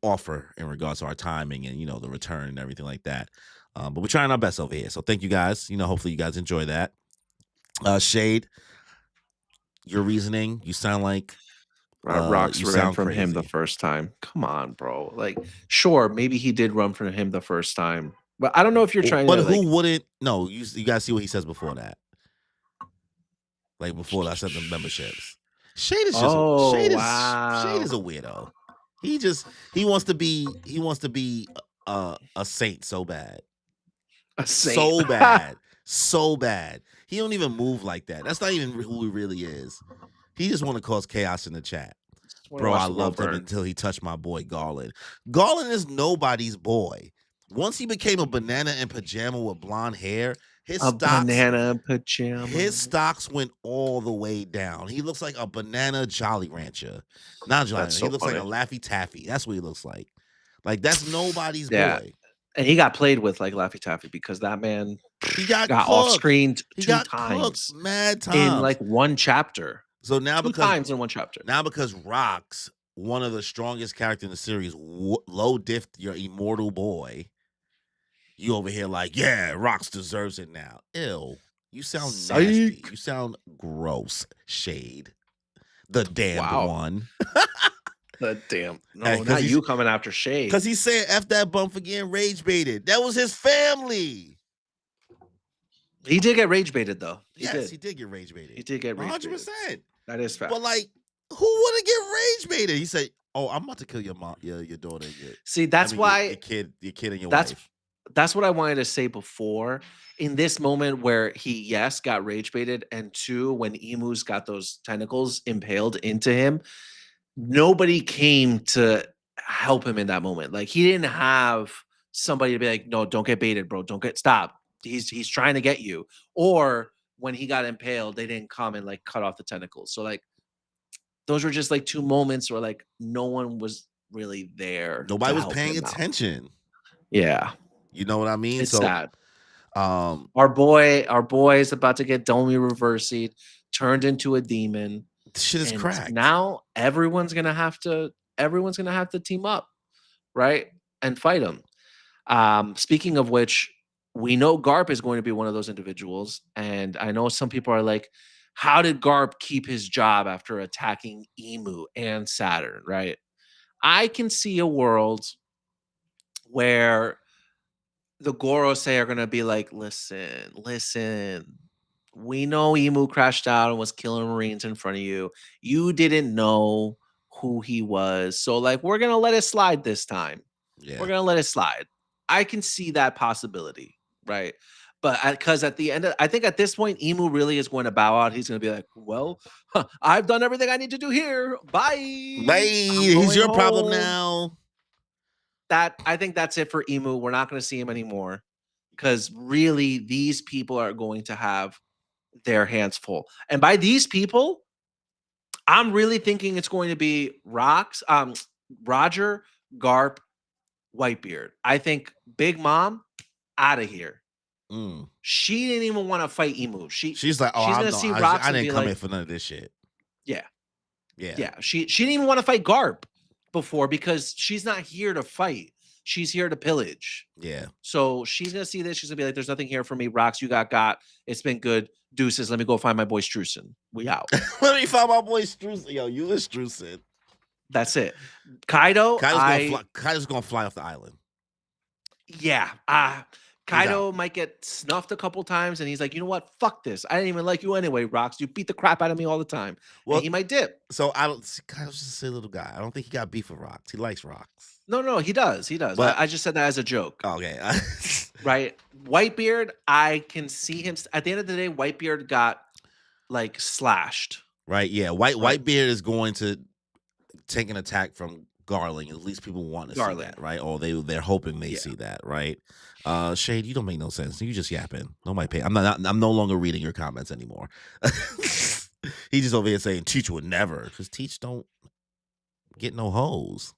Speaker 1: offer in regards to our timing and the return and everything like that. But we're trying our best over here. So thank you guys. Hopefully you guys enjoy that. Shade, your reasoning. You sound like
Speaker 2: Rox
Speaker 1: you
Speaker 2: ran
Speaker 1: sound
Speaker 2: from him the
Speaker 1: crazy.
Speaker 2: first time. Come on, bro. Like, sure, maybe he did run from him the first time, but I don't know if you're trying
Speaker 1: But
Speaker 2: to like.
Speaker 1: who wouldn't? No, you guys see what he says before that. Like before I said the memberships. Shade is just
Speaker 2: Oh
Speaker 1: Shade
Speaker 2: wow,
Speaker 1: is a weirdo. He wants to be a saint so bad.
Speaker 2: a saint.
Speaker 1: So bad. So bad. He don't even move like that. That's not even who he really is. He just want to cause chaos in the chat.
Speaker 2: Just want to
Speaker 1: Bro,
Speaker 2: watch
Speaker 1: I
Speaker 2: the world
Speaker 1: loved him
Speaker 2: burn.
Speaker 1: until he touched my boy Garland. Garland is nobody's boy. Once he became a banana in pajama with blonde hair, his
Speaker 2: A
Speaker 1: stocks
Speaker 2: banana pajama.
Speaker 1: his stocks went all the way down. He looks like a banana Jolly Rancher. Not Jolly
Speaker 2: That's
Speaker 1: Rancher. He
Speaker 2: so
Speaker 1: looks like a
Speaker 2: funny.
Speaker 1: Laffy Taffy. That's what he looks like. Like that's nobody's
Speaker 2: Yeah,
Speaker 1: boy.
Speaker 2: and he got played with like Laffy Taffy because that man
Speaker 1: He got
Speaker 2: got off
Speaker 1: cooked.
Speaker 2: screened
Speaker 1: He
Speaker 2: 2
Speaker 1: got cooked
Speaker 2: times
Speaker 1: mad
Speaker 2: in
Speaker 1: times.
Speaker 2: like 1 chapter.
Speaker 1: So now
Speaker 2: 2 times in 1 chapter.
Speaker 1: Now because Rox, one of the strongest characters in the series, low diff your immortal boy, you over here like, yeah, Rox deserves it now. Ew. You sound nasty.
Speaker 2: Psych.
Speaker 1: You sound gross. Shade. The damned
Speaker 2: Wow.
Speaker 1: one.
Speaker 2: The damn. No,
Speaker 1: Hey,
Speaker 2: not you coming after Shade.
Speaker 1: Because he's saying F that bump for getting rage baited. That was his family.
Speaker 2: He did get rage baited though.
Speaker 1: He did get rage baited.
Speaker 2: He did get rage
Speaker 1: 100%.
Speaker 2: baited. That is fact.
Speaker 1: But like, who wouldn't get rage baited? He said, "Oh, I'm about to kill your mom, your daughter,
Speaker 2: See, that's why
Speaker 1: your kid and your
Speaker 2: that's
Speaker 1: wife."
Speaker 2: that's what I wanted to say before. In this moment where he, yes, got rage baited, and 2, when Emus got those tentacles impaled into him, nobody came to help him in that moment. Like he didn't have somebody to be like, no, don't get baited, bro. Don't get stop. He's trying to get you. Or when he got impaled, they didn't come and like cut off the tentacles. So like those were just like 2 moments where like no one was really there.
Speaker 1: Nobody
Speaker 2: to
Speaker 1: was
Speaker 2: help
Speaker 1: paying
Speaker 2: him out.
Speaker 1: attention.
Speaker 2: Yeah.
Speaker 1: You know what I mean?
Speaker 2: It's sad.
Speaker 1: Our
Speaker 2: boy is about to get DOMI reversied, turned into a demon.
Speaker 1: Shit is cracked.
Speaker 2: Now everyone's gonna have to team up, right? And fight him. Speaking of which, we know Garp is going to be one of those individuals. And I know some people are like, how did Garp keep his job after attacking Emu and Saturn, right? I can see a world where the Gorosei are going to be like, listen, we know Emu crashed out and was killing Marines in front of you. You didn't know who he was. So, like, we're going to let it slide this time.
Speaker 1: Yeah.
Speaker 2: We're going to let it slide. I can see that possibility, right? But because at the end of, I think at this point, Emu really is going to bow out. He's going to be like, "Well, I've done everything I need to do here.
Speaker 1: Bye.
Speaker 2: Bye. I'm
Speaker 1: He's
Speaker 2: going
Speaker 1: your problem
Speaker 2: home."
Speaker 1: now.
Speaker 2: That I think that's it for Emu. We're not going to see him anymore because really, these people are going to have their hands full. And by these people, I'm really thinking it's going to be Roger, Garp, Whitebeard. I think Big Mom out of here.
Speaker 1: Mm.
Speaker 2: She didn't even want to fight Emu.
Speaker 1: She's like, oh,
Speaker 2: She's
Speaker 1: I'm
Speaker 2: gonna
Speaker 1: no,
Speaker 2: see Rocks
Speaker 1: I
Speaker 2: and
Speaker 1: didn't
Speaker 2: be
Speaker 1: come
Speaker 2: like,
Speaker 1: here for none of this shit.
Speaker 2: yeah,
Speaker 1: Yeah.
Speaker 2: yeah. She didn't even want to fight Garp before because she's not here to fight. She's here to pillage.
Speaker 1: Yeah.
Speaker 2: So she's gonna see this. She's gonna be like, "There's nothing here for me. Rocks, you got. It's been good. Deuces. Let me go find my boy Strusen. We out."
Speaker 1: Let me find my boy Strusen. Yo, you and Strusen.
Speaker 2: That's it. Kaido,
Speaker 1: Kaido's gonna fly off the island.
Speaker 2: Yeah. Kaido might get snuffed a couple times, and he's like, "You know what? Fuck this. I didn't even like you anyway, Rocks. You beat the crap out of me all the time." Well, and he might dip.
Speaker 1: So I don't. Kaido's just a silly little guy. I don't think he got beef with Rocks. He likes Rocks.
Speaker 2: No, he does. He does.
Speaker 1: But,
Speaker 2: I just said that as a joke.
Speaker 1: Okay.
Speaker 2: Right. Whitebeard, I can see him. At the end of the day, Whitebeard got like slashed.
Speaker 1: Right. Yeah. Whitebeard is going to take an attack from Garling. At least people want to see that, right? Or they're hoping they see that, right? Shade, you don't make no sense. You just yapping. Nobody pay. I'm no longer reading your comments anymore. He just over here saying Teach would never, because Teach don't get no hoes.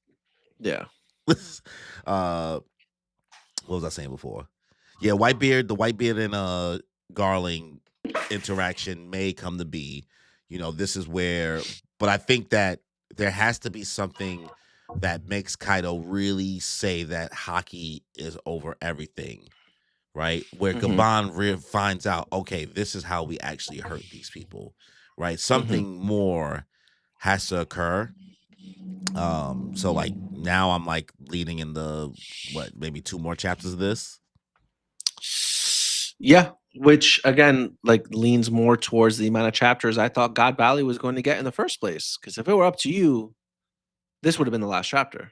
Speaker 2: Yeah.
Speaker 1: What was I saying before? Yeah, the Whitebeard and Garling interaction may come to be. This is where, but I think that there has to be something that makes Kaido really say that hockey is over everything, right? Where Gaban finds out, okay, this is how we actually hurt these people, right? Something more has to occur. So like now I'm like leading in the maybe 2 more chapters of this.
Speaker 2: Yeah, which again like leans more towards the amount of chapters I thought God Valley was going to get in the first place. Because if it were up to you, this would have been the last chapter.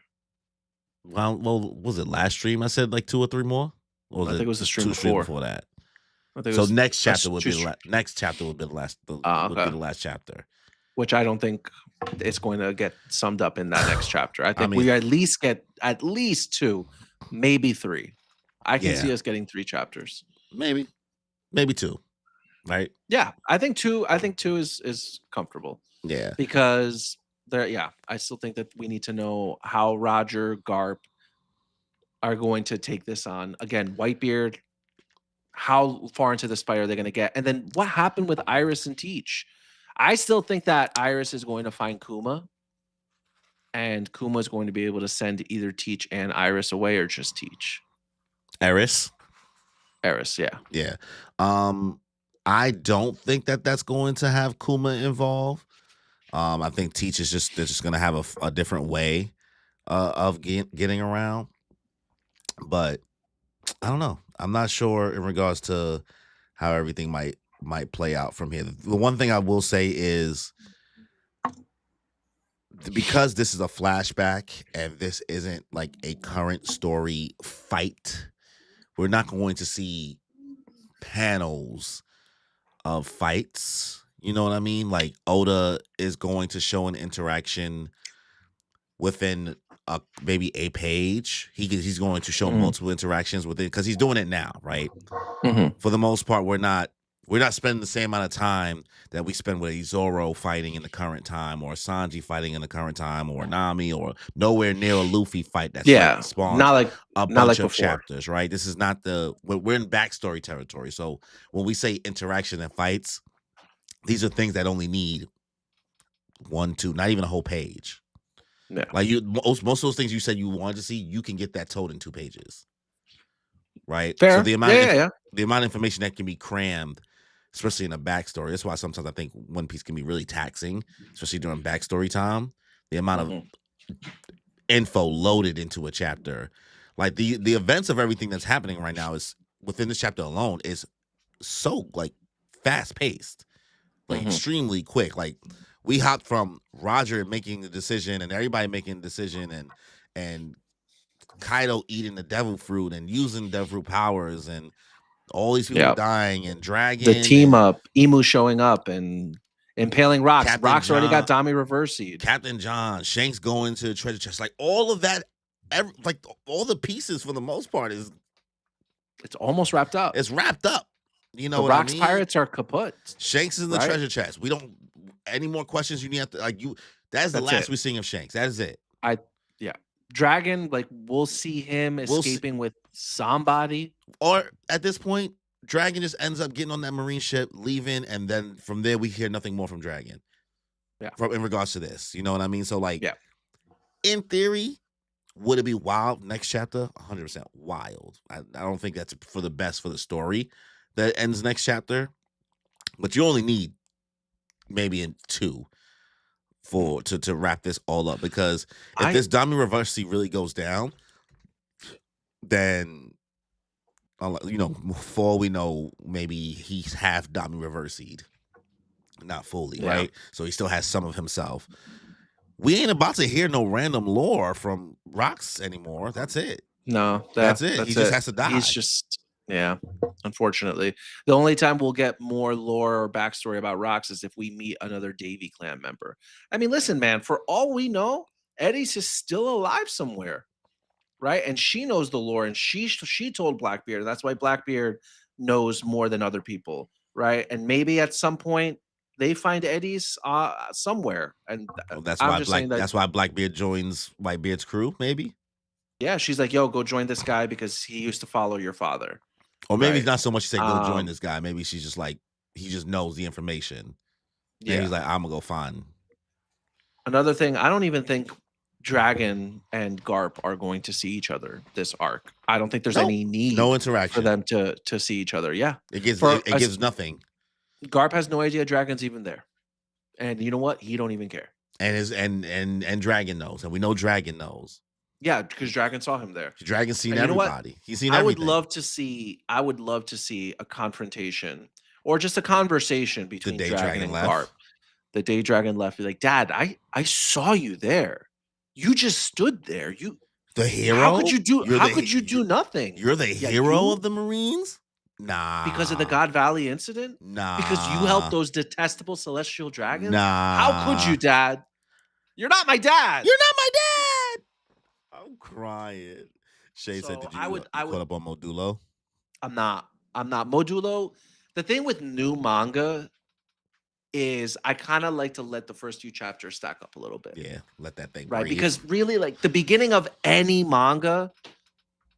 Speaker 1: Well, was it last stream? I said like 2 or 3 more. Or was
Speaker 2: I think it was the stream before
Speaker 1: that.
Speaker 2: So
Speaker 1: next chapter would be the last. Would be the last chapter.
Speaker 2: Which I don't think it's going to get summed up in that next chapter. I think we at least get at least 2, maybe 3. I can see us getting 3 chapters.
Speaker 1: Maybe 2. Right?
Speaker 2: Yeah, I think 2. I think 2 is comfortable.
Speaker 1: Yeah,
Speaker 2: because I still think that we need to know how Roger, Garp are going to take this on. Again, Whitebeard, how far into this fight are they going to get? And then what happened with Iris and Teach? I still think that Iris is going to find Kuma, and Kuma is going to be able to send either Teach and Iris away or just Teach.
Speaker 1: Iris,
Speaker 2: yeah.
Speaker 1: Yeah. I don't think that that's going to have Kuma involved. I think Teach is they're just going to have a different way of getting around. But I don't know. I'm not sure in regards to how everything might play out from here. The one thing I will say is, because this is a flashback and this isn't like a current story fight, we're not going to see panels of fights. You know what I mean? Like Oda is going to show an interaction within maybe a page. He's going to show multiple interactions within, because he's doing it now, right? For the most part, we're not spending the same amount of time that we spend with Zoro fighting in the current time, or Sanji fighting in the current time, or Nami, or nowhere near a Luffy fight that spawns
Speaker 2: not like
Speaker 1: a bunch of chapters, right? This is not we're in backstory territory. So when we say interaction and fights, these are things that only need 1, 2, not even a whole page.
Speaker 2: Yeah.
Speaker 1: Like most of those things you said you wanted to see, you can get that told in 2 pages. Right?
Speaker 2: Fair.
Speaker 1: So the amount of information that can be crammed, especially in a backstory. That's why sometimes I think One Piece can be really taxing, especially during backstory time. The amount of info loaded into a chapter. Like the events of everything that's happening right now is within this chapter alone is so like fast paced. Like extremely quick. Like we hopped from Roger making the decision and everybody making the decision and Kaido eating the devil fruit and using devil fruit powers and All these people
Speaker 2: Yeah.
Speaker 1: dying and
Speaker 2: The
Speaker 1: Dragon
Speaker 2: team
Speaker 1: and
Speaker 2: up, Emu showing up and impaling rocks.
Speaker 1: Captain
Speaker 2: Rocks already got
Speaker 1: John,
Speaker 2: Dami reversied.
Speaker 1: Captain John, Shanks going to the treasure chest, like all of that, like all the pieces for the most part is
Speaker 2: It's almost wrapped up.
Speaker 1: it's wrapped up. You know
Speaker 2: The
Speaker 1: what I
Speaker 2: Rocks
Speaker 1: mean?
Speaker 2: pirates are kaput.
Speaker 1: Shanks is in the
Speaker 2: right?
Speaker 1: treasure chest. We don't any more questions you need to like you. That's the
Speaker 2: That's
Speaker 1: last
Speaker 2: it.
Speaker 1: we're seeing of Shanks. That is it.
Speaker 2: Yeah. Dragon, like we'll see him
Speaker 1: We'll see.
Speaker 2: escaping with somebody.
Speaker 1: Or at this point, Dragon just ends up getting on that marine ship, leaving, and then from there we hear nothing more from Dragon.
Speaker 2: Yeah.
Speaker 1: In regards to this, you know what I mean? So like,
Speaker 2: Yeah.
Speaker 1: in theory, would it be wild next chapter? 100% wild. I don't think that's for the best for the story that ends next chapter, but you only need maybe in 2 for to wrap this all up, because if this Dami Reversi really goes down, then you know, for all we know, maybe he's half Dami Reversi'd, not fully, right? So he still has some of himself. We ain't about to hear no random lore from Rocks anymore. That's it.
Speaker 2: No,
Speaker 1: that's it. He just has to die.
Speaker 2: He's just, unfortunately. The only time we'll get more lore or backstory about Rocks is if we meet another Davy clan member. I mean, listen, man, for all we know, Eddie's is still alive somewhere, right? And she knows the lore, and she told Blackbeard. That's why Blackbeard knows more than other people, right? And maybe at some point they find Eddie's somewhere, and
Speaker 1: that's
Speaker 2: I'm
Speaker 1: why
Speaker 2: just saying
Speaker 1: that's why Blackbeard joins Whitebeard's crew, maybe.
Speaker 2: Yeah, she's like, "Yo, go join this guy because he used to follow your father."
Speaker 1: Or maybe it's not so much she said go join this guy. Maybe she's just like, he just knows the information. Yeah, and he's like, I'm gonna go find.
Speaker 2: Another thing, I don't even think Dragon and Garp are going to see each other this arc. I don't think there's any need,
Speaker 1: no interaction
Speaker 2: for them to see each other. Yeah,
Speaker 1: it gives nothing.
Speaker 2: Garp has no idea Dragon's even there, and you know what? He don't even care.
Speaker 1: And Dragon knows, and we know Dragon knows.
Speaker 2: Yeah, because Dragon saw him there.
Speaker 1: Dragon's seen everybody. He's seen everything.
Speaker 2: I would love to see a confrontation or just a conversation between Dragon and Garp. The day Dragon left, be like, Dad, I saw you there. You just stood there.
Speaker 1: The hero?
Speaker 2: How could you do nothing?
Speaker 1: You're the hero of the Marines? Nah.
Speaker 2: Because of the God Valley incident?
Speaker 1: Nah.
Speaker 2: Because you helped those detestable celestial dragons?
Speaker 1: Nah.
Speaker 2: How could you, Dad? You're not my dad.
Speaker 1: You're not my dad. I'm crying. Shay said, did you caught up on Modulo?
Speaker 2: I'm not. Modulo, the thing with new manga is I kind of like to let the first few chapters stack up a little bit.
Speaker 1: Yeah, let that thing
Speaker 2: right
Speaker 1: breathe.
Speaker 2: Because really, like the beginning of any manga,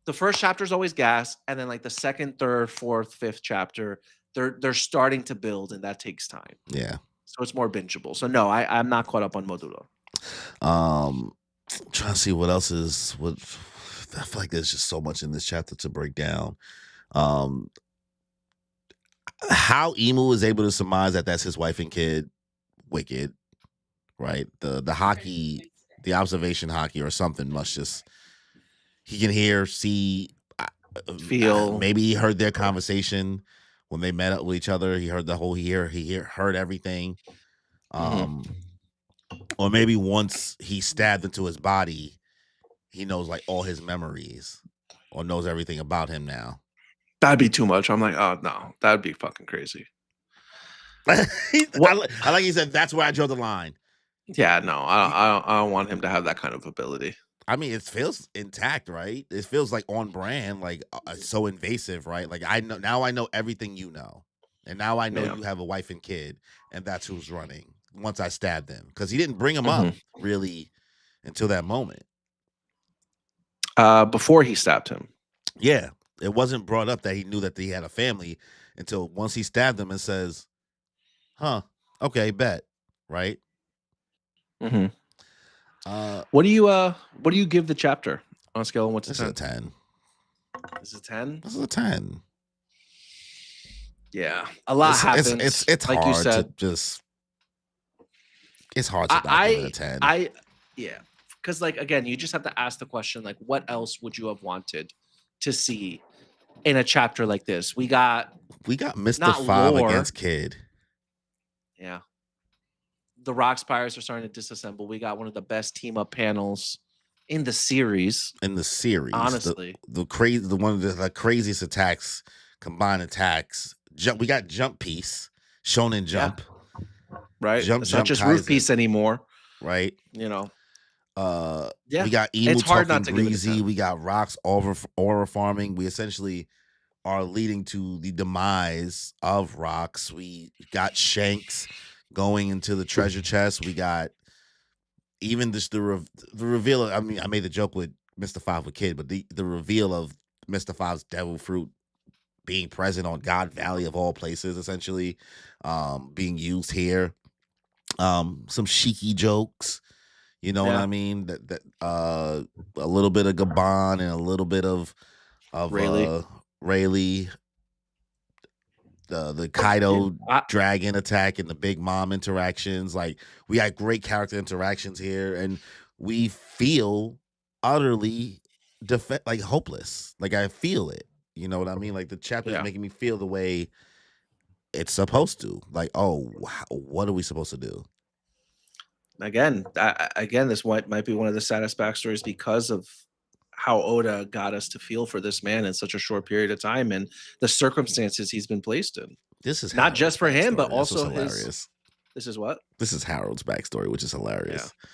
Speaker 2: the first chapter is always gas, and then like the second, third, fourth, fifth chapter, they're starting to build, and that takes time.
Speaker 1: Yeah.
Speaker 2: So it's more bingeable. So no, I'm not caught up on Modulo.
Speaker 1: Trying to see what else is what. I feel like there's just so much in this chapter to break down. How Emu is able to surmise that that's his wife and kid, wicked, right? The hockey, the observation hockey or something must just, he can hear, see,
Speaker 2: feel.
Speaker 1: Maybe he heard their conversation when they met up with each other. He heard the whole heard everything. Or maybe once he stabbed into his body, he knows like all his memories or knows everything about him now.
Speaker 2: That'd be too much. I'm like, oh no, that'd be fucking crazy.
Speaker 1: I like he said, that's where I draw the line.
Speaker 2: Yeah, no, I don't want him to have that kind of ability.
Speaker 1: I mean, it feels intact, right? It feels like on brand, like so invasive, right? Like I know everything you know, and now I know you have a wife and kid, and that's who's running. Once I stabbed him, because he didn't bring him up really until that moment.
Speaker 2: Before he stabbed him,
Speaker 1: yeah. It wasn't brought up that he knew that he had a family until once he stabbed him and says, huh, okay, bet, right?
Speaker 2: What do you give the chapter on a scale of 1 to 10?
Speaker 1: This is a 10.
Speaker 2: This is a 10?
Speaker 1: This is a 10.
Speaker 2: Yeah. A lot happens.
Speaker 1: It's
Speaker 2: like
Speaker 1: hard
Speaker 2: you said.
Speaker 1: It's hard to not give it a 10.
Speaker 2: Yeah. Because like again, you just have to ask the question, like, what else would you have wanted to see in a chapter like this? We got
Speaker 1: Mr. 5 against Kid.
Speaker 2: Yeah. The Rocks Pirates are starting to disassemble. We got one of the best team up panels in the series.
Speaker 1: Honestly.
Speaker 2: The
Speaker 1: one of the craziest attacks combined attacks. We got Jump Piece, Shonen Jump.
Speaker 2: Right.
Speaker 1: Jump
Speaker 2: It's not just
Speaker 1: Kaizen,
Speaker 2: Roof Piece anymore.
Speaker 1: right?
Speaker 2: You know.
Speaker 1: We got Emu
Speaker 2: it's hard
Speaker 1: talking
Speaker 2: not to give it a
Speaker 1: breezy.
Speaker 2: 10.
Speaker 1: We got Rocks aura farming. We essentially are leading to the demise of Rocks. We got Shanks going into the treasure chest. We got even just the reveal. I mean, I made the joke with Mr. Five with Kid, but the reveal of Mr. Five's Devil Fruit being present on God Valley of all places, essentially, being used here. Some cheeky jokes. You know what I mean? That a little bit of Gabon and a little bit of Rayleigh, the Kaido dragon attack and the Big Mom interactions. Like, we got great character interactions here, and we feel utterly hopeless. Like, I feel it. You know what I mean? Like, the chapter is making me feel the way it's supposed to. Like, oh, what are we supposed to do?
Speaker 2: Again, this might be one of the saddest backstories because of how Oda got us to feel for this man in such a short period of time and the circumstances he's been placed in.
Speaker 1: This is
Speaker 2: not just for him, but also
Speaker 1: hilarious.
Speaker 2: This is what?
Speaker 1: This is Harold's backstory, which is hilarious.
Speaker 2: Yeah.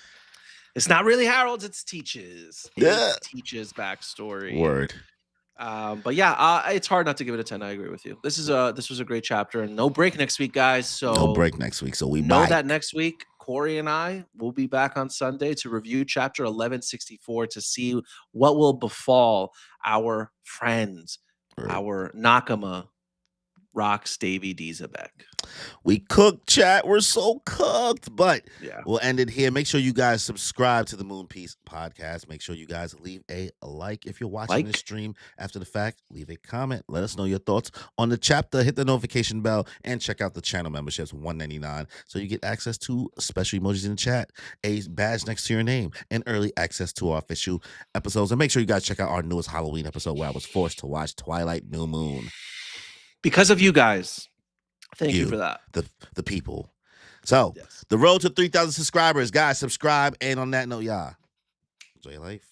Speaker 2: It's not really Harold's, it's Teach's. It's Teach's backstory.
Speaker 1: Word.
Speaker 2: But yeah, it's hard not to give it a 10. I agree with you. This was a great chapter, and no break next week, guys. So
Speaker 1: no break next week. So we
Speaker 2: know that next week, Corey and I will be back on Sunday to review chapter 1164 to see what will befall our friends, our Nakama, Rocks, Davy, Dizabek.
Speaker 1: We cooked, chat. We're so cooked, but we'll end it here. Make sure you guys subscribe to the Moon Piece podcast. Make sure you guys leave a like. If you're watching this stream after the fact, leave a comment. Let us know your thoughts on the chapter. Hit the notification bell and check out the channel memberships, $1.99, so you get access to special emojis in the chat, a badge next to your name, and early access to our official episodes. And make sure you guys check out our newest Halloween episode where I was forced to watch Twilight New Moon.
Speaker 2: Because of you guys. Thank you for that.
Speaker 1: The people. So, the road to 3,000 subscribers. Guys, subscribe. And on that note, y'all, enjoy your life.